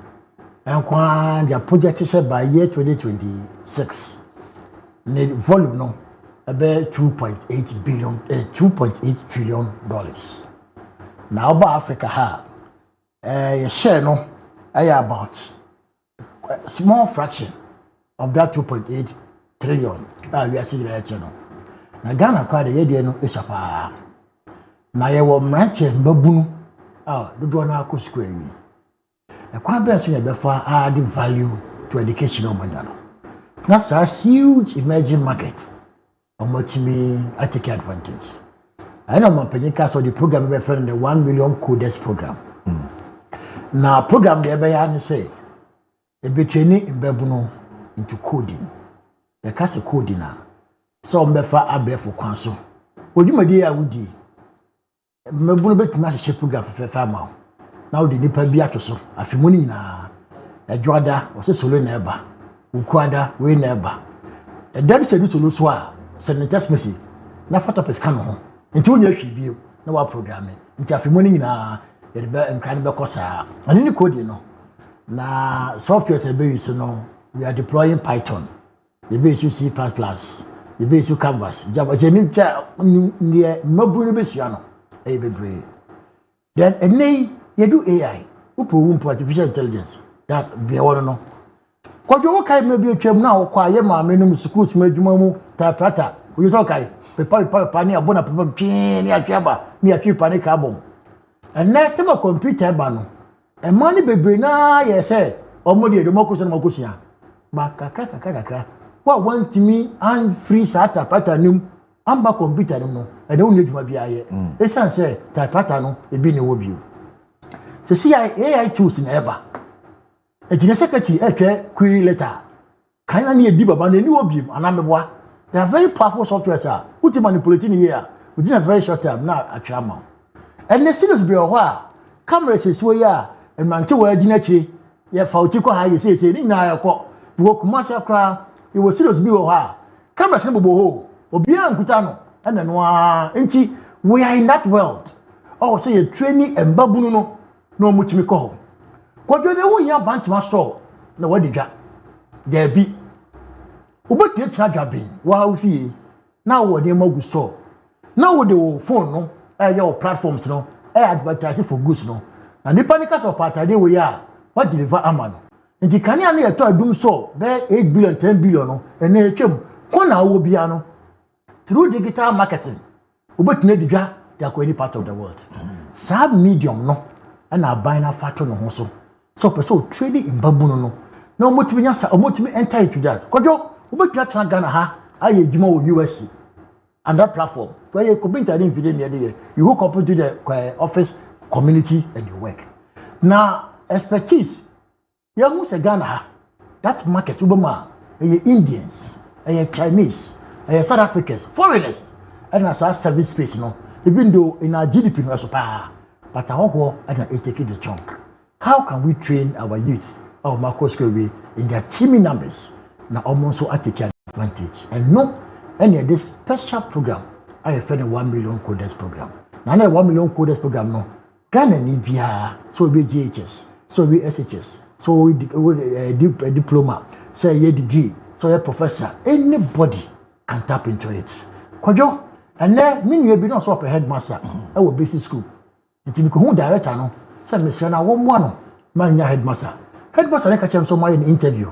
and their project is by year 2026 need volume no about 2.8 trillion dollars. Now about Africa ha share no about a small fraction of that 2.8 trillion we are seeing right now. Na Ghana kwa de yede no esapa. Na ye wo mranche mbabunu dodo na akosukwa wi. E kwa be so ye be fa add value to education o manyano. That's a huge emerging market. Omotimi I take advantage. I know my penyika so the program be for the 1 million coders program. Na program de be ya ne say e be training mbabunu into coding. The case coding na so mbefa abefo kwan so odwumadi a wudi mabunu betuma hye program fefa ma na wodi nipa bi atoso afimoni nyina adwada wose solo na eba ukuada we na eba edem se du solo so a send text message na photo pes kan ho nti wonya hwe bi na wa programming nti afimoni nyina ye be nkran be kosa ani ni coding no na software se be use no we are deploying Python we be use C++. The basic canvas, Java, Jeninja, near Mabunu Besiano, a baby. Then a nay, you do AI, who artificial intelligence. That's be a no. Kojo kai maybe a chum now, quiet my minimum schools, Majumu, typewriter, who is okay, Papa Pani, a bona papa, near Jabba, near Chipani carbon. And let him a computer bano. And money baby, na, yes, or Modi, the Mocus and Mocusia. Bakaka. What want me and free sata pattern amba computer no I don't need my BIA. Esan say typewriter no e bi ne wo bio. Se see AI tools in eba. E jine secretary query letter. Kan na e di baba na ni wo bio anameboa. They are very powerful software sir. Who manipulating here within a very short time na atwama. And the serious be ho a cameras is we ya and man che wa jine chi ye fa uti ko ha ye say ni na ya ko wo kuma sa kra. It was serious be ha. Cameras no boho. Obia nkuta no. Ena no nti we are in that world. Oh say you training embabunu no no mutimi ko ho. Kojo de wo ya bantima store na wadi dwa. There be. Obotie charger bin. Wa ofie. Na wo de magu store. Na wo de wo phone no. Your platforms no. Advertise for goods no. Na nipa nika so patade we ya. What deliver amano. Nti kania na yeto adum so be 8 billion 10 billion no ene etwem ko na wo bia no through digital marketing obetune didwa they are any part of the world sub medium no na buying factor no so person trading in babuno no na omotimi nya sa omotimi enter into that kojo obetuna tana Ghana ha aye djuma wo US and that platform where you could be in video near there you hook up to the office community and you work now expertise young say Ghana that market ubama Indians Chinese South Africans foreigners and as our service space no even though in our GDP no so pa but our and take the chunk. How can we train our youth our Marcos in their teaming numbers now almost so take advantage and no any of this special program I have a 1 million coders program now 1 million coders program no Ghana need via so be GHS so be SHS so a diploma, say a degree, so a professor, anybody can tap into it. Kojo, and then me be not so a headmaster, our basic school. It will become director no. Say Miss Yana one man headmaster. Headmaster like a so my interview.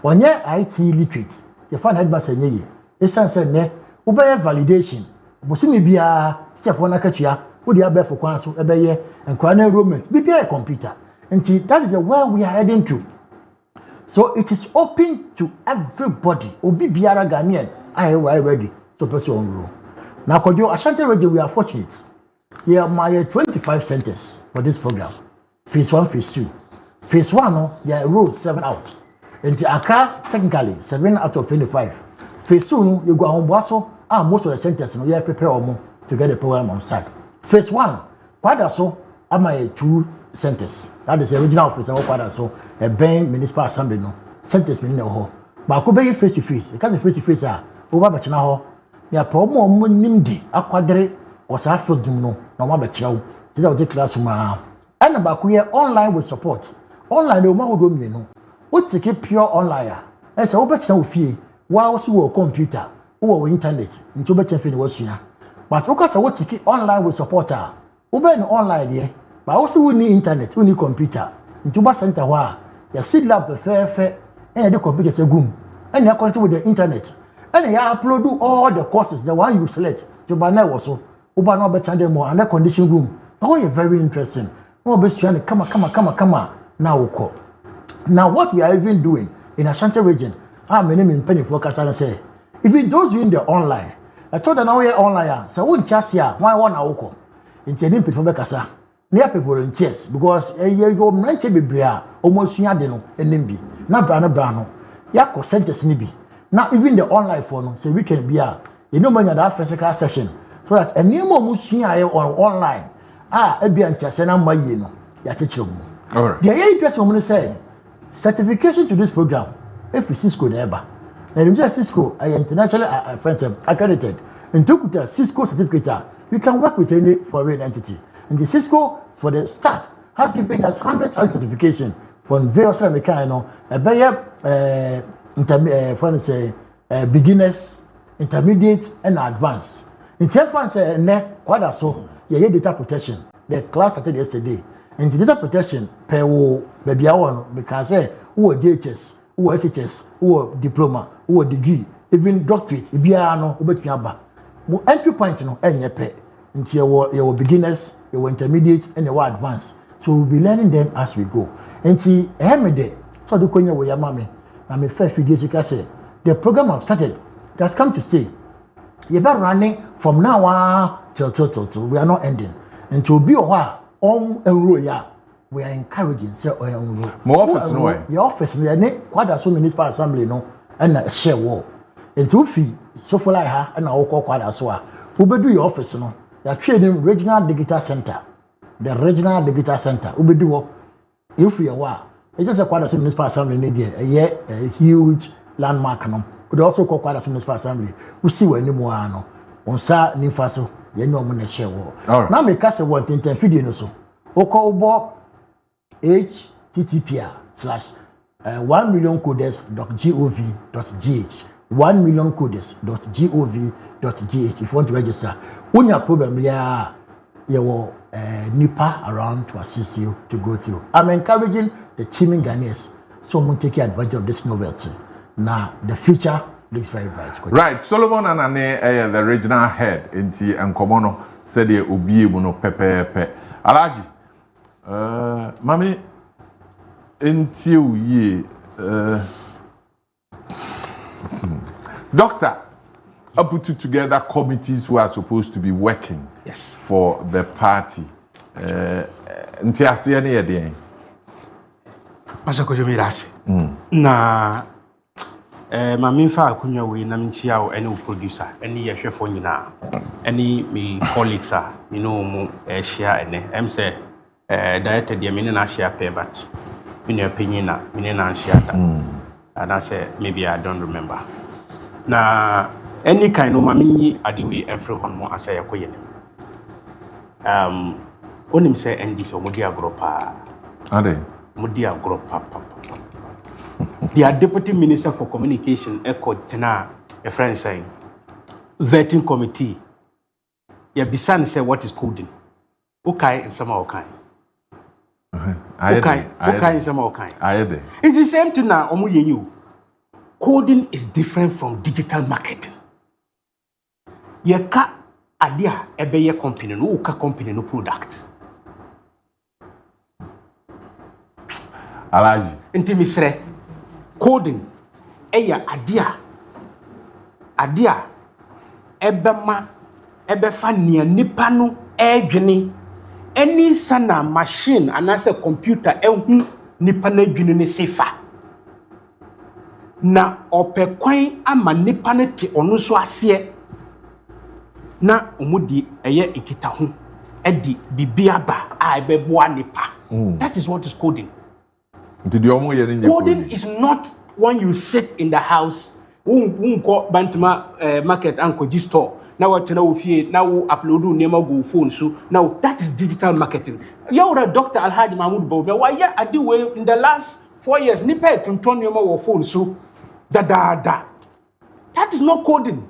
One year IT literate. You find headmaster ye. Esan said ne, ubaya validation. Bosumi bia chef wana kachia, Wo dia be for kwan so e be ye nkwa na enrollment bi a computer. And that is where we are heading to. So it is open to everybody. Obi biara Ghanaian, I ready to pursue on road. Now, Kojo, Ashanti region, we are fortunate. Here are 25 centers for this program. Phase 1, phase 2. Phase 1, no, there are 7 out. And the Aka, technically, 7 out of 25. Phase 2, no, you go on Boaso, most of the centers, no, you are prepared to get the program on site. Phase 1, quite so, am 2 centers. That is the original office of Kwada so a Ben Municipal Assembly no centers mean no. But could be face to face. Because face to face are over Bachina ho. Ya problem nimdi akwadre was after dum no na ma bachiawo. Ti da o classroom a. And about we online with support. Online o ma wo do mienu. O take pure online a. E se wo bachina wo fie. Wa wo so wo computer, wo internet. Nti wo bachina fie no wasua. But o ka se wo take online with support a. Wo be no online there. But also we need internet, we need computer. Into ba center wa ya seed lab fair and the computer say gum. And you connect with the internet. And you upload all the courses, the one you select. To ba na so. Uba no better them more and the condition room. Oh, you're very interesting. No best trying come now uko. Now what we are even doing in Ashanti region, my name in Penny Focus and say, even those doing the online, I told them now we are online. So won't just here, why one uko. Into any people bekasa. Near volunteers because you go 90 biblia almost yard no enembi na brano ya ko centers ni bi now even the online phone say we can be you know man that physical session so that any more musua on online e bia ntiase na maye no ya kekere mu all right the interest we say certification to this program if Cisco never and Cisco internationally friends accredited and took the Cisco certificate you can work with any foreign entity. And the Cisco, for the start, has given us 100,000 certification from various kind beginners, intermediate, and advanced. In terms of quite so, yeah, data protection. The class started yesterday. And the data protection, baby, because who are DHS, who are SHS, who are diploma, who are degree, even doctorate, ibiano, entry point, no, and your pay. Into your beginners, your intermediate, and your advanced. So we'll be learning them as we go. And see, so the Konya with your mommy, I'm a fair few days you can say. The program I've started has come to stay. You're better running from now on till. We are not ending. And to be a while, we are encouraging say on more office no way. Your office, we are quite a so municipal assembly, no, and a share war. And to fee, so for like her, and I'll call quite as well. Who be do your office, no? They are trading regional digital center. The regional digital center. Who be do if we are it's just a quite a municipal assembly in a huge landmark. No, could also call quite a municipal assembly. We see where any more no. On sa ni faso, you know money share war. Now me cast a 1 video no so. Oko bo https:1millioncoders.gov.gh 1millioncoders.gov.gh if you want to register. When your problem you NIPA around to assist you to go through. I'm encouraging the teaming Ghanaians so we take advantage of this novelty. Now the future looks very bright. Right, Solomon and Ane the regional head inti Nkomono said ye ubi no pepe. Alaji, mami inti ye doctor, I put together committees who are supposed to be working for the party. Nti asiye ni yedi. Masa Kojo Mirasi. Na mami fa akunya we na mtia o any producer, any yehwefo nyina, any me colleagues are, you know mo share ene. Em say director de me na share pay but in your opinion na me na share that. And I say maybe I don't remember. Na any kind of mami adiwe every one more as I yakoye. Onim say ND so mudi agro pa. Ade. Mudi agro pa. The Deputy Minister for Communication Echo Tena a friend saying vetting committee. Ya bisan say what is coding. Okay in some kind. Okay in some kind. It's the same thing now. You. Coding is different from digital marketing. Yeka adia ebeye company no ka company no product Alaji nti misre coding eya adia ebema ebefa nia nipa no edwene any sana machine anase computer ehu nipa na adwene ne sefa na opekwan ama nipa ne te ono so ase na omudi eye ikita ho edi bibiaba a ebeboa nipa. That is what is coding. Coding is not when you sit in the house unko bantama market anko store now what na ofie now upload nema go phone so now that is digital marketing. You are Dr. Alhaji Mahmoud Bawumia why I do in the last 4 years nipa tonton nema wo phone so that is not coding.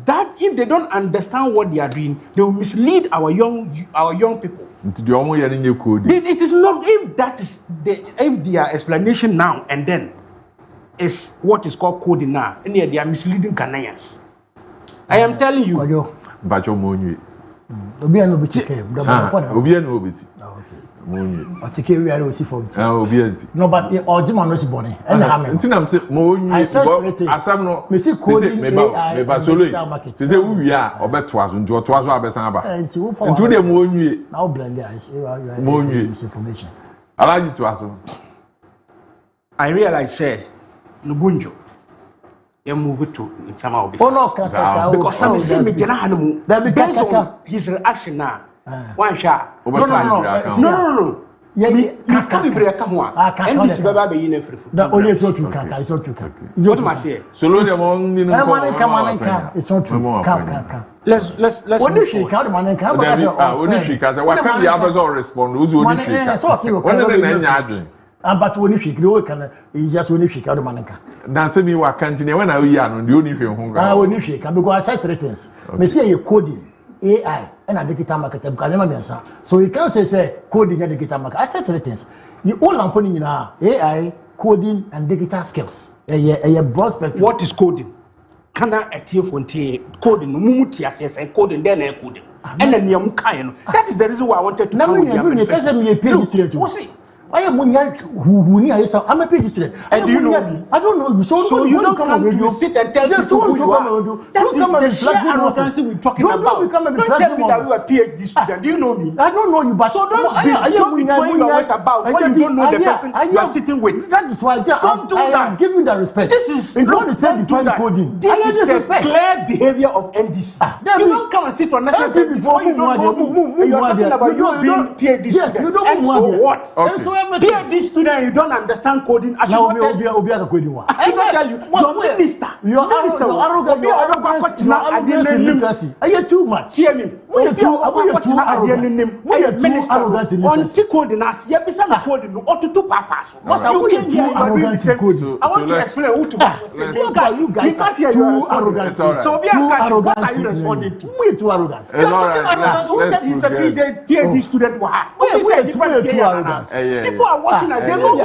That if they don't understand what they are doing, they will mislead our young people. It is not if that is if their explanation now and then is what is called coding now, and they are misleading Ghanaians. I am telling you. Bacho Monyi. Obiano Bichike. Obiano Obisi. Otike we are see for. Obiansi. No, but Ojima no si boni. And hamen. Ntina mse Monyi. Asam no. Me see coding AI. Me ba solo. Se we are obeto aso nti oto aso abesan aba. Nti de Monyi. Now blend there is Monyi information. Alaji to aso. I realize say Lubunjo. You move it to somehow because some see me jena hanu based on his reaction now. One shot. No. Yeah, can be break come one. And this baba be in free. That only is not true. It's not true. What am I saying? So long as among you know. It's not true. Let's. When you shake out money, come when you shake out, what can the others all respond? Who's when you shake out? When the but when you shake, you can. It's just when you shake out the money. Dance me what continue when I am the only thing. When you shake, because I said 3 things. Me say you coding. AI and a digital marketer because never been so you can't say coding and digital marketing. I said 3 things. You all are putting in AI, coding, and digital skills. A broad spectrum. What is coding? Can I achieve coding? Mumuti say coding, then coding. And then you that is the reason why I wanted to know. I am I'm a PhD student. And do you know me? I don't know you. So you don't come to sit and tell people who you are. That is the sheer arrogance we're talking about. Don't tell me that you are a PhD student. Do you know me? I don't know you, but so don't be throwing your weight about when you don't know the person you are sitting with. That is why don't do that. I am giving the respect. This is don't coding. This is a clear behavior of NDC. You don't come and sit on national TV before you don't know me. You are talking about you being PhD student. Yes, you don't know what? PhD student, you don't understand coding. I should not tell you. Your minister. You're arrogant. You're arrogant. Are you too much? Hear me. We are too arrogant. We are too arrogant. On coding, as you are coding, or to two papas. What's you came here? I want to explain who to. You guys are too arrogant. So what are you responding to? We are too arrogant. Who said he's a PhD student? We are too arrogant. People are watching us. They know who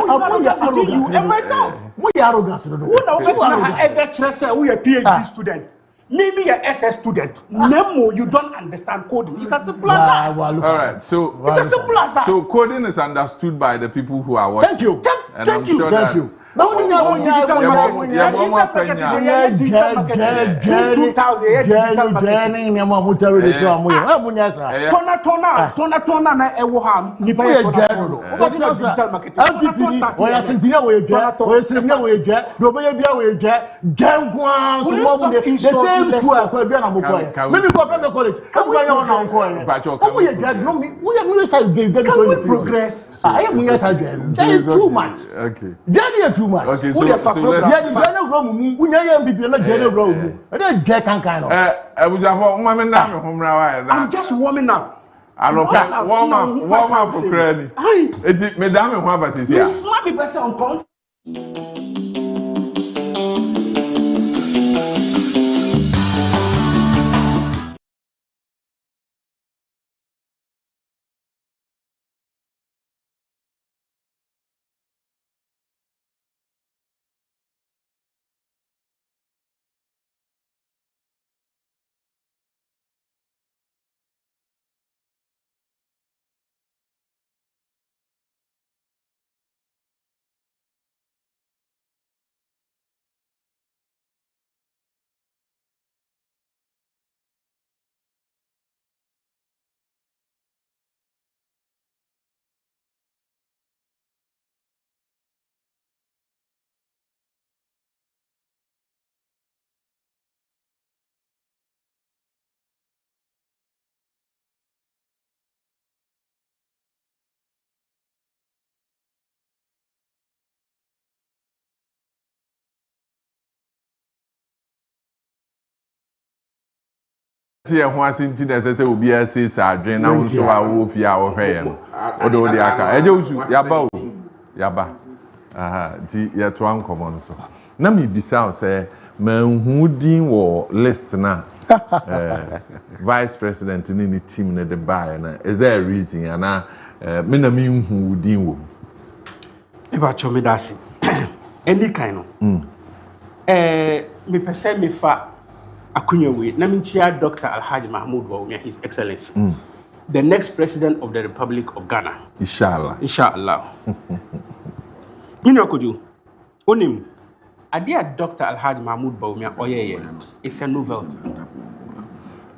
is between you and myself. We are arrogant. Who know ever say we are PhD student? Me a SS student. Nemo, you don't understand coding. It's as simple as that. All right, so it's as simple as that. So coding is understood by the people who are watching. Thank you. And I'm sure that too much. Okay, so let's I'm just warming up. Warm up for credit. It's Madame and Wabas is here. Slap me person on See a Huasinti as will be a sis, I drain now so I will be our hair. Although the aka, Yaba, Yaba, aha, yet one common so. Nami Bissau say, man who deem war listener, vice president in any team in the buy. Is there a reason? And I, Minami who deem. About Chomidasi, any kind of. Me per se me fa. Akunyewe, Naminchia Dr. Alhaji Mahmoud Bawumia, His Excellency, the next president of the Republic of Ghana. Inshallah. Inshallah. You know, could you? Onim, Adia Dr. Alhaji Mahmoud Bawumia, Oye, it's a novelty.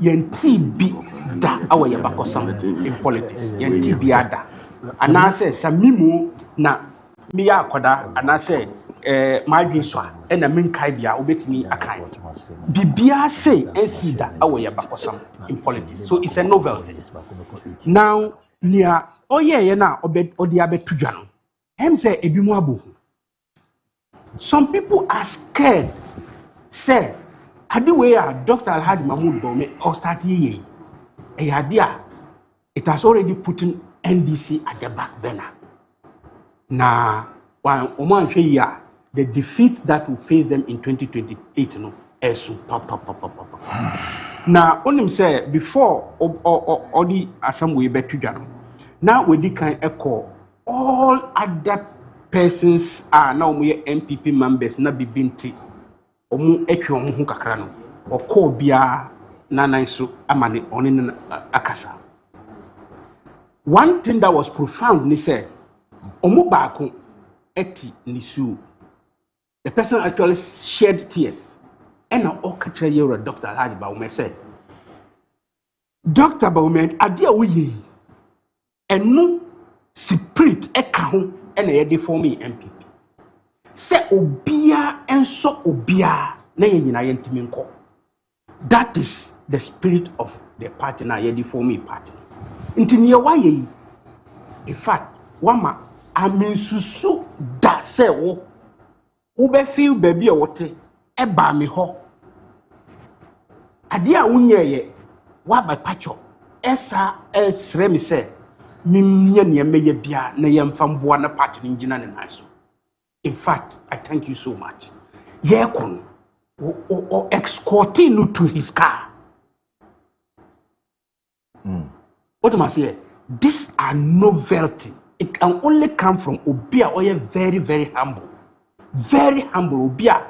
Yenti bi da awa yabakosam in politics. Yenti bi ada. And I say, Samimu na miya koda, and I say, my binswa and a min kaibia obet me a kind. Bibia say and see that our bakosam in politics. So it's a novelty. Now near oh yeah na obed odiabe tujano. Hem say ebimuabu. Some people are scared. Say Adiweya Dr. Alhaji Mahmoud Bawumia or start ye. A idea it has already put in NDC at the back burner. Now one Oman ya the defeat that will face them in 2028, no, now, on him say before all the assembly bet to now we can echo all other persons are now we MPP members na bibinti omu etwe omu hu kakra no okọ bia na nanso amane oni akasa. One thing that was profound ni say omu baako eti nisu. The person actually shed tears. And now, Okacha Yura, Dr. Alhaji Bawumia said, Dr. Bawumia, adia we and no spirit account and a day for me MPP. Say obia and so obia na yentiminko. That is the spirit of the party na yedi for me party. Intini waye. In fact, wama aminsusu da se wo. Ube feel baby or what? Eba mi ho. Adia unye wa by pacho. Esa esremi se. Mimye ni meye bia na yemfamboa na party njina ne naso. In fact, I thank you so much. Yekun o escorting you to his car. What am I saying? These are novelty. It can only come from Obia or very, very humble. Very humble Obia.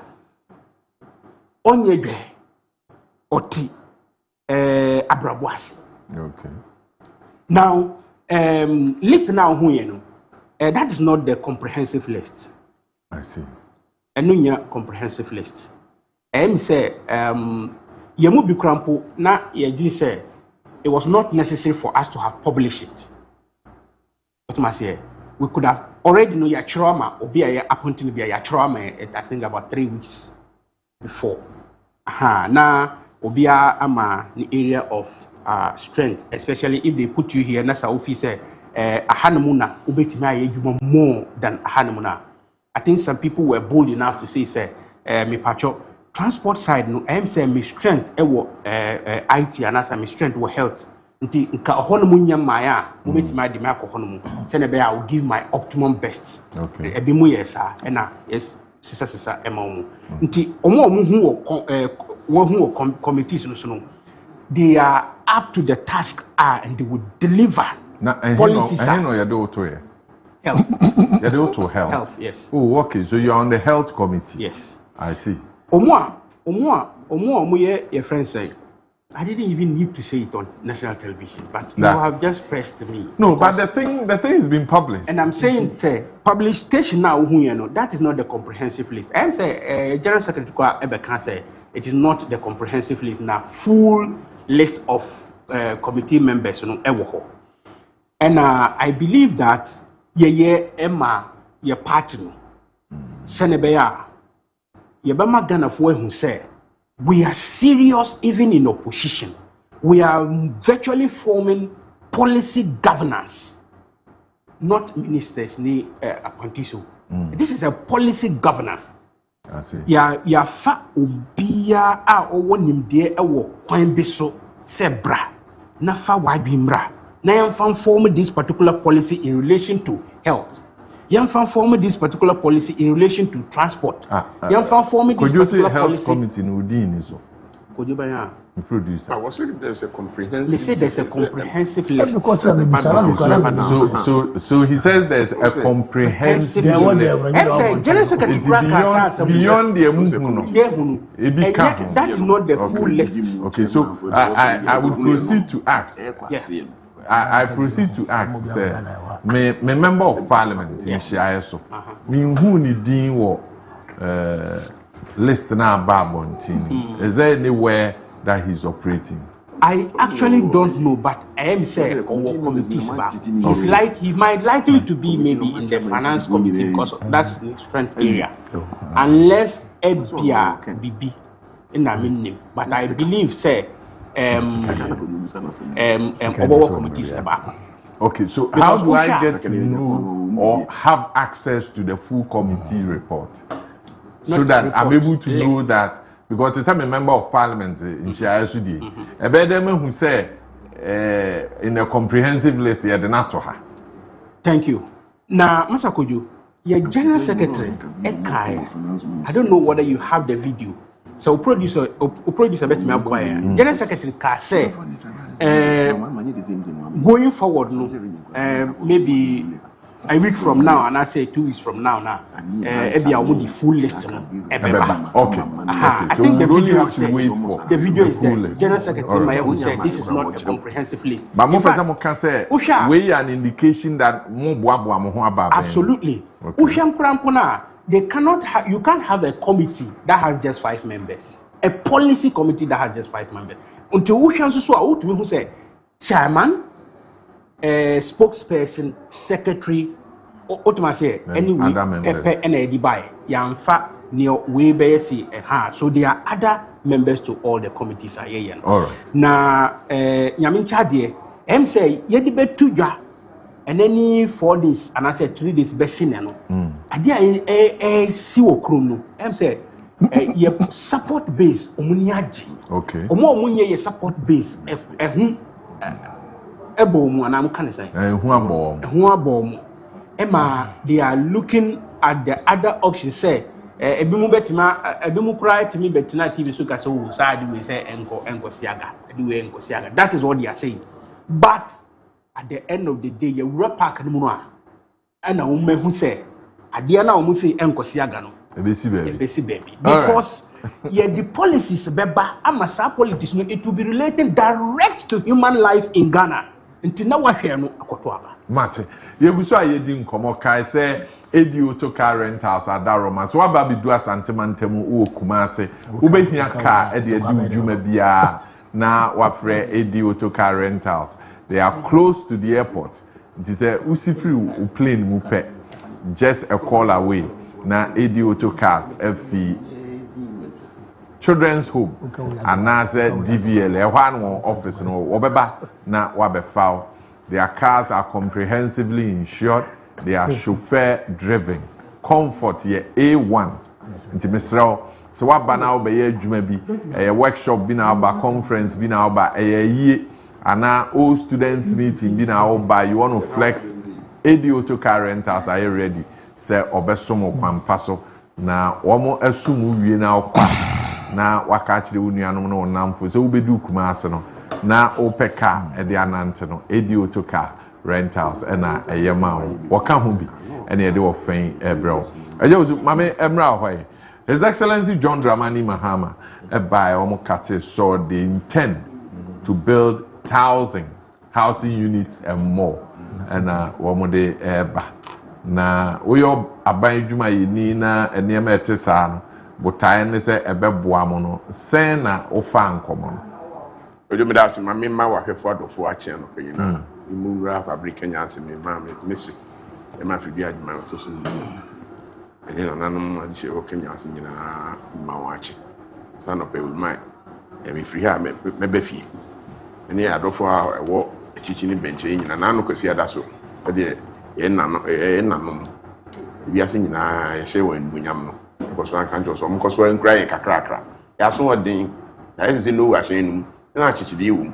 Onyege Oti Abrabuasi. Okay. Now, listen now who you know. That is not the comprehensive list. I see. No comprehensive list. Say Yemu Bikrampo na ye say it was not necessary for us to have published it. What must say? We could have already know your trauma or be a appointing be a trauma I think about 3 weeks before. Now Obia ama the area of strength, especially if they put you here nasa officer ahanamuna ubetima yejuma more than ahanamuna. I think some people were bold enough to say me pacho transport side no I am say me strength IT and as me strength will health. Nti nka honomu nyamaya ubetima de me akohonomu say na be I will give my optimum best. Okay. Ebi mu yesa na yes sisa emamu. Nti omo hu committees no they are up to the task and they will deliver policies. I know you do to health. You do to health. Health, yes. Oh, okay. So you're on the health committee. Yes. I see. Omo your friend say I didn't even need to say it on national television, but you have just pressed me. No, but the thing has been published. And I'm saying, say, publication now, that is not the comprehensive list. I'm saying, General Secretary Ebe can say it is not the comprehensive list now, full list of committee members, And I believe that Emma, your partner, Senebeya, Yabama Ghana for who say, we are serious even in opposition. We are virtually forming policy governance, not ministers ni appointees. This is a policy governance. I see. Ya fa obia a owo nimde ewo kwan bi so sebra na fa wadwimra na yɛmfa form this particular policy in relation to health. Yɛmfa form this particular policy in relation to transport. Yɛmfa form this particular health policy. Committee no din is so. Could you buy a producer? I was saying there's a comprehensive. They say there's a comprehensive list. So he says there's a comprehensive list. General Secretary beyond the Emuhuno. That is not the full list. Okay, so I would proceed to ask. Yes. I proceed to ask, sir. Me member of parliament in Shiaso. Me who ni din wo list na Babontin. Is there anywhere that he's operating? I actually don't know, but I am saying committees back. He's like he might likely to be maybe in the finance committee because that's the strength area. Unless Ebia BB in a name. But I believe say committees back. Okay, so how do I get to know or have access to the full committee report? So that I'm able to know that, because it's a member of parliament in Shiasudi, a bedem who say in a comprehensive list, you did not to her. Thank you. Now, Masakoju, your general secretary, I don't know whether you have the video. So, producer bet me acquire. General secretary can say, going forward, no, maybe a week from now, and I say 2 weeks from now, the full list. Okay. I think the video is there. The video is there. General Secretary Maya would say this is not a comprehensive list. But most of them can say we an indication that absolutely. They cannot you can't have a committee that has just 5 members. A policy committee that has just 5 members. Until Ushan Suswa who say chairman, spokesperson, secretary, automatically anyway, and by Yamfa near Webesi. So there are other members to all the committees. All right. Now, Yamin Chadie, M say, Yedibe 2 ya, and any 4 days, and I said 3 days, Bessinano. I did a siwo chrono. M say, your support base, Omuniaji. Okay. Omo Munye support base, Ebomu and I'm kind of saying, Emma, they are looking at the other options. Say, Ebimu Betima, Ebimu cry to me, Betina TV Suka, so side we say, Enko Siaga, Enko Siaga. That is what they are saying. But at the end of the day, you wrap back and Muna, and a woman who say, Adiana Omusi Enko Siaga, no, a baby. Because the policies, Beba, Amasa politics, it will be related direct to human life in Ghana. Until now, I hear no Akotwaba. Mate, you wish I didn't come okay, say, Edi Auto Car Rentals at Daroma. So, I do a santimantemu o Kumase, Ube here car, Edi Jumebia, now Wafre Edi Auto Car Rentals. They are close to the airport. It is a Usifri plane Mupe, just a call away. Now, Edi Auto Cars, FE. Children's Home, and now DVL, one office, no, Obeba, na Wabefow. Their cars are comprehensively insured, they are chauffeur driven. Comfort, yeah, A1. Into Mr. So, what banana be a jumebi, a workshop been out by conference, been out by a year, and now all students meeting been out by you want to flex. Edi Auto Car Rentals are you ready? Say, Obesomo Kwampaso, na Wamo Esumu, you now. Na wakachiri unuanom no namfo so ubedu Kumase no na opeka e de anante no Edi Auto Car Rentals na eyema wo waka ho bi ene ye de wo fen ebrel eje mame emra hwai His Excellency John Dramani Mahama by Omokate saw they intend to build 1,000 housing units and more and womode eba na oyo aban dwuma yini na enema etesa no botae ne se ebeboa mo no sen na ofa nkomo no ojo me das ma me ma wahwefo adofo ache no ko yina imura fabric nyanse me ma me mesi e ma fi bia djuma to so ene na nanom ma che o kenya so nyina ma wache sana pe mai e me free ha me be fie ene adofo a ewo echichi ni benche nyina na no kwasi ada so o de e na no bia se nyina ye hye wan bunyam no because I can't just so crying kakra ya so odin I say no ahye num na chichide wu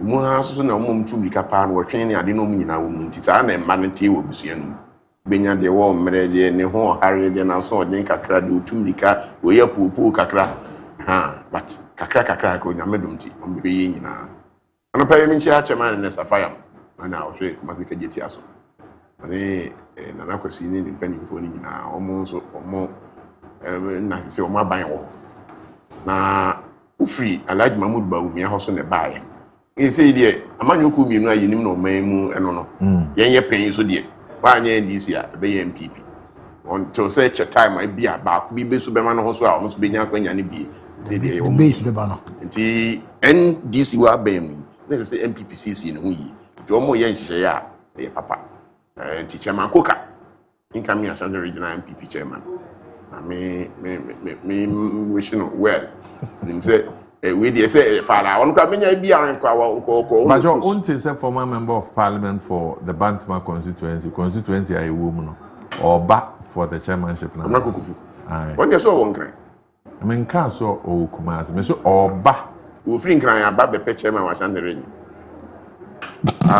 mu ha so na omom tu mika pa no wotwen ne ade no mu nyina wo mu nti saa na mma no tie wo busua no benya de wo mmere de ne ho hare de na so odin kakra de tu mika wo ya pupu kakra but kakra ko nyame dum ti o be ye nyina ana pa yemi nchi a chema ne safaya ana o hwe kuma se kageti aso ani na na kwasi ni mpani mfo ni nyina omo so omo na se omo aban wo na ufri Alhaji Mahmood Bawumia ho so ne baaye say dear, among you could be no yin no memu and no. Yen ye paying so dear. Why yen this year, be MPP. Until such a time I be about be Superman also almost be young when you be. Say the base the banner. And this you are being. Let's say MPPCC in we. Jomo yen share a papa. Teacher man coca. Incoming as the regional MPP chairman. I me wishing well. We dey say father on ka menya bia nkwa wo but your own is a former member of parliament for the Bantama constituency I woman or back for the chairmanship now. Nakukufu. When you saw one kran. I mean can so o Kumasi me so or ba wo free kran aba be pe chairman wa san ready.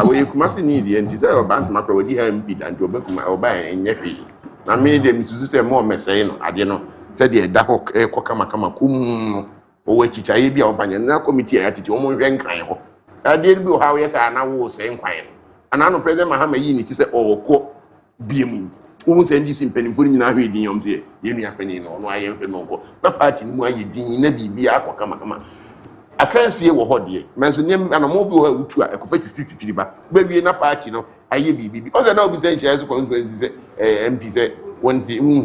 We Kumasi need the entity of Bantama ko di MP dan to be kuma oba enye hwe. Na me dem susu say more mesai no ade no say dey da ko kama kum owe chicha ye bia ofanya na committee ya titi omo hwe nkran ho ade bi o ha we say na wo se nkwan ana no president Mahama yi ni ti say okọ biem wo se ndi simpanifo nyina hwe din yom se ye nua pani no no aye hwe no nko na party mu aye din na bibia akọ kama akansie wo ho de menso nem ana mo bi o ha utu a ekofa twitwitwiri ba wie na party no aye bibi o se na obi se nche so conference se MP se one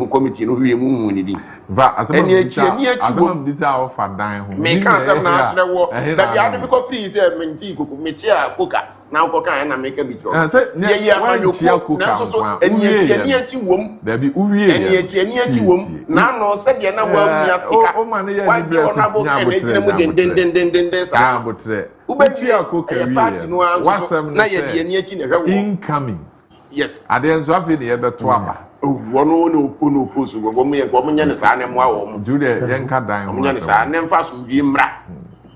committee no hwe mu ni din va asema bisa offer dan ho me kan asem na akere wo da bia de ko free say menti kuku mechi a koka na ko kan na me ka bi tro ye ye amanyo na so so eni achi wom da bi uwie eni achi wom na no se de na wa mu asika o ma ne ye ni bless nya mu den sa botre ubechi akoka wie wasem na ye de eni achi na hwe wo incoming yes ade enzo afi ne ye beto aba wono no post go mo nya ne sa ne mo awo mo jude ye nka dan mo nya ne sa ne mfa so bi mra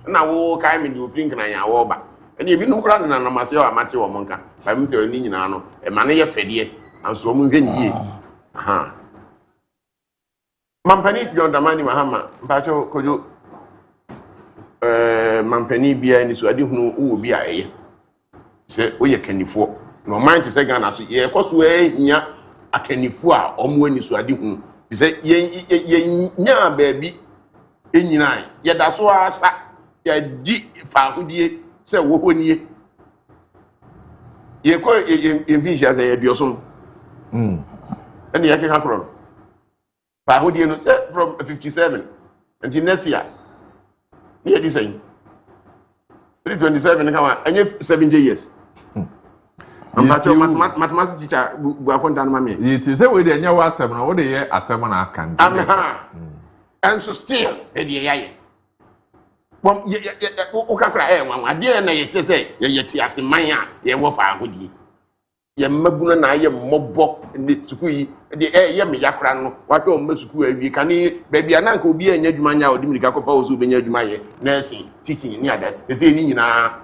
na wo kai me di ofri nkran ya wo ba ene bi no kura na na mase o amate wo mo nka ba mi se ni nyina no e ma ne ye fede anso mo hwe ni ye aha mampani John Dramani Mahama mpacho kojo mampani bia ni so ade hunu wo bi a eye se o ye kanifo no mind se Ghana so ye koso nya akanifu a omo ani so ade hu se ye nya baabi enyina ye da so asa ya di fa hodie se wo honie ye ko envision se ye bioso ene ye keka kro fa hodie no se from 57 until next year ye di say 327 kama enye 70 years Ambaso mathematics teacher bu akonta no mame. Yiti say we dey nya wa asem na wo dey ye asem na aka ndi. And so still e dey yaye. Bom o kakra wan ade na ye che say ye ti aseman a ye wo fa ahodie. Ye mabuna na ye mobbo ne sukui de ye me yakra no wa to mma suku awie kane ba bia na nka obi anya adwuma nya odimrika kofa wo so benya adwuma ye nursing teaching ni ada. E say ni nyina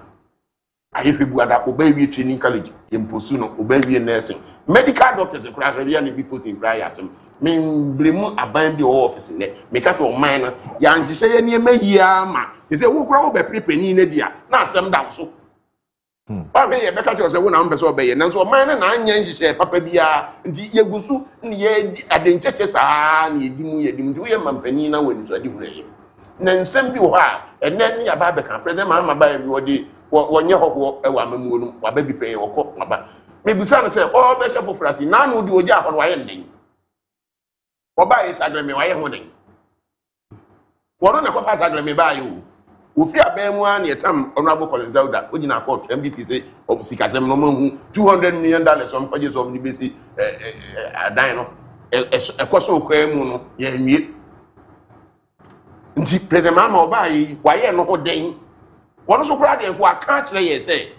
aye hwebu ada obawie training college imposu no obawie nursing medical doctors kura kra na bi post in prayer asem men blemu aban bi office ne me ka to man no ya nhihye ye ne mayia ma e say wo kura wo be prepare na dia na asem da so ba be ye be ka to say wo na mbe so be ye nanso man na anya nhihye papa bia nti ye gusu ne ye adencheche saa ne yedimu nti wo ye mampani na wani so ade hu ye na nsem bi wo ha enne ne ya ba be kan president Mahama ba bi wo de wonye hokwo ewa mamuo no waba bi pen wokọ waba mebusa no say o be chef frasi na no di oja ho no waye nden oba is agreme waye ho nden wono na kofa agreme ba yo ofri aban mu an yetam honorable Collins Dauda ogina court MVP say obusika sem no mahu $200 million on purchase of ni besi adan no ekoso kwa mu no ye nwie nti president Mahama oba yi waye no ho nden wono so kura de ko aka kire ye se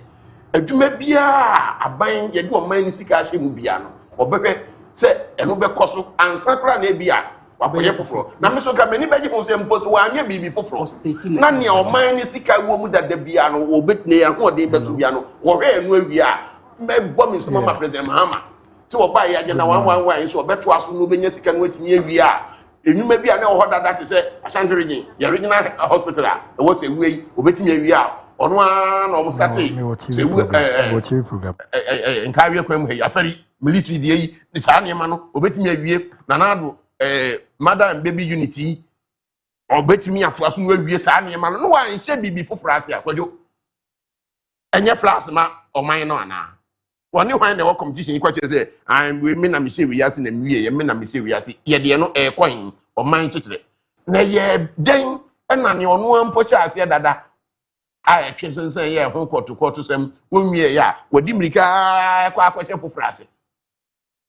adwuma bia aban ye de o man sika hye mu bia no obehwe se eno be koso ansa kura na bia wakoye foforo na me so ka mani beji ho se mpo so wanya bibi foforo na ne oman ni sika wo mu dada bia no obetne ya ho de betu bia no wo hwe enu awia me bɔ me so mama president Mahama ti wo ba ya je na 111 so obeto aso no benya sika no atimi awia enuma bia na ho dada te se Ashanti region ya regional hospital a wo se wi obetimi awia ono na o start se wi program nka awie kwam he afari military die yi ni saa ne ma no obetimi awie na na do madam baby unity obetimi ato aso no awie saa ne ma no wa nhyɛ bibi foforo ase akwadwo enye plus ma oman no ana woni hwan na wo competition yi kwache say I'm we me na me hye wi ase na me ye me na me hye wi ase ye de no kwan oman kyekyere na ye den na ne ono ampo kya ase dada a twe sensen ye ho koto sem wonwie ya wadi mirika kwa akwache foforo ase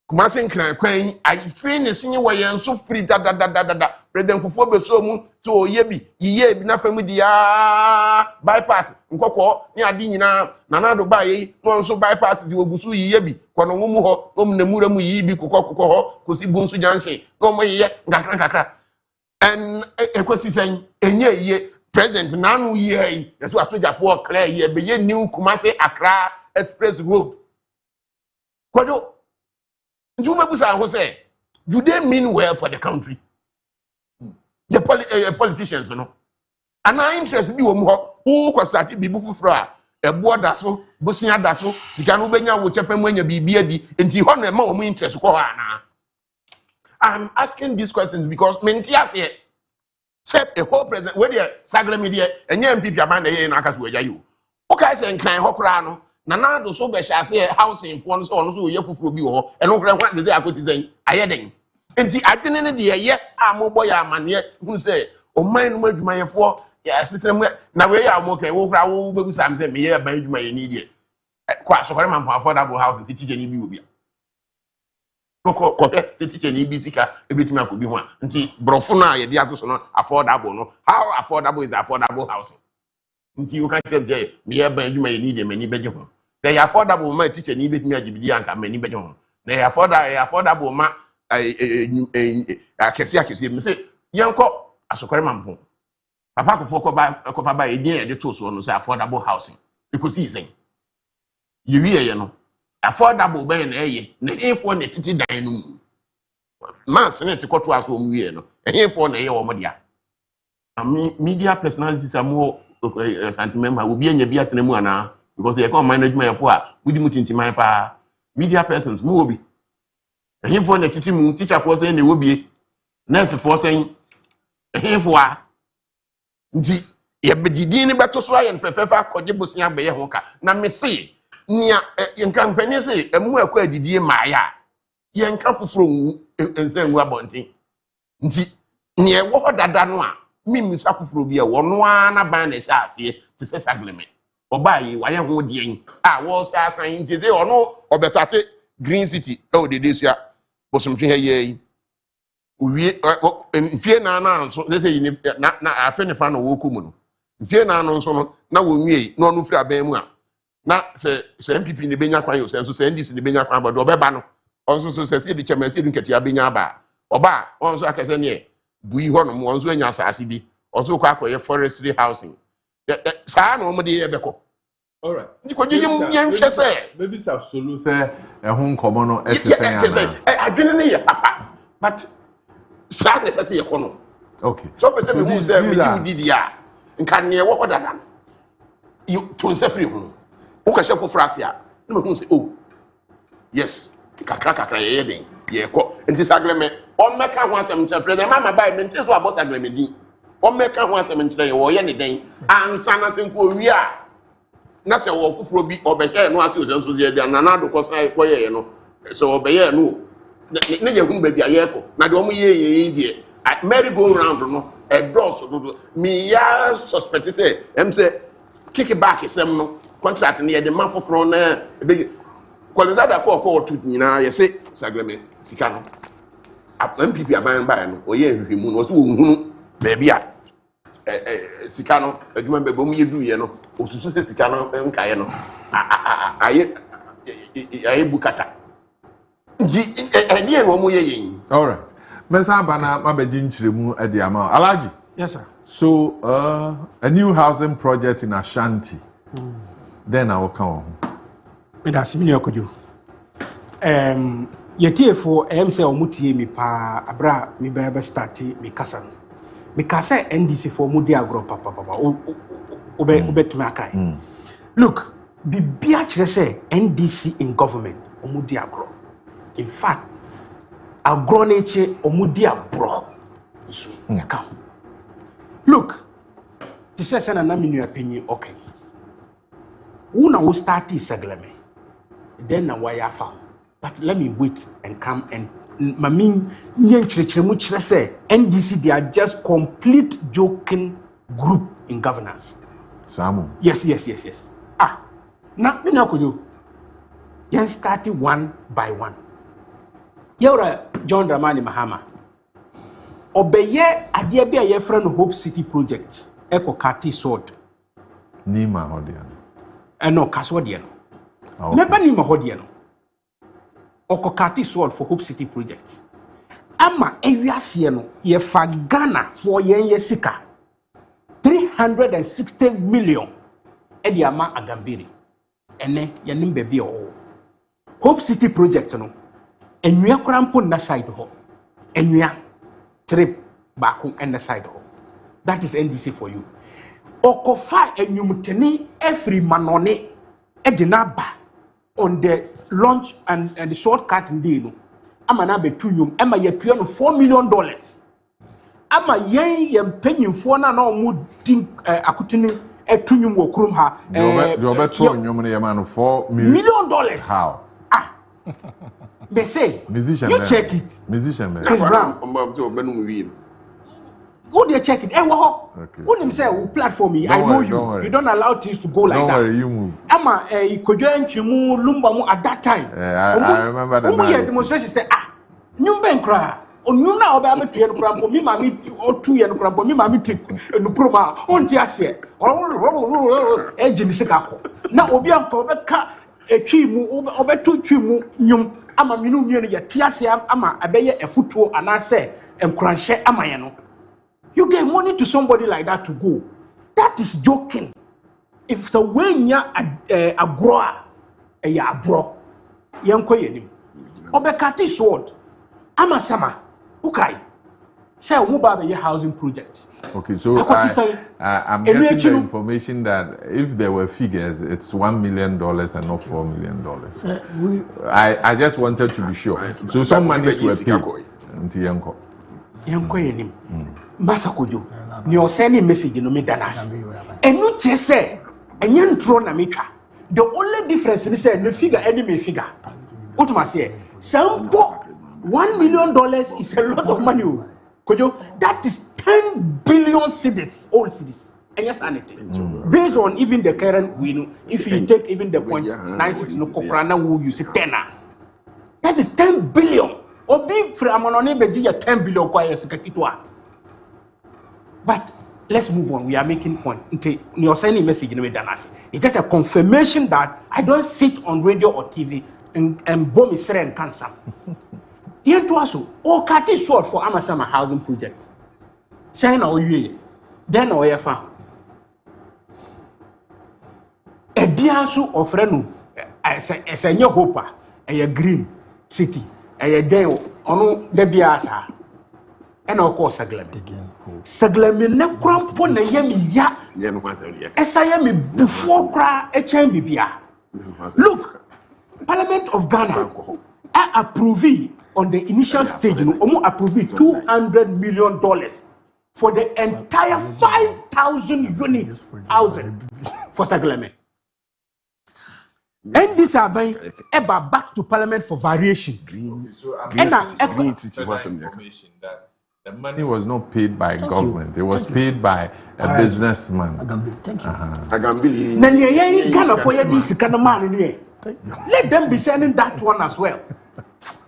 kuma se nkran kwan I free ne sinye wo ye nso free dada president Kufo beso mu to oye bi yiye bi na famu dia bypass nkokọ ni adi nyina na do ba yi no nso bypass di ogusu yiye bi kono mu ho no mu namura mu yi bi kokọ ho kosi bunsu janche no mo yiye ngakra en ekosi sen enye yiye president nanu yiye yeso asojafo okra yiye be ye new Kumasi Accra express road kodo you say, do they mean well for the country? The politicians, you know. And I interest me who was started be bufra a board dasso, Bosnia dasso, Sikanu Benya, whichever when you be beardy, and you want more interest. I'm asking these questions because Mentias here said a whole president, whether Sagra Media and young people are man in Akasu. Okay, saying Klein Hokrano. Nana do so be shall say housing for so on so ye fufuru bi ho eno kra hwan de say akoti sen ayeden enti adwene ne de ye amobo ya amane hu say o man no adwuma ye fo ya sitem na we ya mo kan wo kra wo bebu sam say me ye ban adwuma ye ni de kwa so kare man affordable housing ti tije ni bi obi ko ti tije ni bi sika ebetimi akobi ho enti brofo na ye de ato so no affordable no how affordable is the affordable housing nti you can tell me ye ban adwuma ye ni de mani beje ho they affordable ma teacher ni betimi agibidi anka mani beje ho they affordable ma akesi me say yenko asokore mampo papa ko fa ba e din e de to so no say affordable housing because is saying you ye no affordable ben na eye na info na titi dan no mass na te koto aso mu ye no info na eye wo mo dia media personalities amu sentiment ma obi anya bi atena mu ana because they come management for we di mutinti man pa media persons mu obi ehim for na titi mu teacher for say na obi nurse for say ehim for nti ye bedidi ni beto so ayen fefefa koje bosia be ye ho ka na me se nia yenkan panye se emu akwa adidie maaya yenka foforo wu ensen wu abonten nti nia wo dada no a mimi safoforo bi e wono ana ban na sha ase te se sagleme oba yi waye ho de yin a wo sa asan nti se ono obesate Green City e o de desua bosomtwe he yi owie mfie na nso they say na afe ne fa no wo komu no mfie na nso no na wo nwie na onu firi aban mu a na se MPP ne benya kwan yo se nso se NDC ne benya kwan ba do obeba no onso so se di chemasi du ketia benya ba oba onso akese ne bui ho no mo onso anya asase bi onso kwa akoye forestry housing saa na omo de ye beko all right ndiko yim hwe se maybe solo se ho nkomo no etesen adwene ne ye papa but saa na se ye kono okay so person me hu se me you didi a nka ne wo dada you to se free hu o ka shefo frase a na me hu se oh yes kakra ye den ye ko nti sagreme o meka ho asem nche president mama bai me nti so abot sagreme din o meka ho asem nche ye wo ye ne den ansa na se nko wi a na se wo fufuro bi obehye no ase o se nso ye dia na na do ko sai ko ye no se obehye no ne ye hu ba bia ye ko na de o mo ye die merry go round no e draw so do me ya suspect say em say kick back sem no contract ne ye de man fufuro na e kwalidada ko to nyina ye se sagreme sika no MPP aban ba no oye nhwehmu no so wo hunu ba bia sika no adwuma be bom ye du ye no osusu se sika no nkaye no aye bukata ji no mo ye yin all right Mesa bana mabeji nchiremu edi ama. Alaji. Yes, sir. So a new housing project in Ashanti. Then I will come. Me da simini okojo. Yetie for say omutie mi pa abra mi ba start mi kasa no. Mi kasa NDC for mudi agro papa obe tumakai. Look, bibia kire say NDC in government omudi agro. In fact, agro neche omudi abro. So yakam. Look, this is an aminu opinion okay. Una will start segleme. Then na why found. But let me wait and come and mamin say NDC they are just complete joking group in governance. Samu. Yes. Now me na koyo. Yan started one by one. Yora John Dramani Mahama. Obeye adie bia ye friend Hope City project. Eko Kaakyire sword. Nima hodian. No, Kaswadian. Never Nima hodian. Oko Kaakyire sword for Hope City project. Ama area sieno ye fa Ghana for ye sika 360 million. Edi ama Agambiri. Ene ye nimbe bi o. Hope City project no. Enwia krampo na side ho. Enwia trip back on the side ho. That is NDC for you. Okofa enyumteni every manone edinaba on the launch and the shortcut ndino. Ama na be tunyum ama ye tuya no $4 million. Ama yen penyimfo na omu din akutini etunyum wo krum ha the obeto nyum ne man $4 million. How? They say musician you man. check it. Musician man. Chris Brown. Go there check it. Okay. When him say platform me, I know you. You don't allow things to go like that. Don't worry, you move. Ama Kojo Nchimu Lumba mu at that time. I remember that. When demonstration say nyumba nkra. Onuna oba ametu ye nkra mpo mi mami otu ye nkra mpo mi mami ti nukroma onti ase. Ejini sekako. Na obi anka obeka etwi mu obetu twi mu nyum ama minu mienu ye tiase ama abeye efutuo anase nkranhye ama ye no. You give money to somebody like that to go. That is joking. If the way nya agroa ya bro yenko yenim. Obekati sword ama sama ukai. Say omuba be housing project. Okay, so I'm getting the information that if there were figures, it's $1 million and not $4 million. I just wanted to be sure. So some monies were paid. Yenko yenim. Masakojo, ni oseni message no me danas. Enu chese, enye ntro na metwa. The only difference is say no figure any me figure. What ma say? Sampo $1 million is a lot of money. Kojo, that is 10 billion cedis, old cedis. And yes, sanity. Based on even the current if you take even the 0.96 no koprana will you say 10. That is 10 billion. Obi from anone beji 10 billion kwa yesikitwa. But let's move on. We are making point. You're sending message in Danas. It's just a confirmation that I don't sit on radio or TV and bomb is and cancer. Here to us, Kaakyire sword for Amasama housing project. Saying our year, then our farm. A biansu of Renu, as a new hoper, a green city, a day on the biasa. And of course, Saglami ne crampo na yemi ya. Esayemi before cry a bibia. Look, Parliament of Ghana approved on the initial stage, approved $200 million for the entire 5,000 units housing for Saglami. And this are buying ever back to Parliament for variation. The money was not paid by government. It was paid by a businessman. Let them be sending that one as well.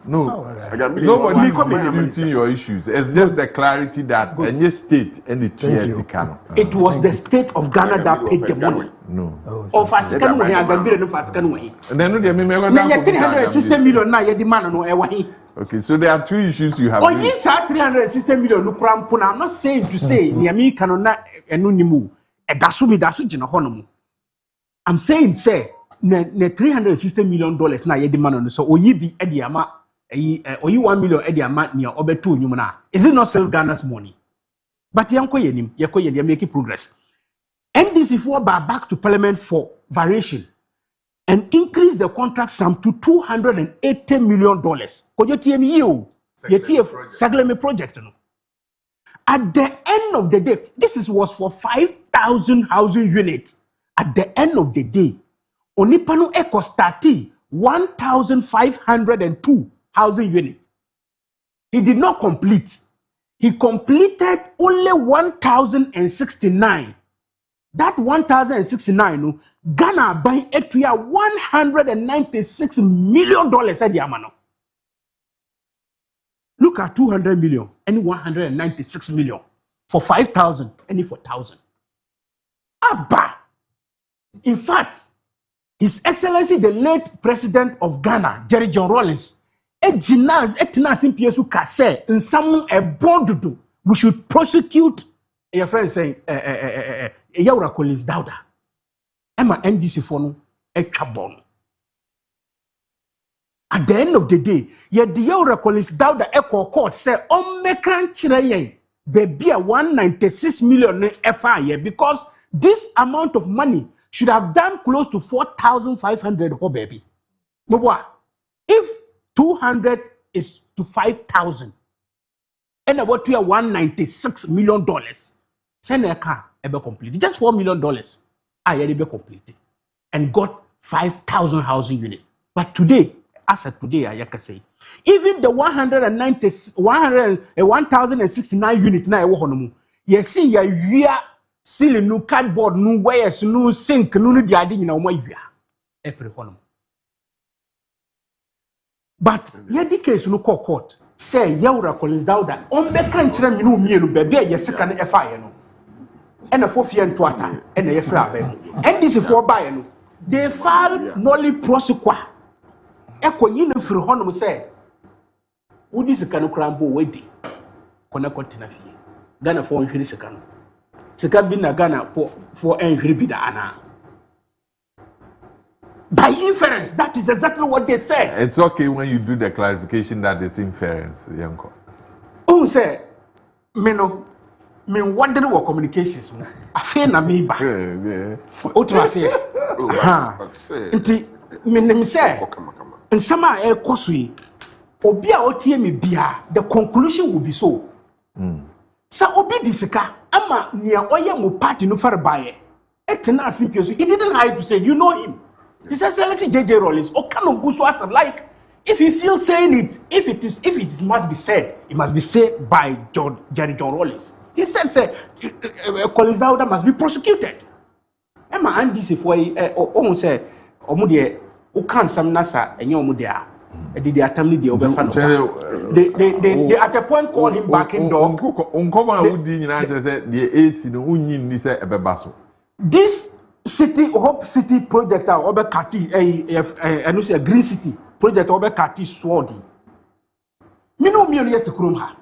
No, nobody is disputing your issues. It's just the clarity that any state, any 2 years ago. It was the state of Ghana that paid the money. No. Of African way, Agambiri no African way. And then they may 360 million na ye demand no e wahi. Okay, so there are two issues you have. Oh, yes, 360 million. No cram. I'm not saying to say near me cannot enunimu. A dasumi dasu jina honomu. I'm saying say ne $360 million na ye demand on so oyi bi ediama oyi 1 million ediama near obetu nyumna. Is it not still Ghana's money? But yanko yenim make progress. NDC for back to Parliament for variation and increase the contract sum to $280 million. Kojo TME you Sagleme project. At the end of the day, this was for 5,000 housing units. At the end of the day, Onipano Eco started 1,502 housing units. He did not complete. He completed only 1,069. That 1,069, Ghana buying Etria $196 million at the amano. Look at 200 million and 196 million for 5,000 and for 1,000. Abba! In fact, His Excellency the late President of Ghana, Jerry John Rawlings, we should prosecute your friend saying Yaura Collins Dauda. Emma NDC for no at the end of the day, yet the Yaura Collins Dauda Echo Court said, mekan chirayen baby a 196 million FIA because this amount of money should have done close to 4,500 ho baby. If 200 is to 5,000 and about $196 million, send a car ever complete. Just $4 million. I already be completed and got 5,000 housing units. But today, as of today, I can say, even the 1,069 units now, you see, you are ceiling, no cardboard, no wires, no sink, no the idea in our every one. But yeah, the case no court say Yaura Collins Dauda on the country no baby yes second FI no and a 4th year and twata and a FRA and this is for buy no they file nolly prosequa echo yin free honum say who this can crambo wedi kona kontina fie Ghana for nhiri sekano seka bi na Ghana for nhiri bi da ana. By inference, that is exactly what they said. It's okay when you do the clarification that it's inference, Yanko. Oh, say, me what did work communications? I feel na me ba. What do I say? Inti me say. And some are kosui. Obia otie me bia. The conclusion will be so. Sa obi disika ama nia oya mo party no far baye. Etena simpio. He didn't hide to say you know him. He says, let's see JJ Rollins. Or can of like if he feels saying it, if it must be said, it must be said by Jerry John Rollins. He said, Collins Dauda must be prosecuted. Emma and this if we almost say Omudia who can some Nasa and your Mudia. Did the attempt the overfan? They at a point call him back in door. This Hope City project over Kati a green city project over Kati Swardy. Mino yet to Krumha.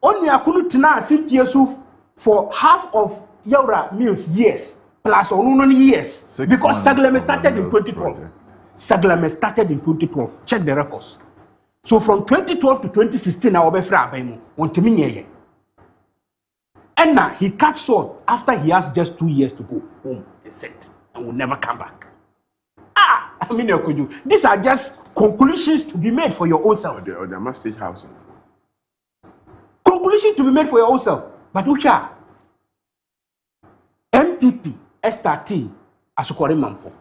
Only a Kunutina Simpiasuf for half of Yaura Mills years plus or years because Saglame started in 2012. Saglame started in 2012. Check the records. So from 2012 to 2016, our Befra on Timinier. And now he cut short after he has just 2 years to go home, he said, and will never come back. I mean, these are just conclusions to be made for your own self. Or the State House. Conclusions to be made for your own self. But Ucha, MPP, STT, Asukore Mampo.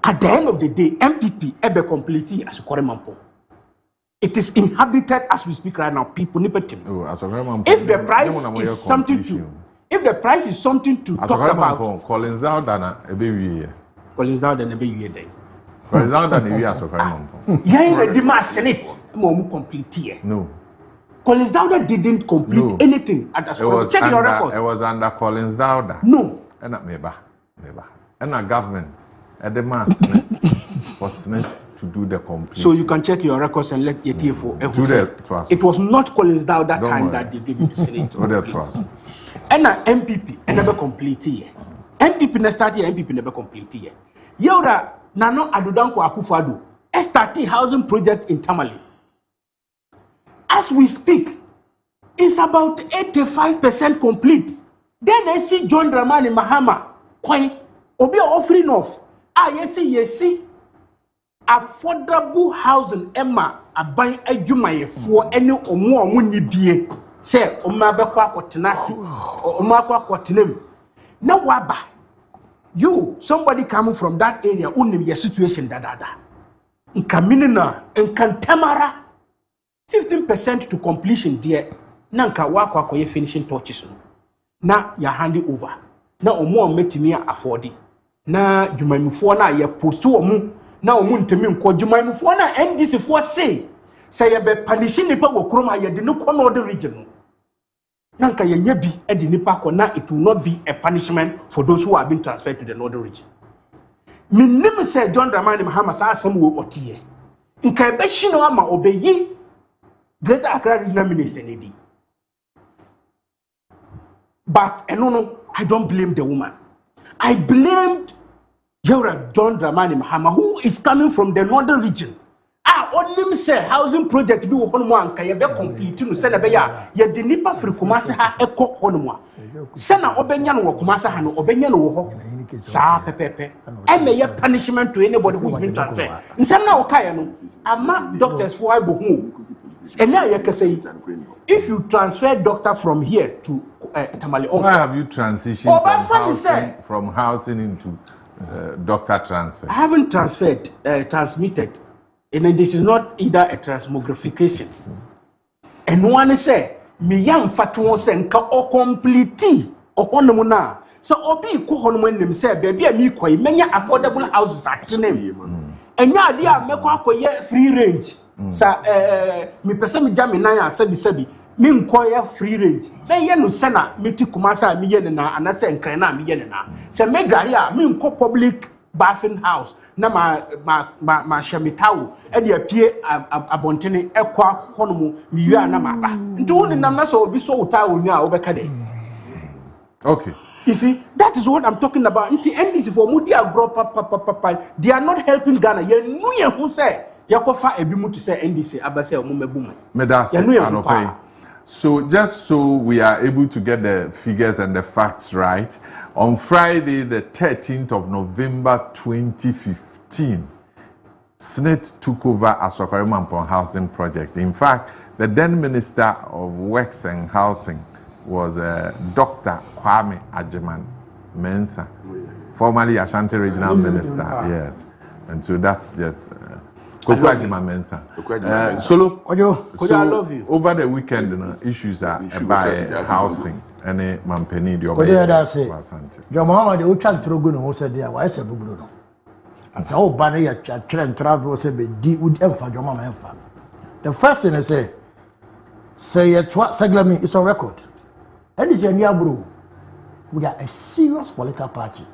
At the end of the day, MPP, Ebe completely Asukore Mampo. It is inhabited as we speak right now. People need to. If the price is something to, talk about. Collins Dauda every Collins Dauda every year day. Collins Dauda every year so yeah, the demand Senate more complete here. No. Collins Dauda didn't complete anything at the school. Check your records. It was under Collins Dauda. No. And not meba. And our government at the mass Senate for Senate to do the completion. So you can check your records and let your TFO. It was not Collins Dow that time that they gave you the Senate. And MPP never complete here. MPP never start here. MPP never complete here. Yora Nano Adudanko Akufo-Addo started housing project in Tamale. As we speak, it's about 85% complete. Then I see John Dramani Mahama coin obi offering of yes affordable housing Emma aban adwumaye for any omo ni bie say oma be kwa kotenasi oma kwa kotenem na waba you somebody coming from that area unim your situation dadada nkamini na nkantamara 15% to completion there na nka wakwa akoye finishing touches na ya hand over na omo metimi afford na dwumanfo na ya post omo na omo ntemi nko dwumanfo na NDC fo say ye be punish nipa wo krom ha ye de no kono the region na nka ye nya bi e de nipa ko na it will not be a punishment for those who have been transferred to the northern region. Minim say John Dramani Mahama sa asem wo otiye nka be hino ama obeyi Greater Accra Regional Minister Nedi. But no, I don't blame the woman. I blamed John Dramani Mahama, who is coming from the northern region. Only say housing project be one one can be complete no say na be ya ye de nipa firi Kumasi ha ekọ honoma say na obenya no Kumasi ha no obenya no wo ho sa pepepe e me ye punishment to anybody who is been transferred nsem na okai no ama doctors for ibo hu ena ye kase if you transfer doctor from here to Tamale why have you transitioned from housing into doctor transfer? I haven't transferred transmitted. And this is not either a transmogrification. And one say, me young fatu senka o complete o honomuna. So obi ko honomen them say, baby, me koi many affordable houses at name. And ya dia meko akoye free range. Sa me pese me jam na sebi me nkoye free range. Then ye no sena me ti Kumasi me ye na anase nkran na me ye na. Se me gari a me nko public bathing house na ma shamitawo e de apie abontene ekwa honomu miwa na maba nti woni nam na so obi so utawo nya obeka dey. Okay, you see that is what I'm talking about. Nti NDC for mudi agro papa they are not helping Ghana. Ye nu ye hu say yakofa ebi mu to say NDC abase o mebu me. So just so we are able to get the figures and the facts right, on Friday, the 13th of November 2015, Senate took over Asokore Mampong Housing Project. In fact, the then Minister of Works and Housing was Dr. Kwame Agyemang Mensah, formerly Ashanti Regional Minister. Yes, and so that's just... Kojo Marfo. Solo, Kojo, I love you. Over the weekend, issues are about housing. Any mampeni di Kojo da say. Your Muhammad the Uchan Trogo no said there why say bubulu no. And so banner ya trend travel say be di would emfa your mama emfa. The first thing I say ye twa seglami is on record. And is a new bro. We are a serious political party.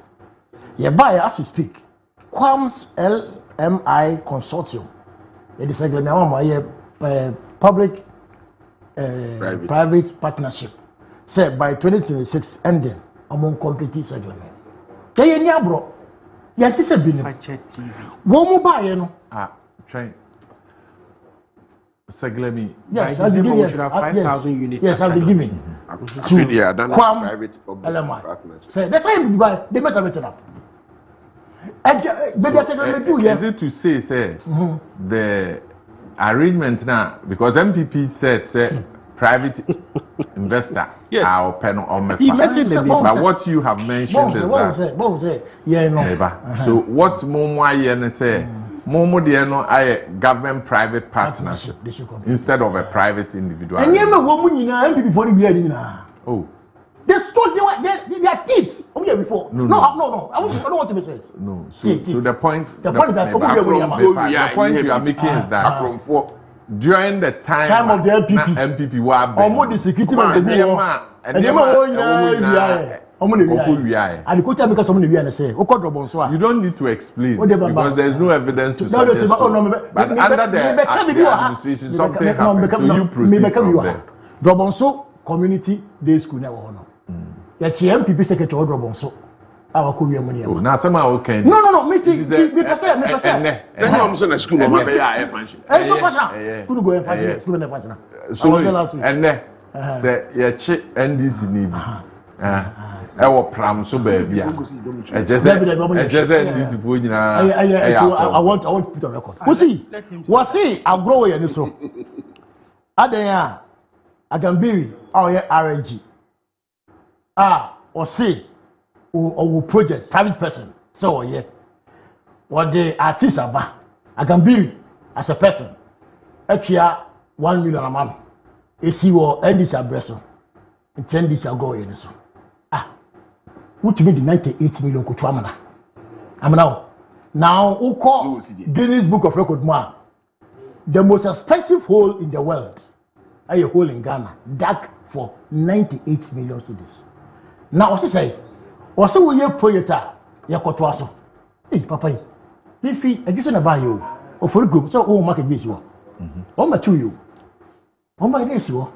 Ye buy as we speak. Quams LMI Consortium. It is a public private partnership. Say by 2026 ending among complete segment. They are bro. You this a billion. One more buy no. Try. Seglemi. Yes, I'll be giving 5,000 units. Yes, I'll be giving. To private LMI. Say that's why they must have it up. Is it to say the arrangement now because MPP said private investor our pen on but what you have mentioned is that so what Momo say Momo no I government private partnership instead of a private individual. And oh. They stole they are thieves. Oh yeah, before. No. I don't want to make sense. No. So the point is that the point you are making is that during the time of the MPP were almost the security man and And the coach because someone will say, "O call drop so." You don't need to explain because there is no evidence to suggest. But under the administration, something happened. So you proceed from there. Drop so community day school now. The MPP secretary drop so. Our career money. Now some are okay. No. Me percent. Then I'm saying a school mama be a function. School go function. School na function. So and say ye chi NDC ni bi. Ewo pram so baby a. E just NDC fo nyina. I want to put on record. We see agro we ni so. Adan Agambiri oye RNG. Or say or project private person so yeah what the artist aba Agambiri as a person actually 1 million a month esi wo NDC abreso ntend this ago yen so what me the 98 million ko tuamana now who call Guinness Book of Record man the most expensive hole in the world a hole in Ghana dug for 98 million cedis. Now what say wase wo ye project ya koto aso papa yi fi education na ba yo o for group so o market base wo o ma tu yo o ma dey si wo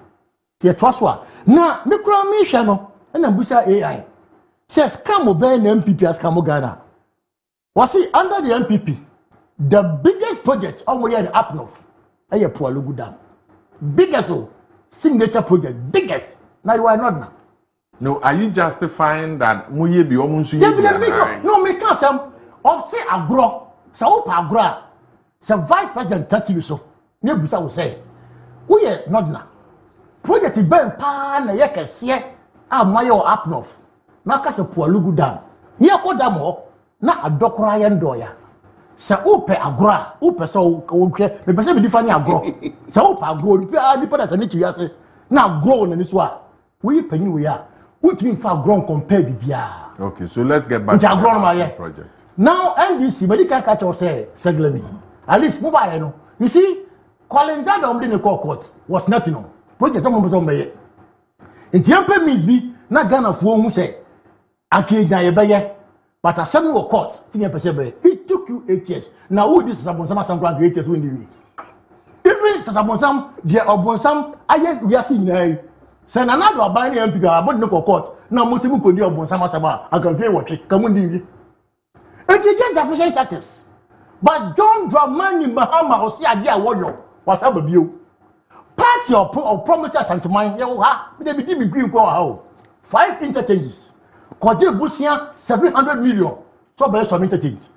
ye to aso na me kura me hwe no na busa AI says scam obey na MPP as scam Ghana wase under the MPP the biggest project on we the up north e Pualugu Dam biggest signature project biggest now you are not now. No, are you justifying that muye bi omunsu yi? No, me can say say agro, say opa agro. Say vice president tati so. Ne busa wo say. Wo ye not na. Project ben pa na ye kese a mayo up north. Na ka se Pualugu Dam. Ye ko dam ho na adokora ye ndoya. Say opa agro, opa so wo hwe, me pese me difa nya agro. Say opa agro, ni pa da se ni chiase. Na agro na ni so a. Wo yi panyi wo ya. What mean for grown compare bibia? Okay, so let's get back to the project. Now NDC, but you can catch or say Seglemi. At least mobile, no. You see, Collins Adam didn't call court was nothing. No project on Mozambique. In the means be not Ghana for who say Aki Nayabaya, but a seven or court, it took you 8 years. Now, who this is upon some grand 8 years when you even if it's upon some, dear upon some, we are seeing. Send another buying MPP about no court. Now Musibu could do upon some sama. I can feel what come on. It is just efficient tactics. But don't draw money Bahama or see idea warrior. What's up with you? Party or promises and to mine. They be giving green how 5 interchanges. Kojo Busia 700 million. So by some interchange.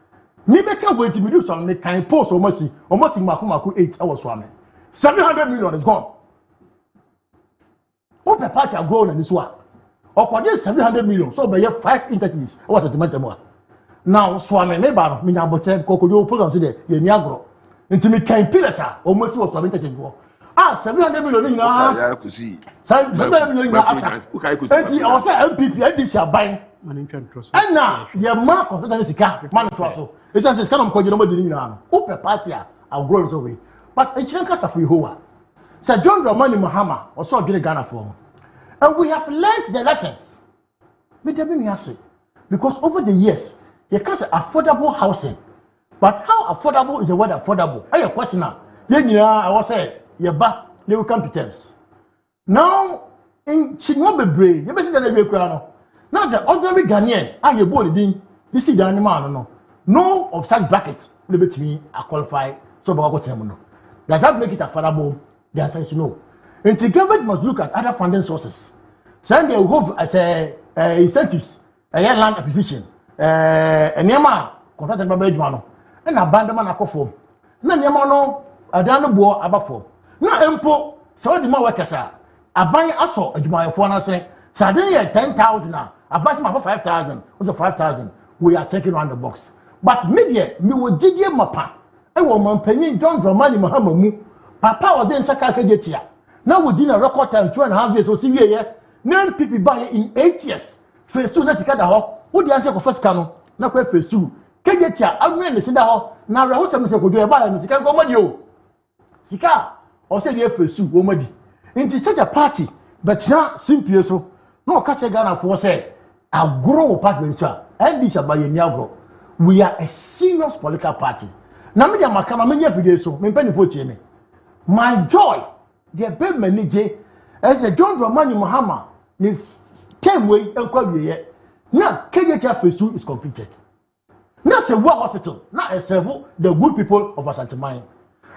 Maybe can't wait to be do some make kind post almost in Makumaku 8 hours for me. 700 million is gone. Open party are grown in this one. Or for this 700 million, so by 5 interchanges. What's the demand? Now, Swami, maybe Mina Botem, Kokoyo program today, Yeniagro. Into me can pillars are almost what I'm interchange. 700 million in I could see. 700 million. I was MPP, and this are buying. And now, your mark of the Sika, man, it's as kind of Kojo nobody now. Open party are grown away. But it's not a free hoa. Sir John Dramani Mahama also get a Ghana form. And we have learned the lessons. Because over the years, you can't say affordable housing. But how affordable is the word affordable? I have a question now. I was saying, you're back, they will come to terms. Now, in Chinobebre, you must say that they now the ordinary Ghanaian, I have born being this is the animal. No of such brackets will be to me, I qualify. So, does that make it affordable? The answer is no. And the government must look at other funding sources. Send they will have as incentives, a land acquisition, a Nema, contracted by Bedmano, and abandonment of form. No Yamano, a Dano above form. No Empo, so the more workers are. I buy also a Jumaya Fona say, Sardinia 10,000 now, I buy some for 5,000, or 5,000. We are taking on the box. But media, me will dig your mapa. A woman penny John Dramani Mahamamu. Papa was then Sakaka here. Now within a record time, 2.5 years or 6 years, 9 people buy in 8 years. Phase 2, let's get the hall. What the answer for first canoe? Now, phase 2. Can get here, I'm going to send the hall. Now, I was a mistake with your buy and Sika go you. Sika, or say the phase 2, Omadi. Into such a party, but now, simply so. No catch a Ghana for say, agro party minister and this about agro. We are a serious political party. Now me makama me video so me pen vote me. My joy, the big manager as a John Dramani Muhammad ni 10 way enko wiye. Now KJT phase 2 is completed. Now say war hospital, now a serve the good people of Asanteman.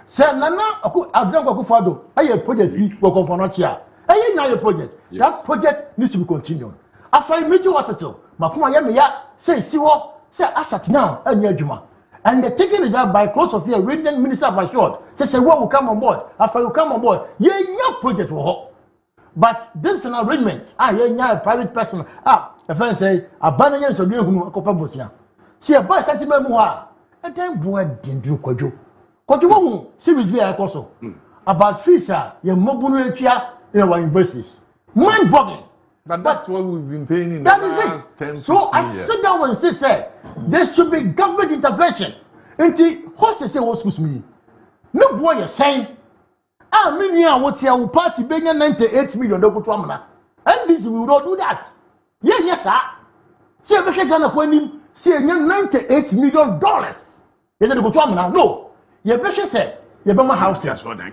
Say nana Abdul Akufo-Addo aye project we go for not here. Aye na project. That project needs to be continued. After Meji hospital, makuma ya me ya say siwo say asset now anya adwuma. And the taking is out by close of year, Radiant Minister of Assured. Say what will come on board. After you come on board, yeah, project will. But this is an arrangement. Yeah, a private person. A friend say, a banana to do who a couple bosia. See a boy sentiment more. And then boy didn't do Kojo. Kojo won't series be also. About FISA, your mobile in our universities. Mind boggling. But that's what we've been paying in that the last 10 So I years. sit down and say, there should be government intervention. Until host say what schools me. No boy you're saying. I mean yeah, what's your party being 98 million to Amana. And this we will not do that. Yeah, yes, sir. See a better Ghana for him, say $98 million. Yes, they go to Amana. No. You better say, you better housing. Ghana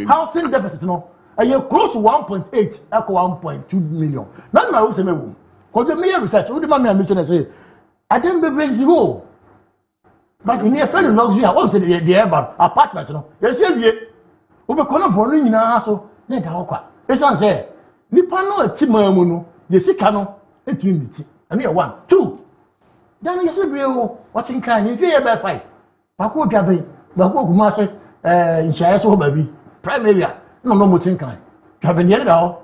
housing deficit no. And you're close to 1.8, echo 1.2 million. None my say me womb. Because the mere research, what the man mention say, I didn't be zero. But in your friend luxury, I won't say the urban apartments, no. You see, we be calling Born in our house, let the hawker. It's answer. Nipano a Timamuno, you see, cano, and 2 meets. And here 1, 2. Then you see, watching kind, you fear about 5. Bako Gabi, Bako Gumase, in Shayaso baby, prime area. No more think kind. Cabin yet now,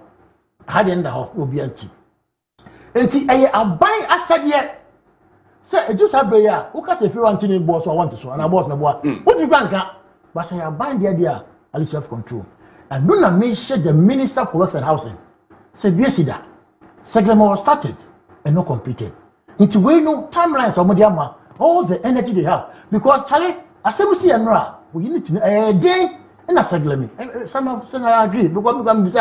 had in the house will be empty. Empty a buy a said yet. Say, just have a who can say if you want to boss or want to so, and I was my boy. What you grant? But say, I bind the idea, at least you have control. And Nuna may share the Minister for Works and Housing. Said, yes, that. Segment started and not completed. Into way no timelines of Modiama, all the energy they have. Because Charlie, I say we see a Nora, we need to know a day. And I said, let me. Some of them I agree. Because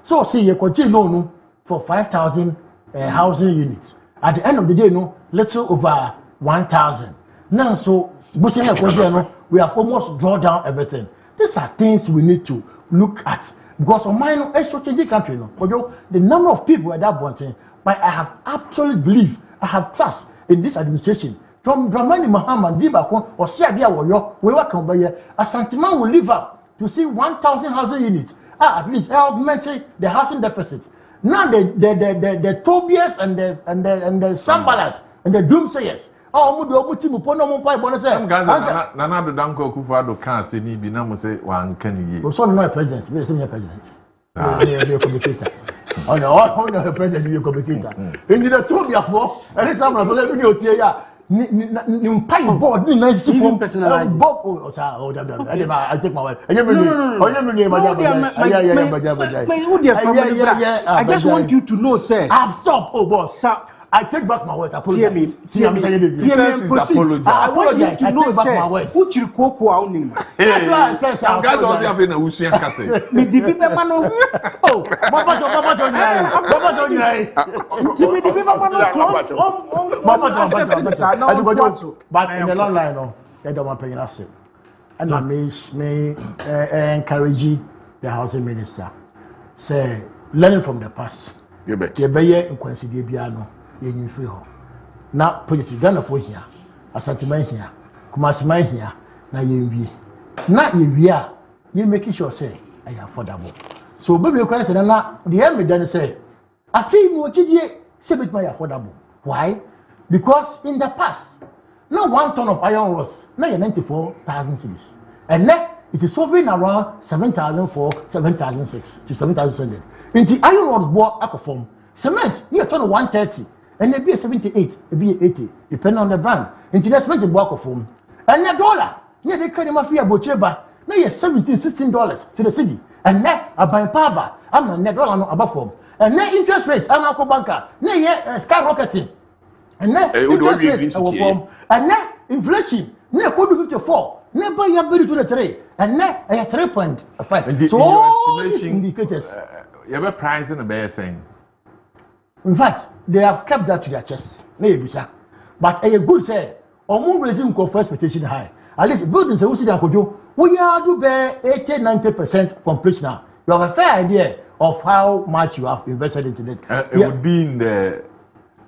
so see, you continue loan for 5,000 housing units. At the end of the day, no, little over 1,000. Now, so we have almost drawn down everything. These are things we need to look at because of mine, it's such a big country, no. The number of people at that point, but I have absolute belief, I have trust in this administration. From Dramani Muhammad, Dibakon, or Siadia Warrior, we work on by Asanteman will live up to see 1,000 housing units, at least augmenting the housing deficits. Now the Tobias and the Sambalat and the Doomsayers. Oh, Mudo Mutimu Pono Pai Bonasa. Nana do Danko Akufo-Addo can't say me be now say one can ye. So no president, we are president. You're communicator. Oh no, president, you're communicator. In the Tobia for, and it's someone for every day. Pine board, nice to personalize. Bob, oh, I take my wife. I just want you to know, sir. I've stopped. Oh, boss, sir. I take back my words. I apologize. I want you to know, sir. Who you cook out? That's why I said, I'm glad to have in a Usian Cassette. Me the people, man. Oh, Papa John, but in the long line, no, I don't want to pay nothing. And I may encourage the housing minister. Say, learning from the past. You bet. You better consider Biano. You free home. Now, put it Ghana for here. Asanteman here. Kumasiman here. Now you be. Now you are. You making sure say I affordable. So baby question na the end me then say I feel more say bit my affordable. Why? Because in the past, now 1 ton of iron rods, now 94,000 cedis. And now it is hovering around 7,004, 7,006 to 7,700. In the iron rods bought aquaform, cement near ton of 130, and it be a 78, it be 80, depending on the brand. In the cement bought aquaform, and the dollar near the Kojo Marfo Bocheba, now $17, $16 to the city. And now I buy power, I'm a net dollar above form. And now interest rates, I'm a banker, now skyrocketing. And now interest rates our form, and now inflation, now code 54, never you have to the 3, and now I have 3.5. So all these indicators. You have a price in a bear saying In fact, they have kept that to their chest. Maybe, sir. But a good say, or more raising first expectation high. At least buildings we see that we are do bear 80-90% completion now. You have a fair idea of how much you have invested into it. It would be in the.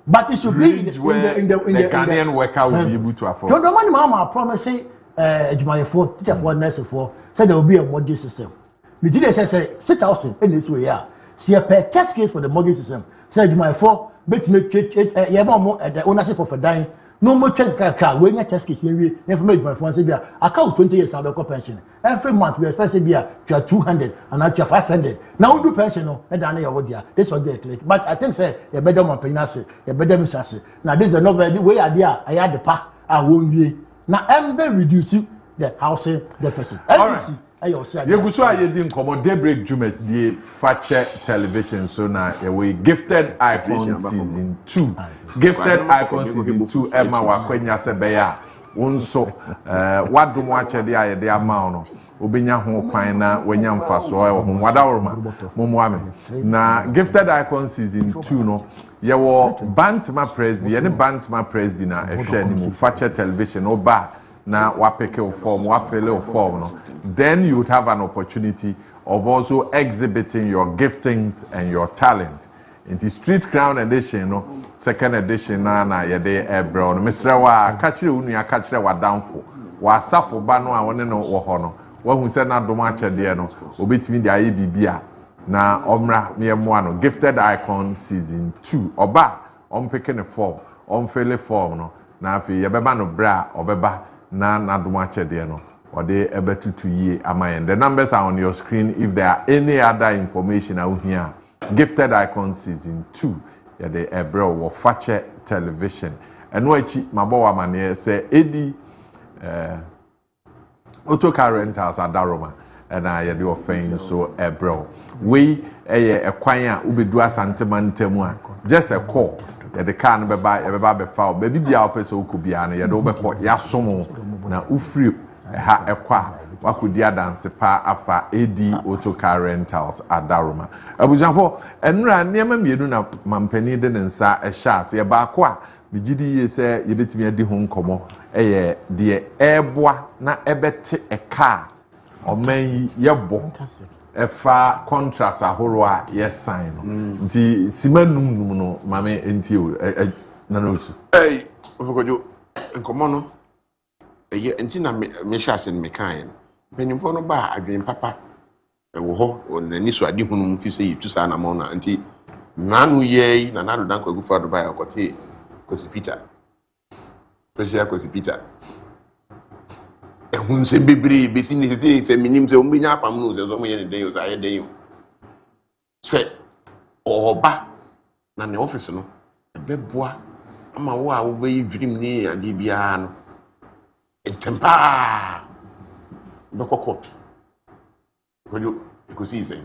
But it should be in the Ghanaian worker will be able to afford. Don't the money, Mama, promising Jumayefo, teacher for nurse for said there will be a mortgage system. The DD says 6,000 in this way. Yeah, see a per test case for the mortgage system. Said Jumayefo, bet make the ownership of a dime. No more car when your test case information by phone say be account 20 years and pension. Every month we expect say be you are 200 and now you are 500. Now do pension no and then you would this will be a click. But I think say you better man penance, you better misase. Now this is another way idea I had the pack I won't be. Now I'm reduce the housing deficit. All right. You go so aye din komo Daybreak Jumet die Fache television so na we gifted icon season 2 gifted icon season 2 Emma wa kwanya se be ya wonso wadom ache de aye de ama no obenya ho kwan na wanya mfaso ho wadaworoma momoame na gifted icon season 2 no ye wo Bantama Presby ye ne Bantama Presby na ehwe ni mu Fache television oba na wapeke form wafele form no then you would have an opportunity of also exhibiting your giftings and your talent in the Street Crown edition no second edition na yede ebro no mesrewa kachire unua kachire wadamfo wasafo ba no a woni no wo ho no wahu se na dom achede no obetimi dia ye bibia na omra miemo no gifted icon season 2 oba ompeke ne form omfele form no na afi yebeba no bra obeba na nadumache de no or they ebetutu ye amayen. The numbers are on your screen. If there are any other information out here, gifted icon season 2 yeah the ebro wo Fache television and no echi mabawa mane say edi auto car rentals adaroma and I do offend so ebro we a kwan a ubedu asantema ntemu a just a call the car no beba be foul baby bia opese okubia no ye do be ko yasomo na ufri ha ekwa wakudi dance pa afa AD auto car rentals adaroma abujanfo enura niam mienu na mampani de nsa ehya se ba ko a bigidi ye se ye betimi adi ho nkomo eye de eboa na ebete e car oman yebo efa contract ahoro a yes sign no nti simanum no mame enti na no su Kojo nkomo no eye enti na me hyase me kan benimfo no ba adwen papa wo ho onani so ade hunu mfi se yitu sa na mo na enti nanu ye na nado dan kwagu fa do ba yakote Kosi Peter Pressure Kosi Peter ehun se bebre besi ne se minim se ombenya apam no se so mo ye ne den yo sa ye den yo se oba na ne office no beboa ama wo a wo be dream ni ade bia no entempa be kokot Kojo Kosi say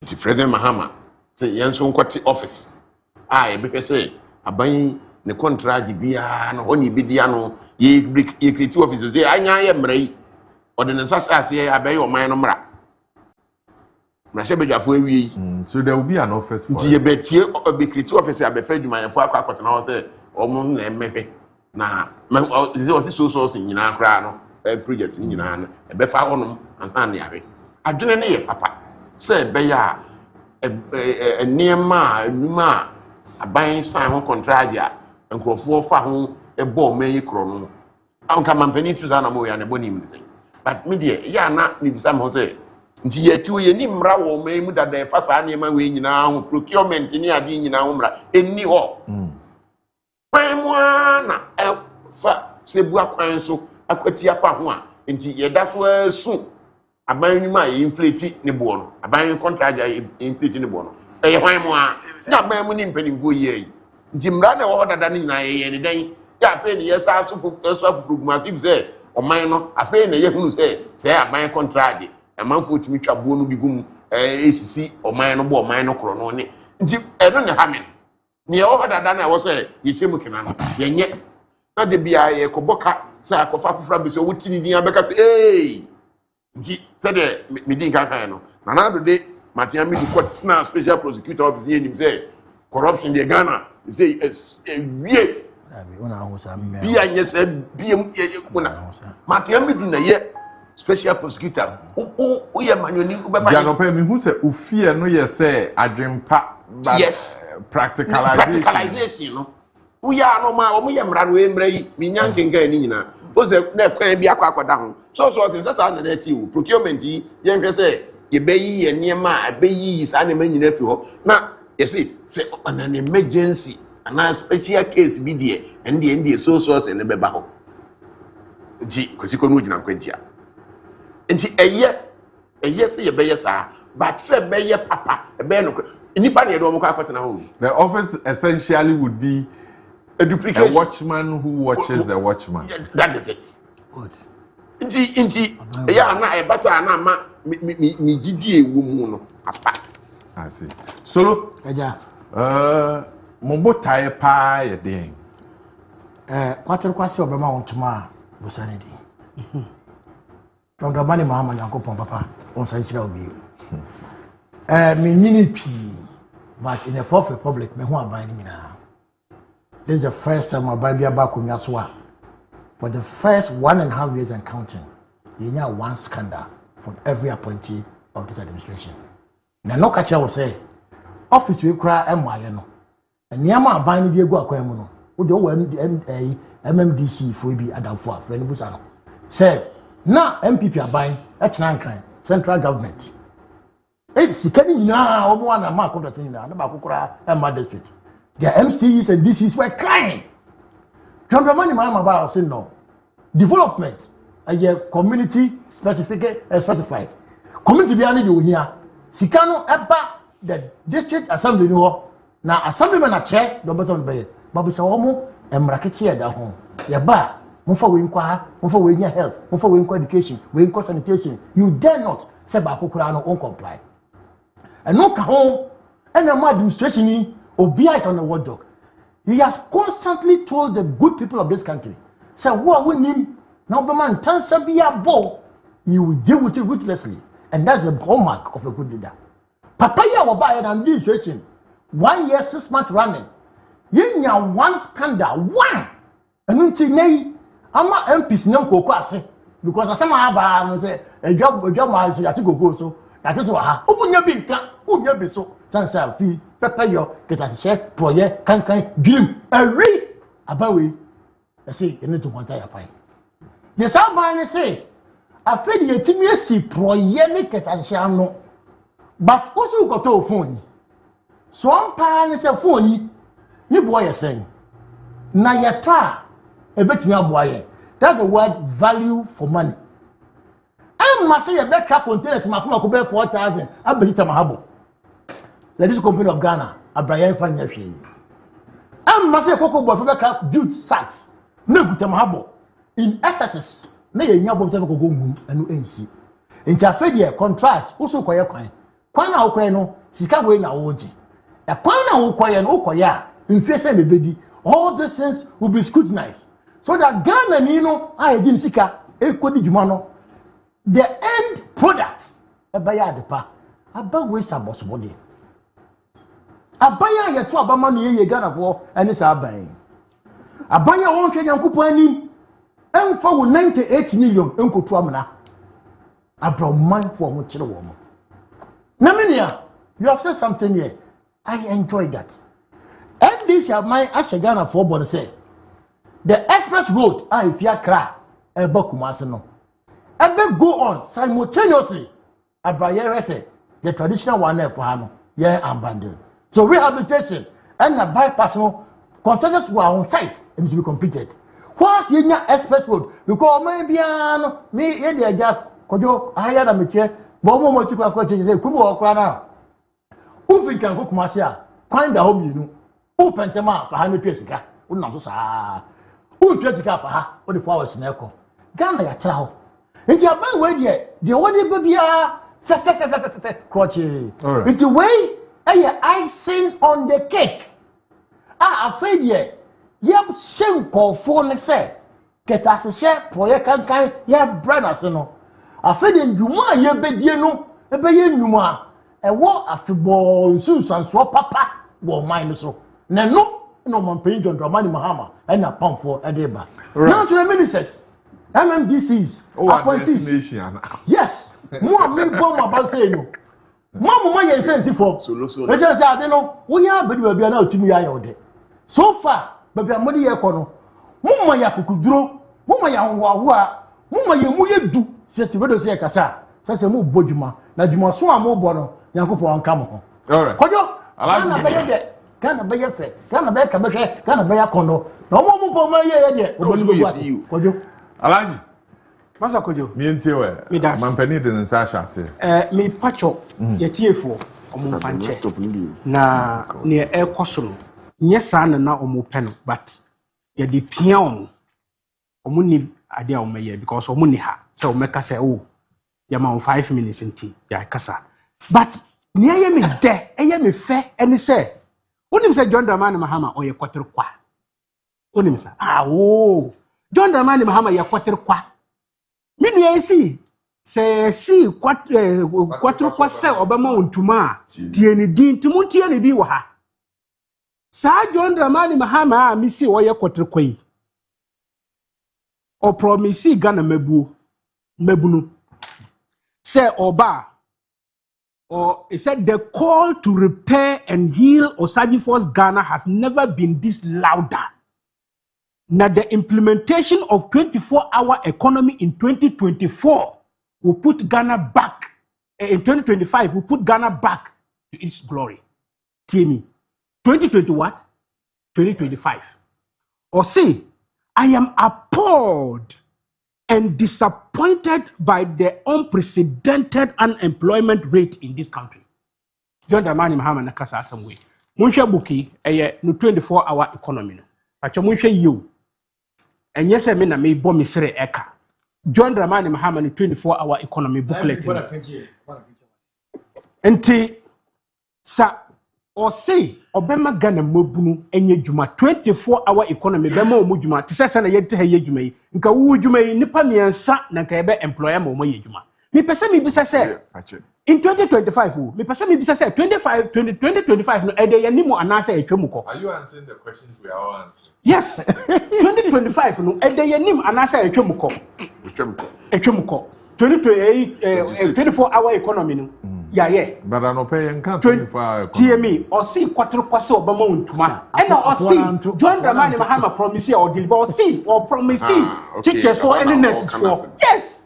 ti President Mahama say yenso nkwati office e be say aban ne contract bia no oni bidia no ye creative office say anya ye mrai ordinance as ye abey oman no mra se bedwafo awie so there will be an office for ye betie be creative office abefa adwumayefo akwa na ho say omo na emehwe na ze office so nyina kra no project nyina no ebefa honom ansa na yawe adwene ne ye papa say be ya niema anuma aban san ho contract ya nkrofo fa ho ebo man kro no anka mampani tu za na mo ya ne boni mi say but me de ya na me bisa mo say nti yeti wo ye ni mra wo man mu dada fa sa na ma we nyina ho procurement ni ade nyina ho mra enni ho kwan mu na fa sebu akwan so akwati afa ho a nti ye da so asu aban nyuma ye inflate ne bo no aban contract ya inflate ne bo no e hwan mu a na aban mu ni mpanimfo ye nti mra na wo dada ni na ye ne den ya fe ni yesa asu masif say oman no afe na ye hunu say aban contract amanfo timi twa bo no bi gum esisi oman no bo oman no kro no ne nti eno ne hamen ne wo dada na wo say ye shemu kena no ye nye na de bia ye koboka say akofa fofra bi so wotini din abeka say nti say de me din kan no na do de Matia mi ko tina special prosecutor office ni nim say corruption de Ghana say wie bia nyese bia kuna makiam du na ye special prosecutor o ye manyoni o be fa ya no pe mi hu se ofie no ye say adwempa yes practicalization no o ya no ma o mo ye mra no e mra yi mi nyankenka ni nyina o se na kwan bi akwakwada ho so sin sa na ti o procurement yi ye nhwe se ye be yi ye niema be yi sa na ma nyina fi ho na ye say on an emergency and special case bi de and so se ne be ba ho nti kwasiko no gina nkwantia nti eye se ye be ye sa but se be ye papa be no nipa na ye do mo kwa kwatena ho the office essentially would be a duplication, a watchman who watches the watchman. That is it. Good. Inti ya na e basa na ma mi gidi ewu mu no apa. I see. Solo eja mo botai pa ye den. Kwatere kwase obema wontuma bosane di. From the money mama Yankopon papa on san chira obi. Me nyini pi but in the Fourth Republic me ho aban ni nyina. This is the first time I've been back on Yaswa. For the first 1.5 years and counting, you know one scandal from every appointee of this administration. Now, no catcher will say, office will cry MYNO. And Yama buying the Go Aquamuno, would the MMDC for be Adam for friend Busano. Said, now MPP are buying at 9 crime, central government. It's getting now one a mark of the thing now, Bakura and my district. Their MCs and DCs were crying. John Dramani Mahama said no. Development, a community specified. Community behind you here. Sikano Eba, the district assembly no. Now assemblyman a chair, don't be some bay. Babu Sawomo and Mraketi at home. Ya ba, Mufa Winkwa, Mufa Winya health, Mufa Winkwa education, Winkwa sanitation. You dare not say Bakukurano won't comply. And no home and no administration. Obia is on the word dog. He has constantly told the good people of this country, say, who are winning? Now, the man turns to be a bow, you will deal with it ruthlessly. And that's the hallmark of a good leader. Papaya will buy an administration 1 year, 6 months running. You know, one scandal, one. And until now, I'm not MPs, no cocoa, because I say, a job, so you have to go so. That is what open your big cat, your be so. Sansa fee, pepper your get a share, proye, can, glim, a re abawi. I say, you need to want a pie. Yes, I might say, I feel the intimacy proye get a share no. But also got to phone. So I'm pan is a phone, you boy are saying. Nayata, a bit me a boy. That's the word value for money. I must say a backup containers in my 4,000. I bet it mahabo. Ladies company of Ghana, a Brian Fanyashi. I must say Coco boy for backup dude sacks. No good mahabo. In SSS, may a nyabo to go and NC. In Jafedia contract also quite a Kwana Okweno, Sikawe na Oji. A Kwana Okoya and Okoya, in face and baby, all these things will be scrutinized. So that Ghana Nino, I didn't seek a Ekodi Jumano. The end product, a buyer de pa, a bag waste a boss body. A buyer ya to a money ye Ghana for, and it's a buying. A buyer won't get young coupon, and for 98 million uncle Tramana. I brought mine for much a woman. Naminia, you have said something here. I enjoy that. And this have my Asha Ghana for body say. The express road, if you cry, a bokumasano. And then go on simultaneously. Abrayere say the traditional one for Hano, abandoned. So rehabilitation and a bypass contractors were on site and to be completed. What's the express road? Because maybe me and Jack Kojo higher than me chair, but more to question is a Kubo or Krana. Who think can cook Marcia? Find the home you know. Open Tema for Hano Jessica. Who Jessica for her or the flowers in Echo. Ghana ya travel. It's a man way there. The only baby are crotchy. It's a way icing on the cake. I afraid ye. Yep, shame call for say. Get us a share, proye can ya branners no. Afraid in Juma ye bed ye no, a bayin Numa. A war after ball, Susan, so papa. wo mind so na no no man pay John Dramani Mahama and na pound for edeba now to the ministers MMDCs appointees yes mo me bomb about say no mama yen sense for we say ade no wo ya be di bia na otimi ya yode so far baby amodi ye ko no mo ya kukuduro mo ya hoho a mo ya mu ye du se ti bedo se kasa se mo bodwuma na dwuma so a mo bo no yankopon anka mo ho alright kojo ala be de kana be ye fe kana be ka be hwe kana be ya kono na mo mo po ma ye de oboni bo kojo alaji masa kojo mi entie we mampani de nsa ahase mi pacho yetiefo omo fanche na ne ekoso no nye saa na omo pe no but ye di pia omo ni ade a omo ye because omo ni ha se omo ka se oh ya ma 5 minutes nti ya kasa but ne ye me de eye me fe eni se onim se John Dramani Mahama oye kwatir kwa onim sa John Dramani Mahama ye kwatir kwa minu ye si kwatir kwa se obama ontuma tie ni din timu tie ni di wa ha sa John Dramani Mahama mi si oye kwatir kwa yi o promise Ghana mebunu say oba or it said the call to repair and heal Osagyfo's Ghana has never been this louder. Now the implementation of 24-hour economy in 2024 will put Ghana back in 2025 will put Ghana back to its glory. TME 2020 what? 2025. Or say I am appalled and disappointed by the unprecedented unemployment rate in this country. John Dramani Mahama na kasa asamwe. Munhwe buki no 24-hour economy no. Acho munhwe yiu. Enye se me na me bo misere eka. John Dramani Mahama no 24-hour economy booklet. Enti sa o say obema Ghana mobunu enye djuma 24-hour economy bema omu djuma te sese na yente ha ye djuma yi nka wu djuma yi nipa miensa na nka ebe employer ma omu ye djuma mi pese mi bi sese in 2025 mi pese mi bi sese 2025 no ede ye nimu anasa etwemu ko. Are you answering the questions we are all answering? Yes. 2025 no ede ye nim anasa etwemu ko. Etwemu ko 24-hour economy no yeah. But I no pay and can't 24-hour TME or see quarter kwase obama ontuma and or see John Dramani Mahama promise or deliver or see or promise teachers or any nurses for yes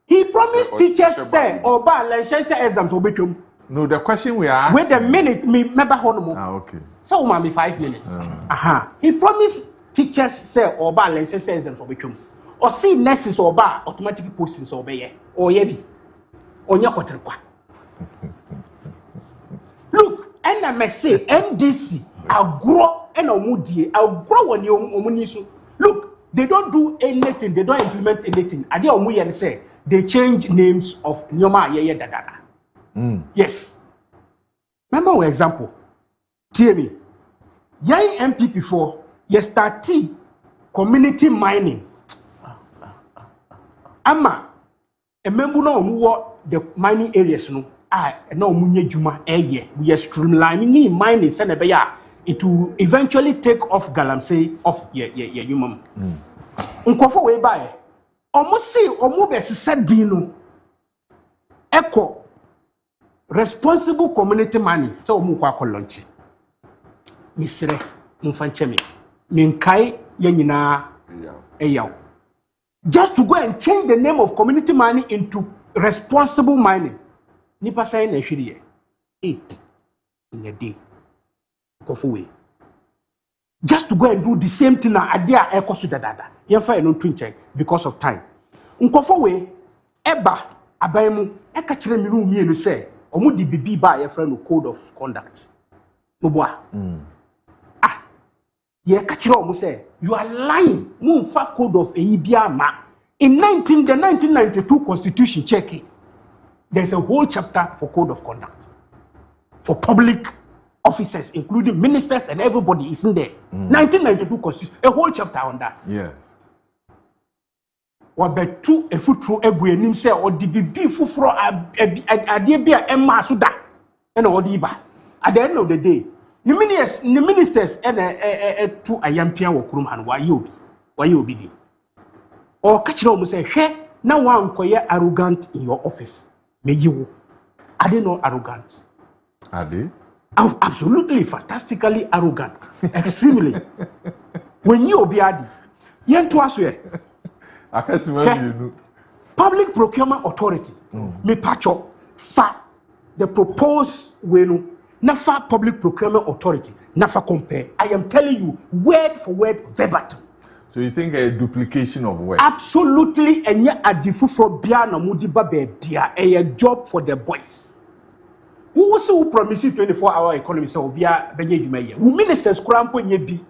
he promised teachers say or ba license exams obetum. No, the question we are wait a minute me member honomo okay so mama 5 minutes he promised teachers say or ba license exams obetum or see nurses or ba automatic postings or be or yebi onya quarter kwa. Look, NMSA, MDC, agro and omudie, agro when you omunisu. Look, they don't do anything, they don't implement anything. Adi omuyen say they change names of nyoma yeye dadada. Yes. Remember one example. TME. Yai MPP for ye started community mining. Ama a member no omuwo the mining areas no. No munye juma we are streamlining mining senebeya it will eventually take off galamsey off human nkofo we buy almost see almost be dino echo responsible community money so omu kwa launch misre mfanche me minkai yenyina eyaw just to go and change the name of community money into responsible mining. Nipa say na hwiri 8 in a day. Kofuwe. Just to go and do the same thing na ade a ekoso dadada. Yemfa no twinche because of time. Nkofowe eba aban mu e ka kire mi no mienu say omo di bibi ba ye friend no code of conduct. No boa. Ye ka kire omo say you are lying. Mu fa code of eyibia ma. In the 1992 constitution checking. There's a whole chapter for code of conduct for public officers, including ministers and everybody is in there. 1992 constitution, a whole chapter on that. Yes. What betu a foot through a buenim say or the bibi fufro a debia emma suda and odiba. At the end of the day, the ministers and to ayampia wo kurum han why you be or catch no say hwe na wan koye arrogant in your office me you are they not arrogant are they absolutely fantastically arrogant extremely when you be adi yen to aso ye Public Procurement Authority me pacho fa the proposed wenu nafa Public Procurement Authority nafa compare. I am telling you word for word verbatim. So you think a duplication of work? Absolutely, and yet a different bia na mudiba bia a job for the boys. Who also promise 24-hour economy so bia benye jumaye. Who ministers krampo nye bi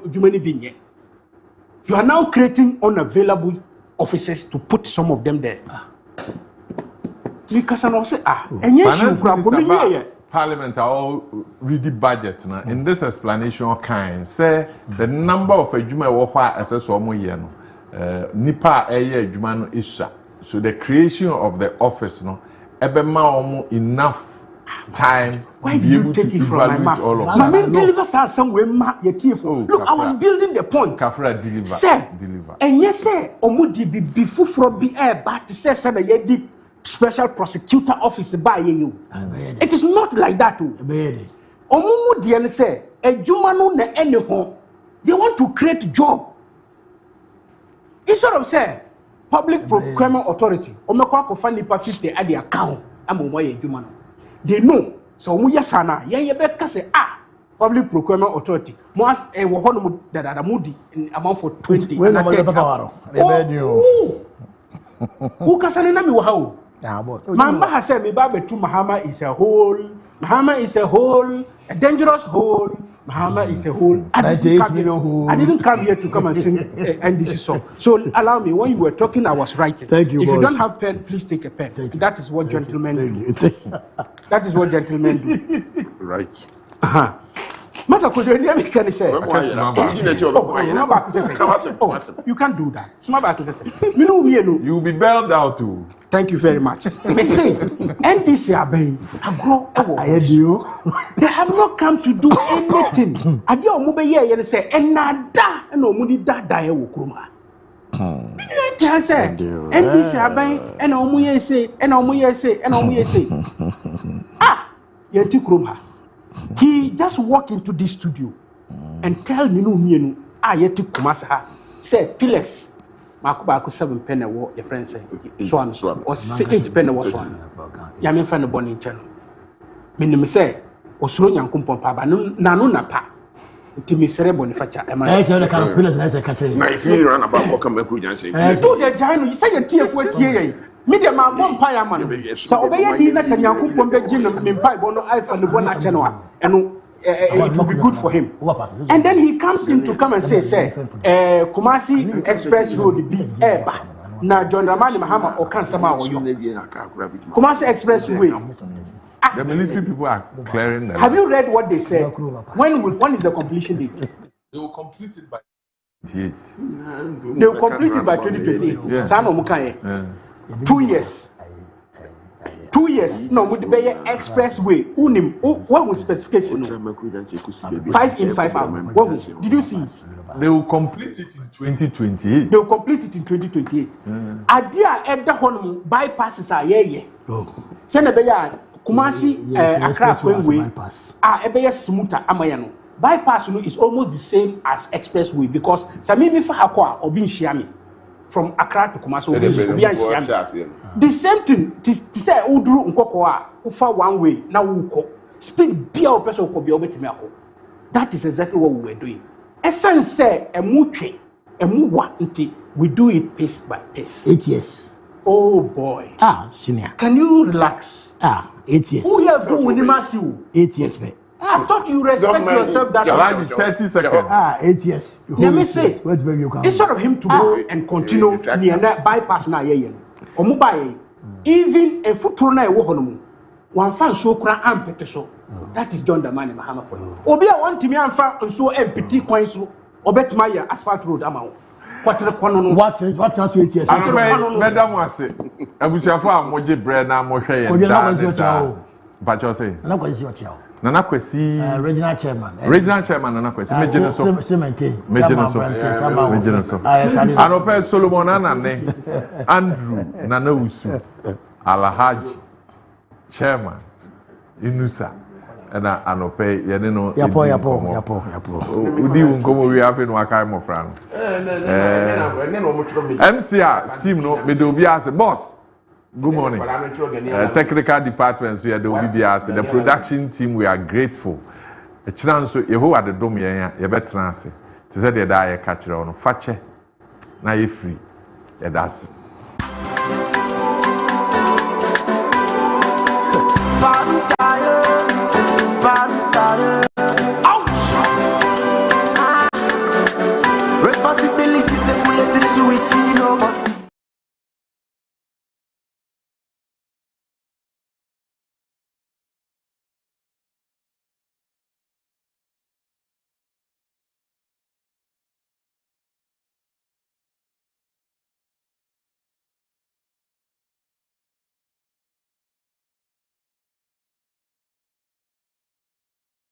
jumani binye. You are now creating unavailable officers to put some of them there. Because I say and yes you krampo Parliament are all read the budget now. In this explanation kind, say the number of ejuma wohwa assess omo ye no nipa eye ejuma no isha. So the creation of the office no ebema omo enough time why do you take it from my mouth? I mean deliver somewhere ma ye tiefo. Look, I was building the point. Kafra deliver. Say, deliver. And yes say omo di bi fufro bi but say say na ye di special prosecutor office by you. It is not like that. Omumu diane say, ejuma no na ene ho. They want to create job. Instead of say, Public Procurement Authority, omekwa ko fa nipa 50 at the account. Amomo ye ejuma no. They know. So omu yasana, ye be ka say Public Procurement Authority. Mo as e wo hono mu dada mudi amount for 20. We no mo papa waro. Who kasane na mi wo ha. Mama has said, me babetu Mahama is a hole. Mahama is a hole, a dangerous hole. Mahama is a hole. I didn't come here to come and sing NDC song. So allow me, when you were talking, I was writing. Thank you, if boss. You don't have pen, please take a pen. That is what gentlemen do. That is what gentlemen do. Right. Masa Kojo, you can say. You can't do that. You will be bailed out too. Thank you very much. Me say, NDC they have not come to do anything. Adi omube ye say enada na omudi dada ye wo kroma. You say NDC aban na omuye say na omuye say na omuye say. Ye ti kroma. He just walk into this studio and tell me no mienu yeti kumasa ha say pillars makuba 7 pen wo your friend say swan or 8 pen wo swan ya me fan boni nchen menim say osuro nyankompon pa ba na no na pa nti me sere boni facha e ma say the kind pillars na say catch na if you run about come make you say do the jano you say your tiefo tie yen media ma bomb pie man so obeye di na tanyankopon be gi no me pie bo no iPhone no na che no it will be good for him. And then he comes in to come and say Kumasi Express Road be eba na John Dramani Mahama or Kansama or you Kumasi Express Way. The military people are clearing them. Have you read what they said? When is the completion date? They will complete it by 2028. They will complete it by 2028. Sano Mukaye. 2 years. 2 years. No, would be expressway. Unim. What was specification? 5 in 5 hours. What did you see it? They will complete it in 2028. They will complete it in 2028. Adia edda honum bypasses are ye. Send a beya Kumasi Accra Way. Ebeya smoother amayano. Bypass is almost the same as expressway because Samimi Fahakwa or Bin Shiami. From Accra to Kumasi, the same thing. To say Udru Nkokoa, Ufa one way now Uko. Speak be our person will be over to me. That is exactly what we were doing. Essence say a muche, a muwa we do it pace by pace. 8 years. Oh boy. Senior. Can you relax? 8 years. Who have done with you? 8 years, man. I thought you respect yourself that much. 30 seconds. 8 years. Let me say, instead of him to go and continue near that bypass na ye or mobile, even a foot na wohonomu, one fan so cra ampete so. That is John Dramani Mahama for you. Obi I want me and fan so empty coin so or bet my asphalt road amount. What else 8 years? Madam was it. I wish I found Moji bread now, Moshe. Bacho say. Nana Kwesi Ochiao. Nana Kwesi. Regional chairman. Regional chairman Nana Kwesi. Mejene so. Mejene so. Anope Solomon Anane. Andrew Nana Usu. Alhaji chairman. Inusa. Na anope yene no. Yapo. Udi unkomo we have no akai mo fra no. MCA team no me do bi as boss. Good morning. Technical department, so the production team, we are grateful. A chance so you are the dome, you better answer. To say the die catch on Fache, now you free. That's responsibility, say we have to suicide over.